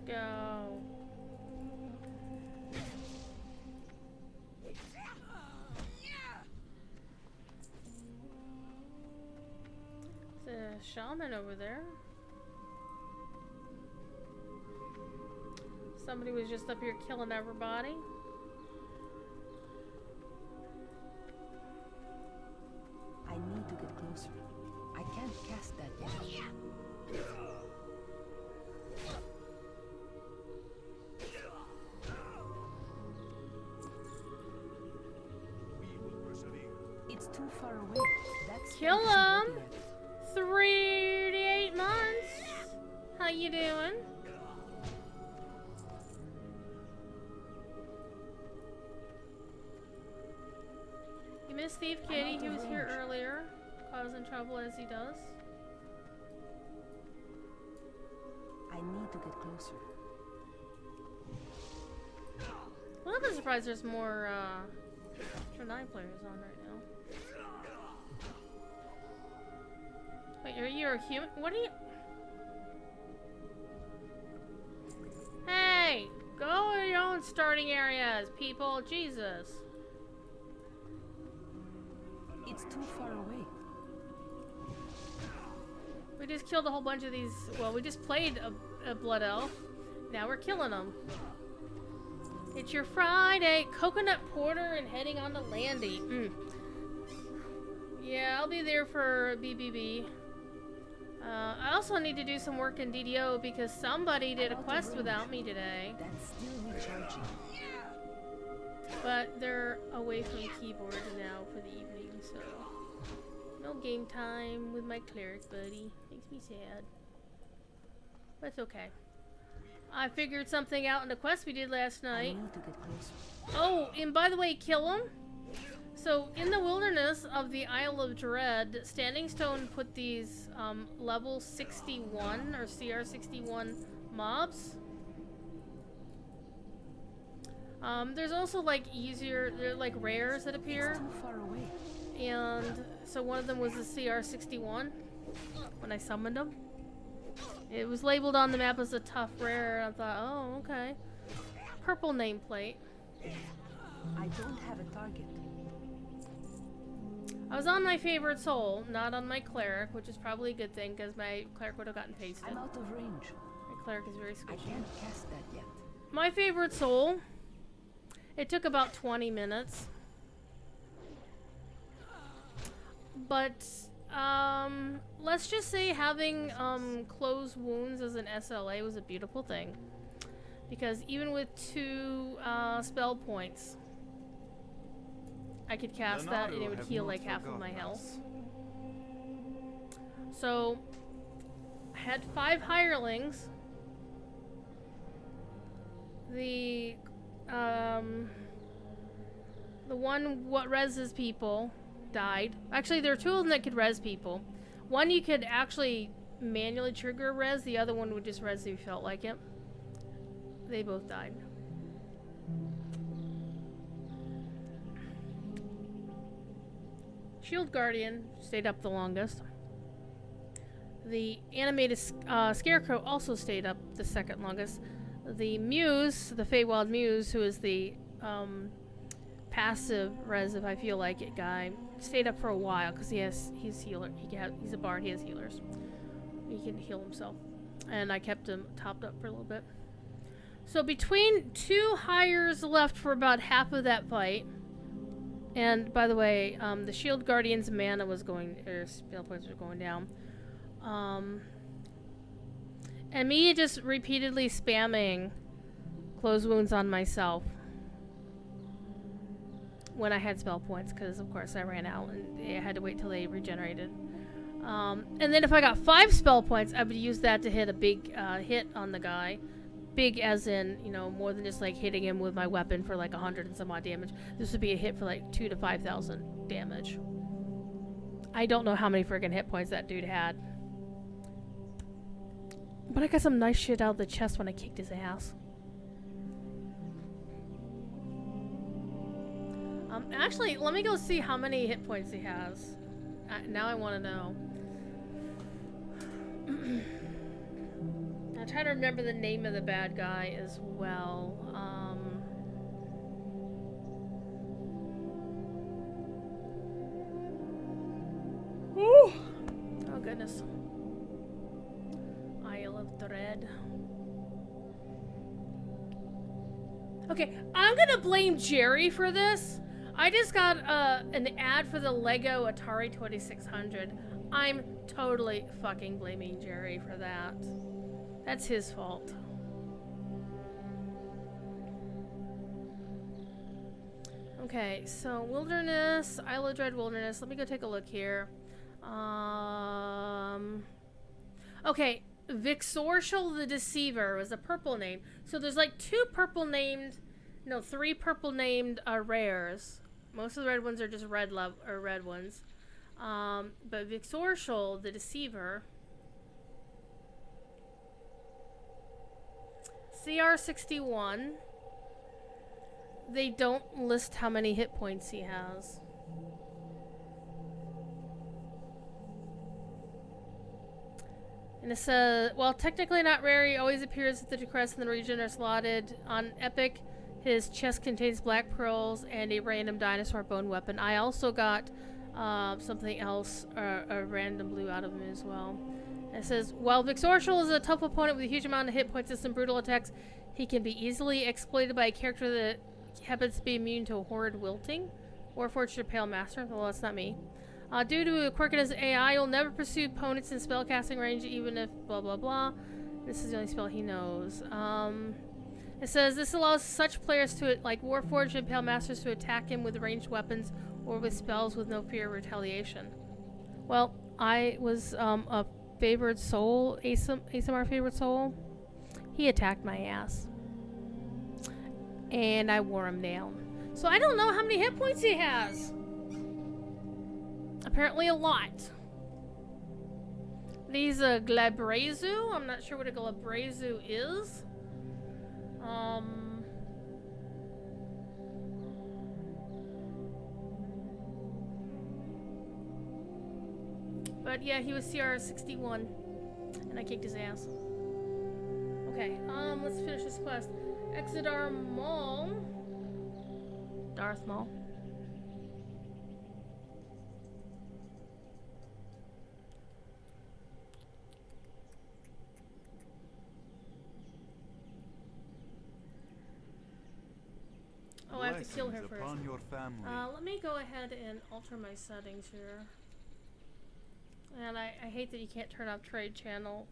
go. There's a shaman over there. Somebody was just up here killing everybody. I need to get closer. I can't cast that yet. We will persevere. It's too far away. That's Kill him! 38 months! How you doing? You missed Thief Kitty, he was here earlier, causing trouble as he does. I need to get closer. Well, I'm surprised there's more Ultra 9 players on right now. Wait, are you a human? What are you? Hey! Go to your own starting areas, people! Jesus! It's too far away. We just killed a whole bunch of these. Well, we just played a blood elf. Now we're killing them. It's your Friday. Coconut porter and heading on to Landy. Yeah, I'll be there for BBB. I also need to do some work in DDO because somebody did a quest without me today. That's still recharging. But they're away from keyboard now for the evening, so no game time with my cleric buddy. Makes me sad. But it's okay. I figured something out in the quest we did last I night. need to get closer. Oh, and by the way, kill him. So in the wilderness of the Isle of Dread, Standing Stone put these level 61 or CR 61 mobs. There's also like easier, they're like rares that appear, It's too far away. and so one of them was the CR 61 when I summoned them. It was labeled on the map as a tough rare, and I thought, oh, okay. Purple nameplate. I don't have a target. I was on my favorite soul, not on my cleric, which is probably a good thing because my cleric would have gotten pasted. I'm out of range. My cleric is very I squishy. can't cast that yet. My favorite soul. It took about 20 minutes. But let's just say having closed wounds as an SLA was a beautiful thing. Because even with 2 spell points, I could cast that and it would heal like half of my health. So I had 5 hirelings. The one what reses people died. Actually, there are 2 of them that could res people. One you could actually manually trigger a res. The other one would just res if you felt like it. They both died. Shield Guardian stayed up the longest. The animated Scarecrow also stayed up the second longest. The Muse, the Feywild Muse, who is the passive res if I feel like it guy, stayed up for a while because he's healer. He's a bard. He has healers. He can heal himself, and I kept him topped up for a little bit. So between 2 hires left for about half of that fight. And by the way, the Shield Guardian's mana was going, or spell points were going down. And me just repeatedly spamming close wounds on myself when I had spell points, because of course I ran out and I had to wait till they regenerated. And then if I got 5 spell points, I would use that to hit a big hit on the guy. Big as in, you know, more than just like hitting him with my weapon for like 100 and some odd damage. This would be a hit for like 2,000 to 5,000 damage. I don't know how many friggin' hit points that dude had. But I got some nice shit out of the chest when I kicked his ass. Actually, let me go see how many hit points he has. Now I want to know. I I'm trying to remember the name of the bad guy as well. Ooh. Oh goodness. Isle of Dread. Okay, I'm gonna blame Jerry for this. I just got an ad for the Lego Atari 2600. I'm totally fucking blaming Jerry for that. That's his fault. Okay, so Wilderness, Isle of Dread Wilderness. Let me go take a look here. Okay, Vixortial the Deceiver was a purple name. So there's like three purple named rares. Most of the red ones are just red ones. But Vixortial the Deceiver, CR61. They don't list how many hit points he has. And it says, while technically not rare, he always appears if the crests in the region are slotted on Epic. His chest contains black pearls and a random dinosaur bone weapon. I also got something else, a random blue out of him as well. And it says, while Vixortial is a tough opponent with a huge amount of hit points and some brutal attacks, he can be easily exploited by a character that happens to be immune to horrid wilting. Warforged or Pale Master. Well, that's not me. Due to a quirk in his AI, you'll never pursue opponents in spellcasting range, even if blah blah blah. This is the only spell he knows. It says this allows such players to, like Warforged and Pale Masters, to attack him with ranged weapons or with spells with no fear of retaliation. Well, I was a favored soul, ASMR favorite soul. He attacked my ass, and I wore him down. So I don't know how many hit points he has. Apparently a lot. He's a Glabrezu. I'm not sure what a Glabrezu is. But yeah, he was CR61, and I kicked his ass. Okay, let's finish this quest. Exodar Maul. Darth Maul. Oh, I have to kill her Blessings first. upon your family. Let me go ahead and alter my settings here. And I hate that you can't turn off trade channel.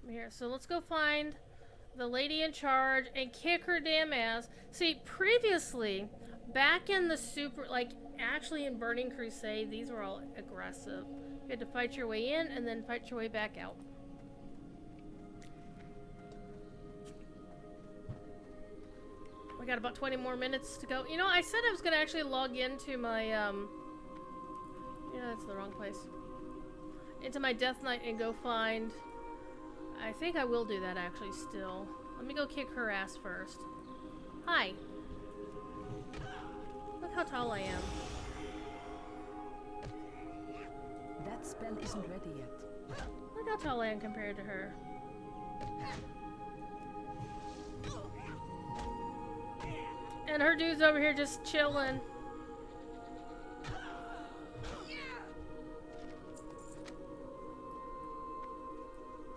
Here, so let's go find the lady in charge and kick her damn ass. See, previously, back in the actually in Burning Crusade, these were all aggressive. You had to fight your way in and then fight your way back out. We got about 20 more minutes to go. You know, I said I was going to actually log into my, yeah, that's the wrong place. Into my Death Knight and go find... I think I will do that actually still. Let me go kick her ass first. Hi. Look how tall I am. That spell isn't ready yet. Look how tall I am compared to her. And her dude's over here just chilling.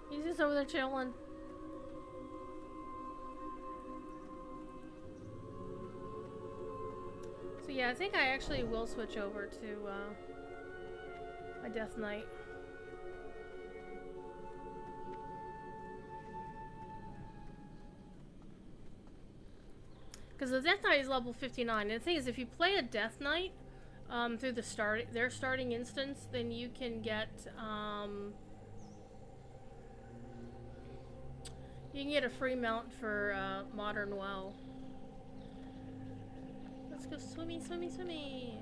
He's just over there chilling. So yeah, I think I actually will switch over to my Death Knight. Because the Death Knight is level 59, and the thing is, if you play a Death Knight through their starting instance, then you can get a free mount for modern WoW. Let's go swimmy, swimmy, swimmy.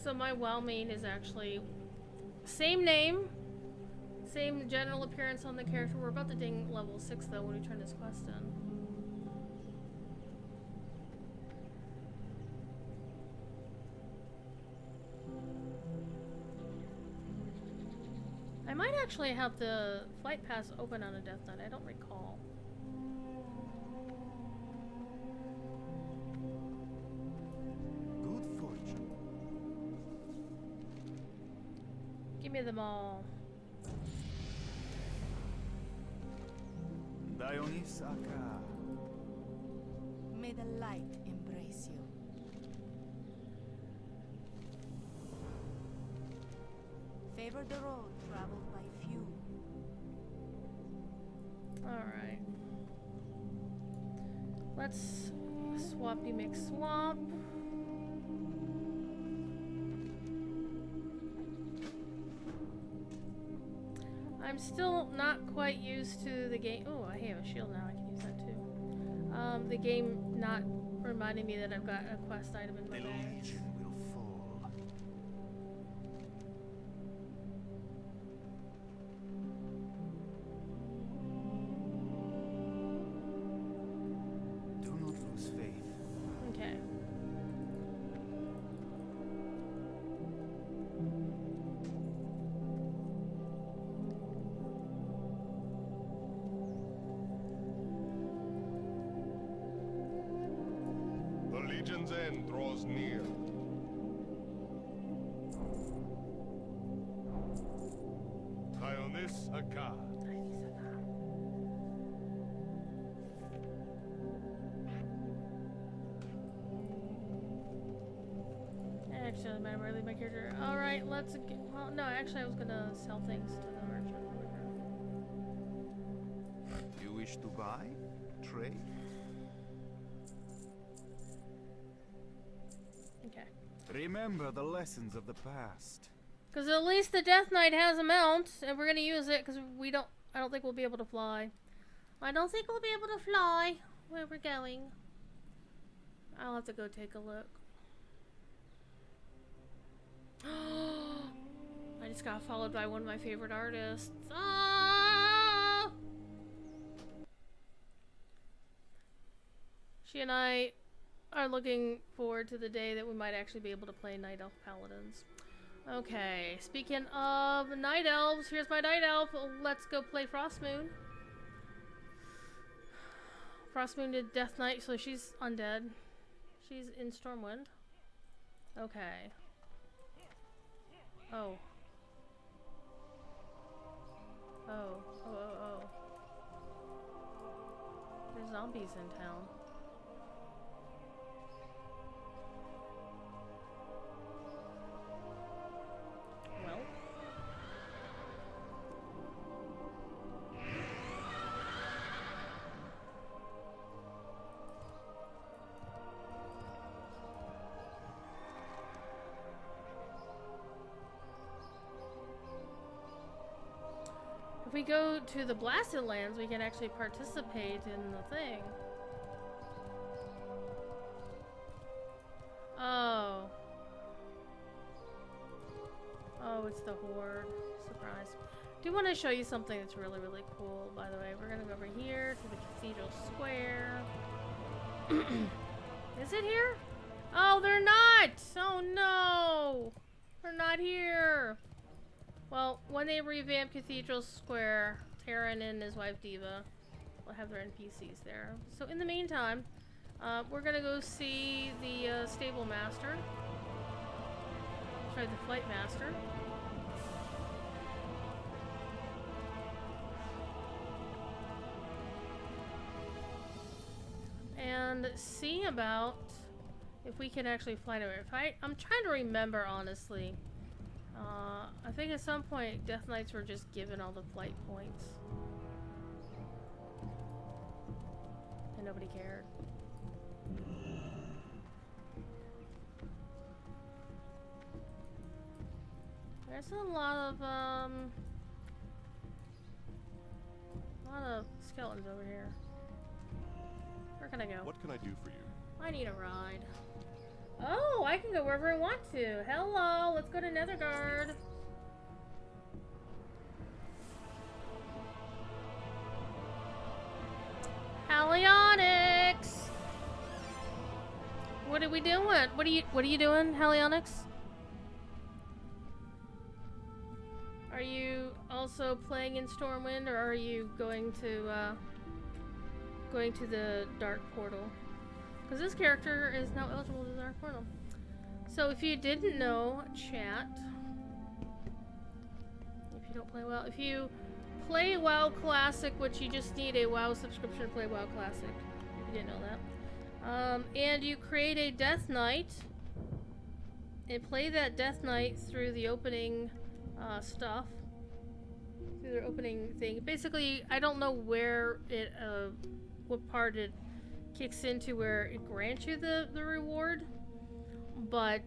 So my WoW main is actually same name, same general appearance on the character. We're about to ding level 6 though when we turn this quest in. I might actually have the flight pass open on a Death Knight. I don't recall. Good fortune. Give me them all. Dionysaka. May the light embrace you. Favor the road traveled by few. Alright. Let's swappy mix swap. I'm still not quite used to the game. Oh, I have a shield now. I can use that too. The game not reminding me that I've got a quest item in my The bag. Legion will fall. Do not lose faith. Okay. The Legion's end draws near. Dionysaka. Actually, doesn't matter where I leave my character. Alright, let's get. Well, no, actually, I was gonna sell things to the merchant. You wish to buy? Trade? Okay. Remember the lessons of the past. Because at least the Death Knight has a mount, and we're gonna use it because we don't. I don't think we'll be able to fly. I don't think we'll be able to fly where we're going. I'll have to go take a look. I just got followed by one of my favorite artists. Ah! She and I are looking forward to the day that we might actually be able to play Night Elf Paladins. Okay, speaking of Night Elves, here's my Night Elf. Let's go play Frostmoon. Frostmoon did Death Knight, so she's undead. She's in Stormwind. Okay. Oh. Oh. There's zombies in town. Well. If we go to the Blasted Lands, we can actually participate in the thing. Oh. Oh, it's the Horde. Surprise. I do want to show you something that's really, really cool, by the way. We're going to go over here to the Cathedral Square. Is it here? Oh, they're not! Oh, no! They're not here! Well, when they revamp Cathedral Square, Terran and his wife Diva will have their NPCs there. So in the meantime, we're gonna go see the Stable Master. Sorry, the Flight Master. And see about if we can actually fly to it. I'm trying to remember, honestly. I think at some point Death Knights were just given all the flight points. And nobody cared. There's a lot of skeletons over here. Where can I go? What can I do for you? I need a ride. Oh, I can go wherever I want to. Hello, let's go to Nethergard. Halionics! What are we doing? What are you doing, Halionics? Are you also playing in Stormwind, or are you going to the Dark Portal? Because this character is now eligible to the Dark Portal. So if you didn't know, chat, if you don't play WoW, if you play WoW Classic, which you just need a WoW subscription to play WoW Classic, if you didn't know that, and you create a Death Knight, and play that Death Knight through the opening stuff, through their opening thing. Basically, I don't know where it, what part it kicks into where it grants you the reward, but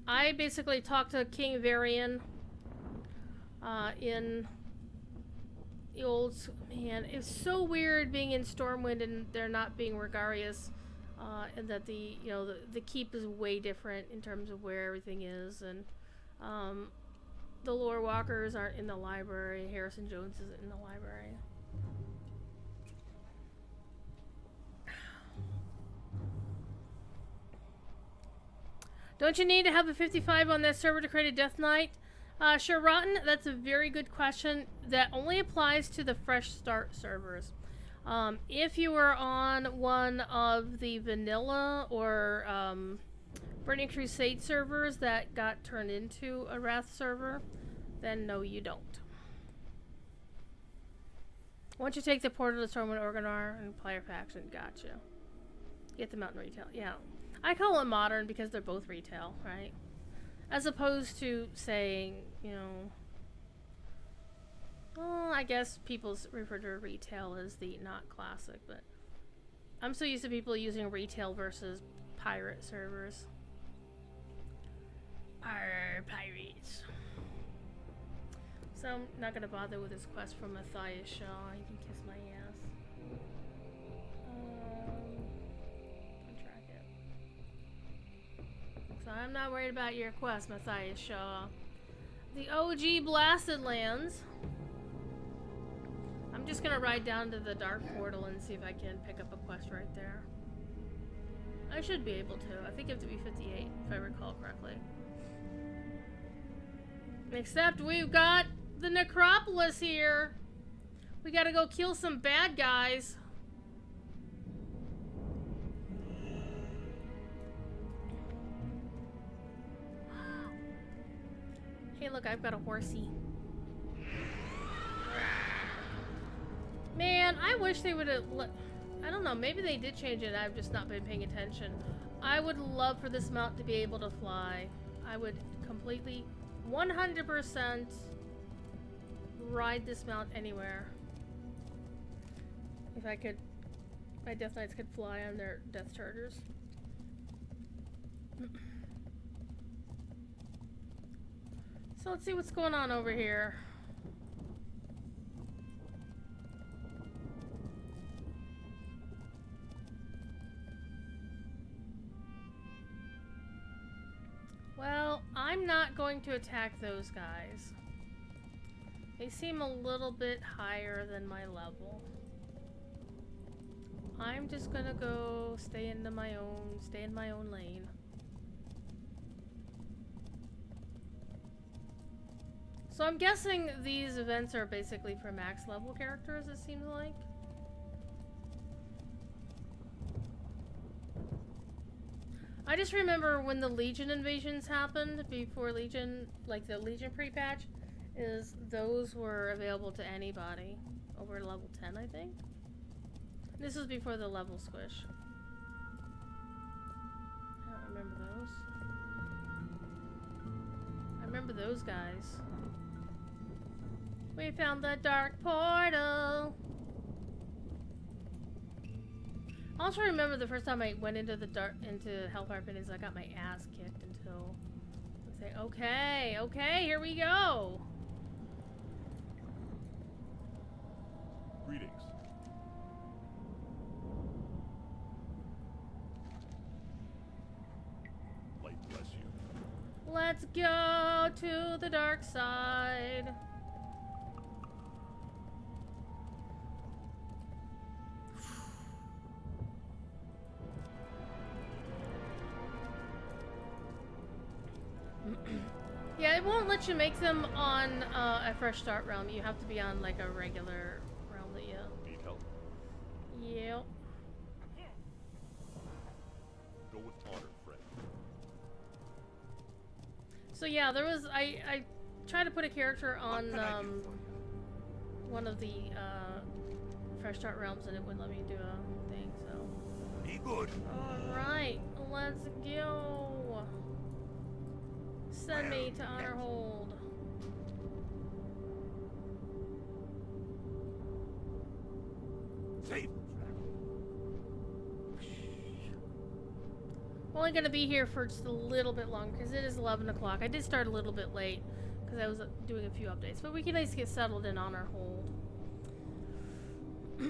I basically talked to King Varian in the old, man, it's so weird being in Stormwind and there not being Regarius, and that the keep is way different in terms of where everything is, and the lore walkers aren't in the library. Harrison Jones isn't in the library. Don't you need to have a 55 on that server to create a Death Knight? Sure, Rotten, that's a very good question. That only applies to the fresh start servers. If you are on one of the vanilla or Burning Crusade servers that got turned into a Wrath server, then no, you don't. Once you take the Portal to Stormwind Organar and player faction, gotcha. Get them out in retail, yeah. I call them modern because they're both retail, right? As opposed to saying, you know, well, I guess people refer to retail as the not classic, but I'm so used to people using retail versus pirate servers. Arr, pirates. So I'm not gonna bother with this quest from Matthias Shaw. You can kiss my ass. Untrack it. So I'm not worried about your quest, Matthias Shaw. The OG Blasted Lands. I'm just gonna ride down to the Dark Portal and see if I can pick up a quest right there. I should be able to. I think you have to be 58, if I recall correctly. Except we've got the Necropolis here. We gotta go kill some bad guys. Hey, look, I've got a horsey. Man, I wish they would have I don't know, maybe they did change it. I've just not been paying attention. I would love for this mount to be able to fly. I would completely, 100% ride this mount anywhere. If I could, my Death Knights could fly on their Death Chargers. So let's see what's going on over here. Well, I'm not going to attack those guys. They seem a little bit higher than my level. I'm just gonna go stay in my own lane. So I'm guessing these events are basically for max level characters, it seems like. I just remember when the Legion invasions happened, before Legion, like the Legion pre-patch, is those were available to anybody over level 10, I think. This was before the level squish. I don't remember those. I remember those guys. We found the Dark Portal! I also remember the first time I went into Hellfire Pit, I got my ass kicked until I say, okay, here we go. Greetings. Light bless you. Let's go to the dark side. Yeah, it won't let you make them on a fresh start realm. You have to be on like a regular realm that you. Need help? Yep. Go with honor, friend. So yeah, there was I tried to put a character What on can I do for you? one of the fresh start realms and it wouldn't let me do a thing. So. Be good. All right, let's go. Send me to honor hold. Safe. I'm only gonna be here for just a little bit longer because it is 11 o'clock. I did start a little bit late because I was doing a few updates, but we can at least get settled in on our hold. The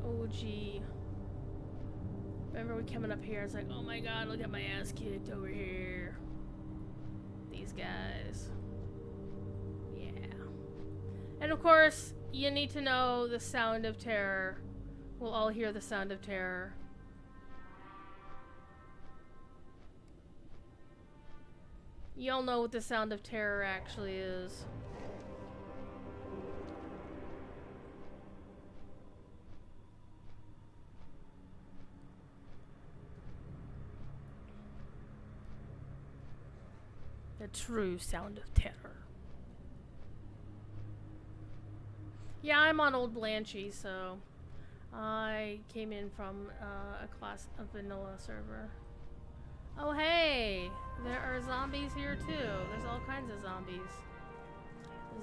OG. Remember we coming up here? It's like, oh my god, look at my ass kicked over here. These guys. Yeah. And of course, you need to know the sound of terror. We'll all hear the sound of terror. Y'all know what the sound of terror actually is. The true sound of terror. Yeah, I'm on Old Blanchy, so I came in from a vanilla server. Oh hey, there are zombies here too. There's all kinds of zombies.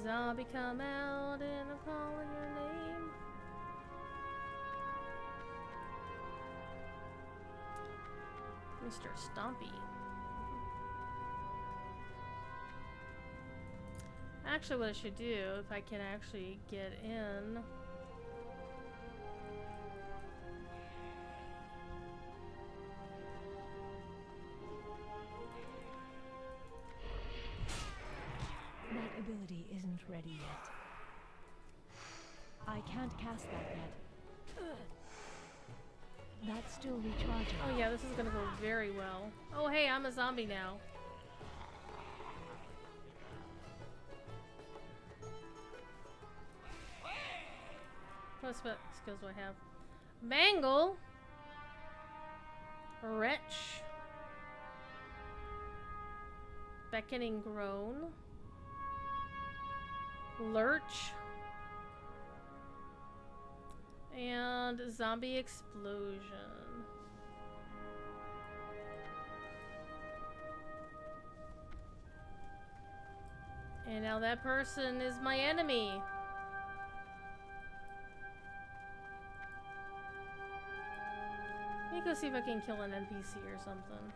Zombie come out and I'm calling your name. Mr. Stompy. Actually, what I should do, if I can actually get in... That ability isn't ready yet. I can't cast that yet. That's still recharging. Oh yeah, this is gonna go very well. Oh hey, I'm a zombie now. What skills do I have? Mangle. Wretch. Beckoning groan. Lurch. And zombie explosion. And now that person is my enemy. Let me go see if I can kill an NPC or something.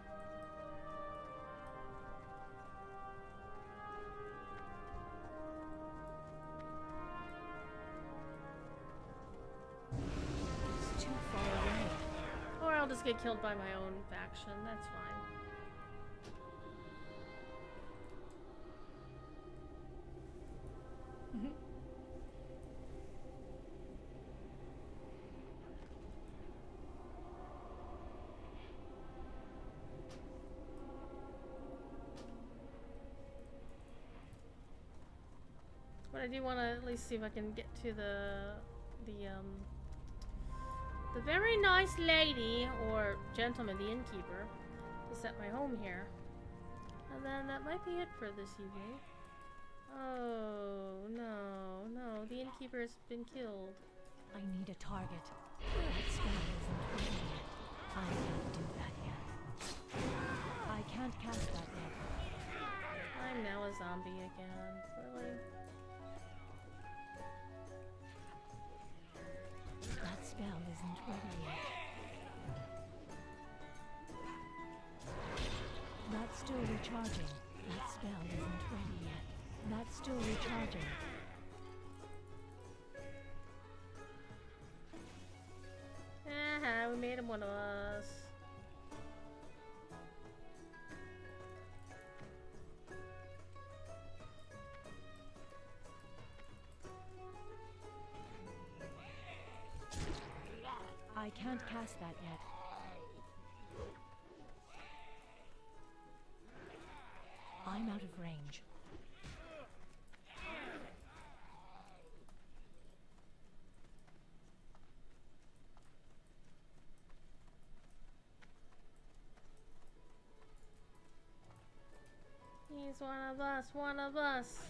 It's too far away. Or I'll just get killed by my own faction. That's fine. But I do want to at least see if I can get to the very nice lady or gentleman, the innkeeper, to set my home here. And then that might be it for this evening. Oh no, no, the innkeeper's been killed. I need a target. That spell isn't ready yet. I can't do that yet. I can't cast that yet. I'm now a zombie again. Really? That spell isn't ready yet. That's still recharging. That spell isn't ready yet. That's still recharging. We made him one of us. I can't cast that yet. I'm out of range. He's one of us, one of us.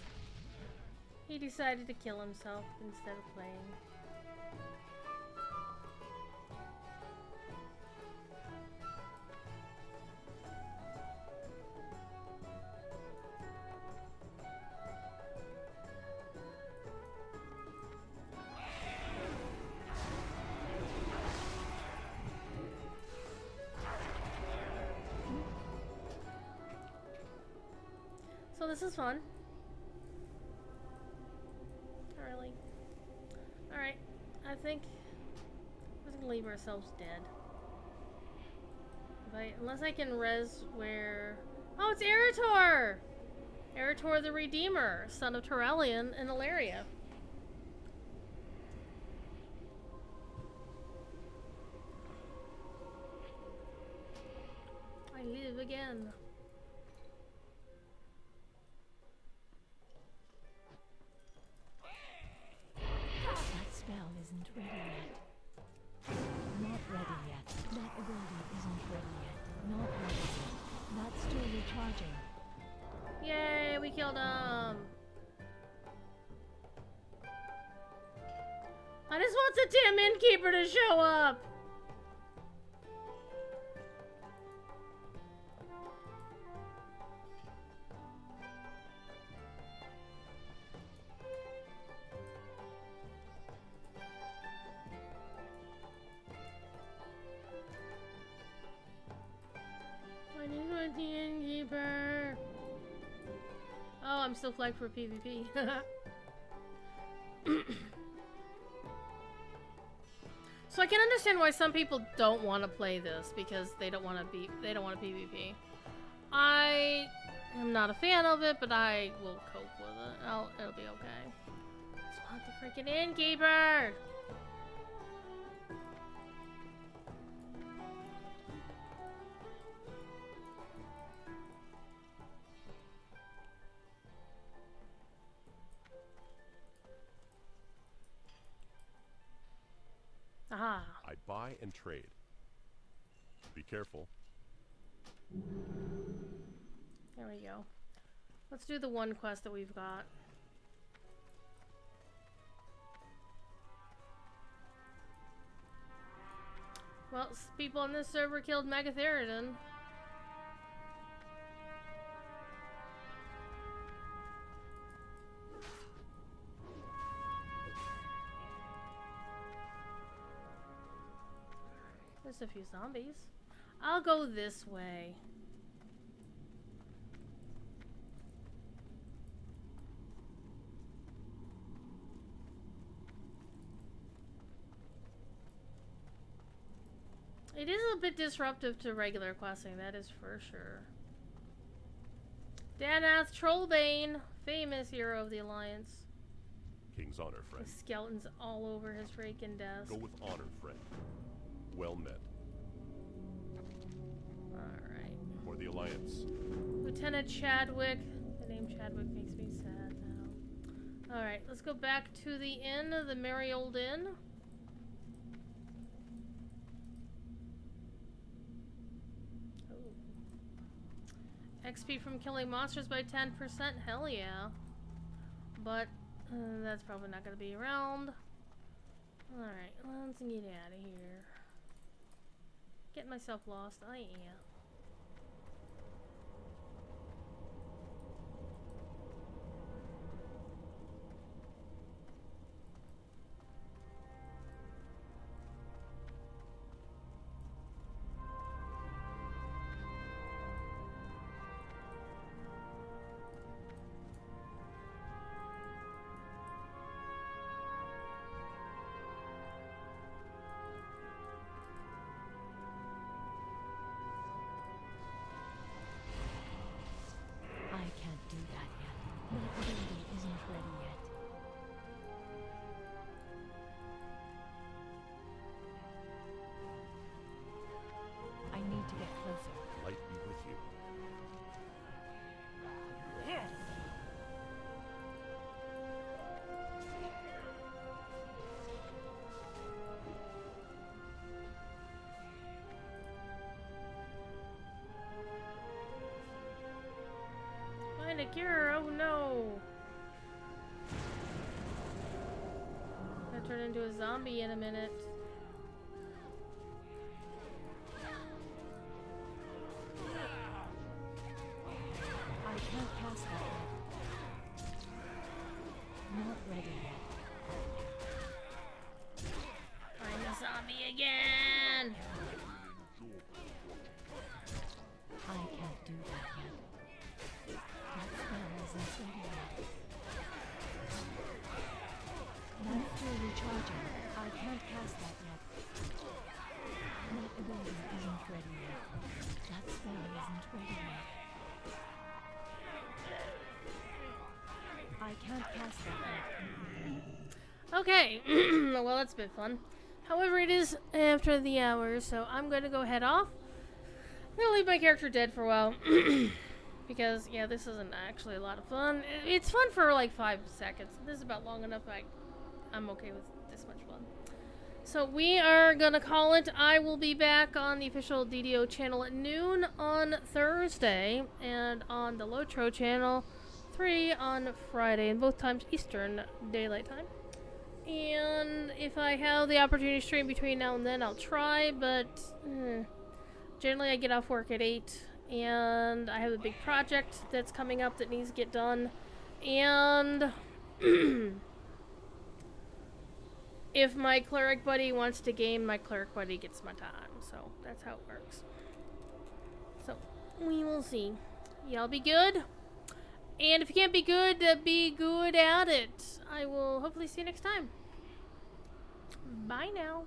He decided to kill himself instead of playing. So this is fun. Not really. Alright, I think we're gonna leave ourselves dead. Unless I can res where... Oh, it's Eretor! Eretor the Redeemer, son of Turelion and Ilaria. I live again. That spell isn't ready yet. Not ready yet. That ability isn't ready yet. Not ready yet. That's still recharging. Yay, we killed him! I just want the damn innkeeper to show up! I just want the innkeeper! Oh, I'm still flagged for PvP. So I can understand why some people don't want to play this because they don't want to PvP. I am not a fan of it, but I will cope with it. It'll be okay. Just want the freaking innkeeper. Aha. I buy and trade. Be careful. There we go. Let's do the one quest that we've got. Well, people on this server killed Megatheridon. There's a few zombies. I'll go this way. It is a bit disruptive to regular questing, that is for sure. Danath Trollbane, famous hero of the Alliance. King's honor, friend. With skeletons all over his freaking desk. Go with honor, friend. Well met. Alright. For the Alliance. Lieutenant Chadwick. The name Chadwick makes me sad now. Alright, let's go back to the inn, the merry old inn. XP from killing monsters by 10%, hell yeah. But that's probably not going to be around. Alright, let's get out of here. Get myself lost, I am. turn into a zombie in a minute. I can't cast that yet. Not ready yet. I'm a zombie again! I can't do that yet. That spell isn't ready yet. That's still recharging. I can't cast that yet. That ability isn't ready yet. That spell isn't ready yet. I can't cast that yet. Okay, well that's been fun. However, it is after the hour, so I'm going to go head off. I'm going to leave my character dead for a while. Because, yeah, this isn't actually a lot of fun. It's fun for like 5 seconds. This is about long enough. I'm okay with this much fun. So we are going to call it. I will be back on the official DDO channel at noon on Thursday. And on the Lotro channel, 3 on Friday. And both times Eastern Daylight Time. And if I have the opportunity to stream between now and then, I'll try, but generally I get off work at 8, and I have a big project that's coming up that needs to get done, and if my cleric buddy wants to game, my cleric buddy gets my time, so that's how it works. So, we will see. Y'all be good. And if you can't be good at it. I will hopefully see you next time. Bye now.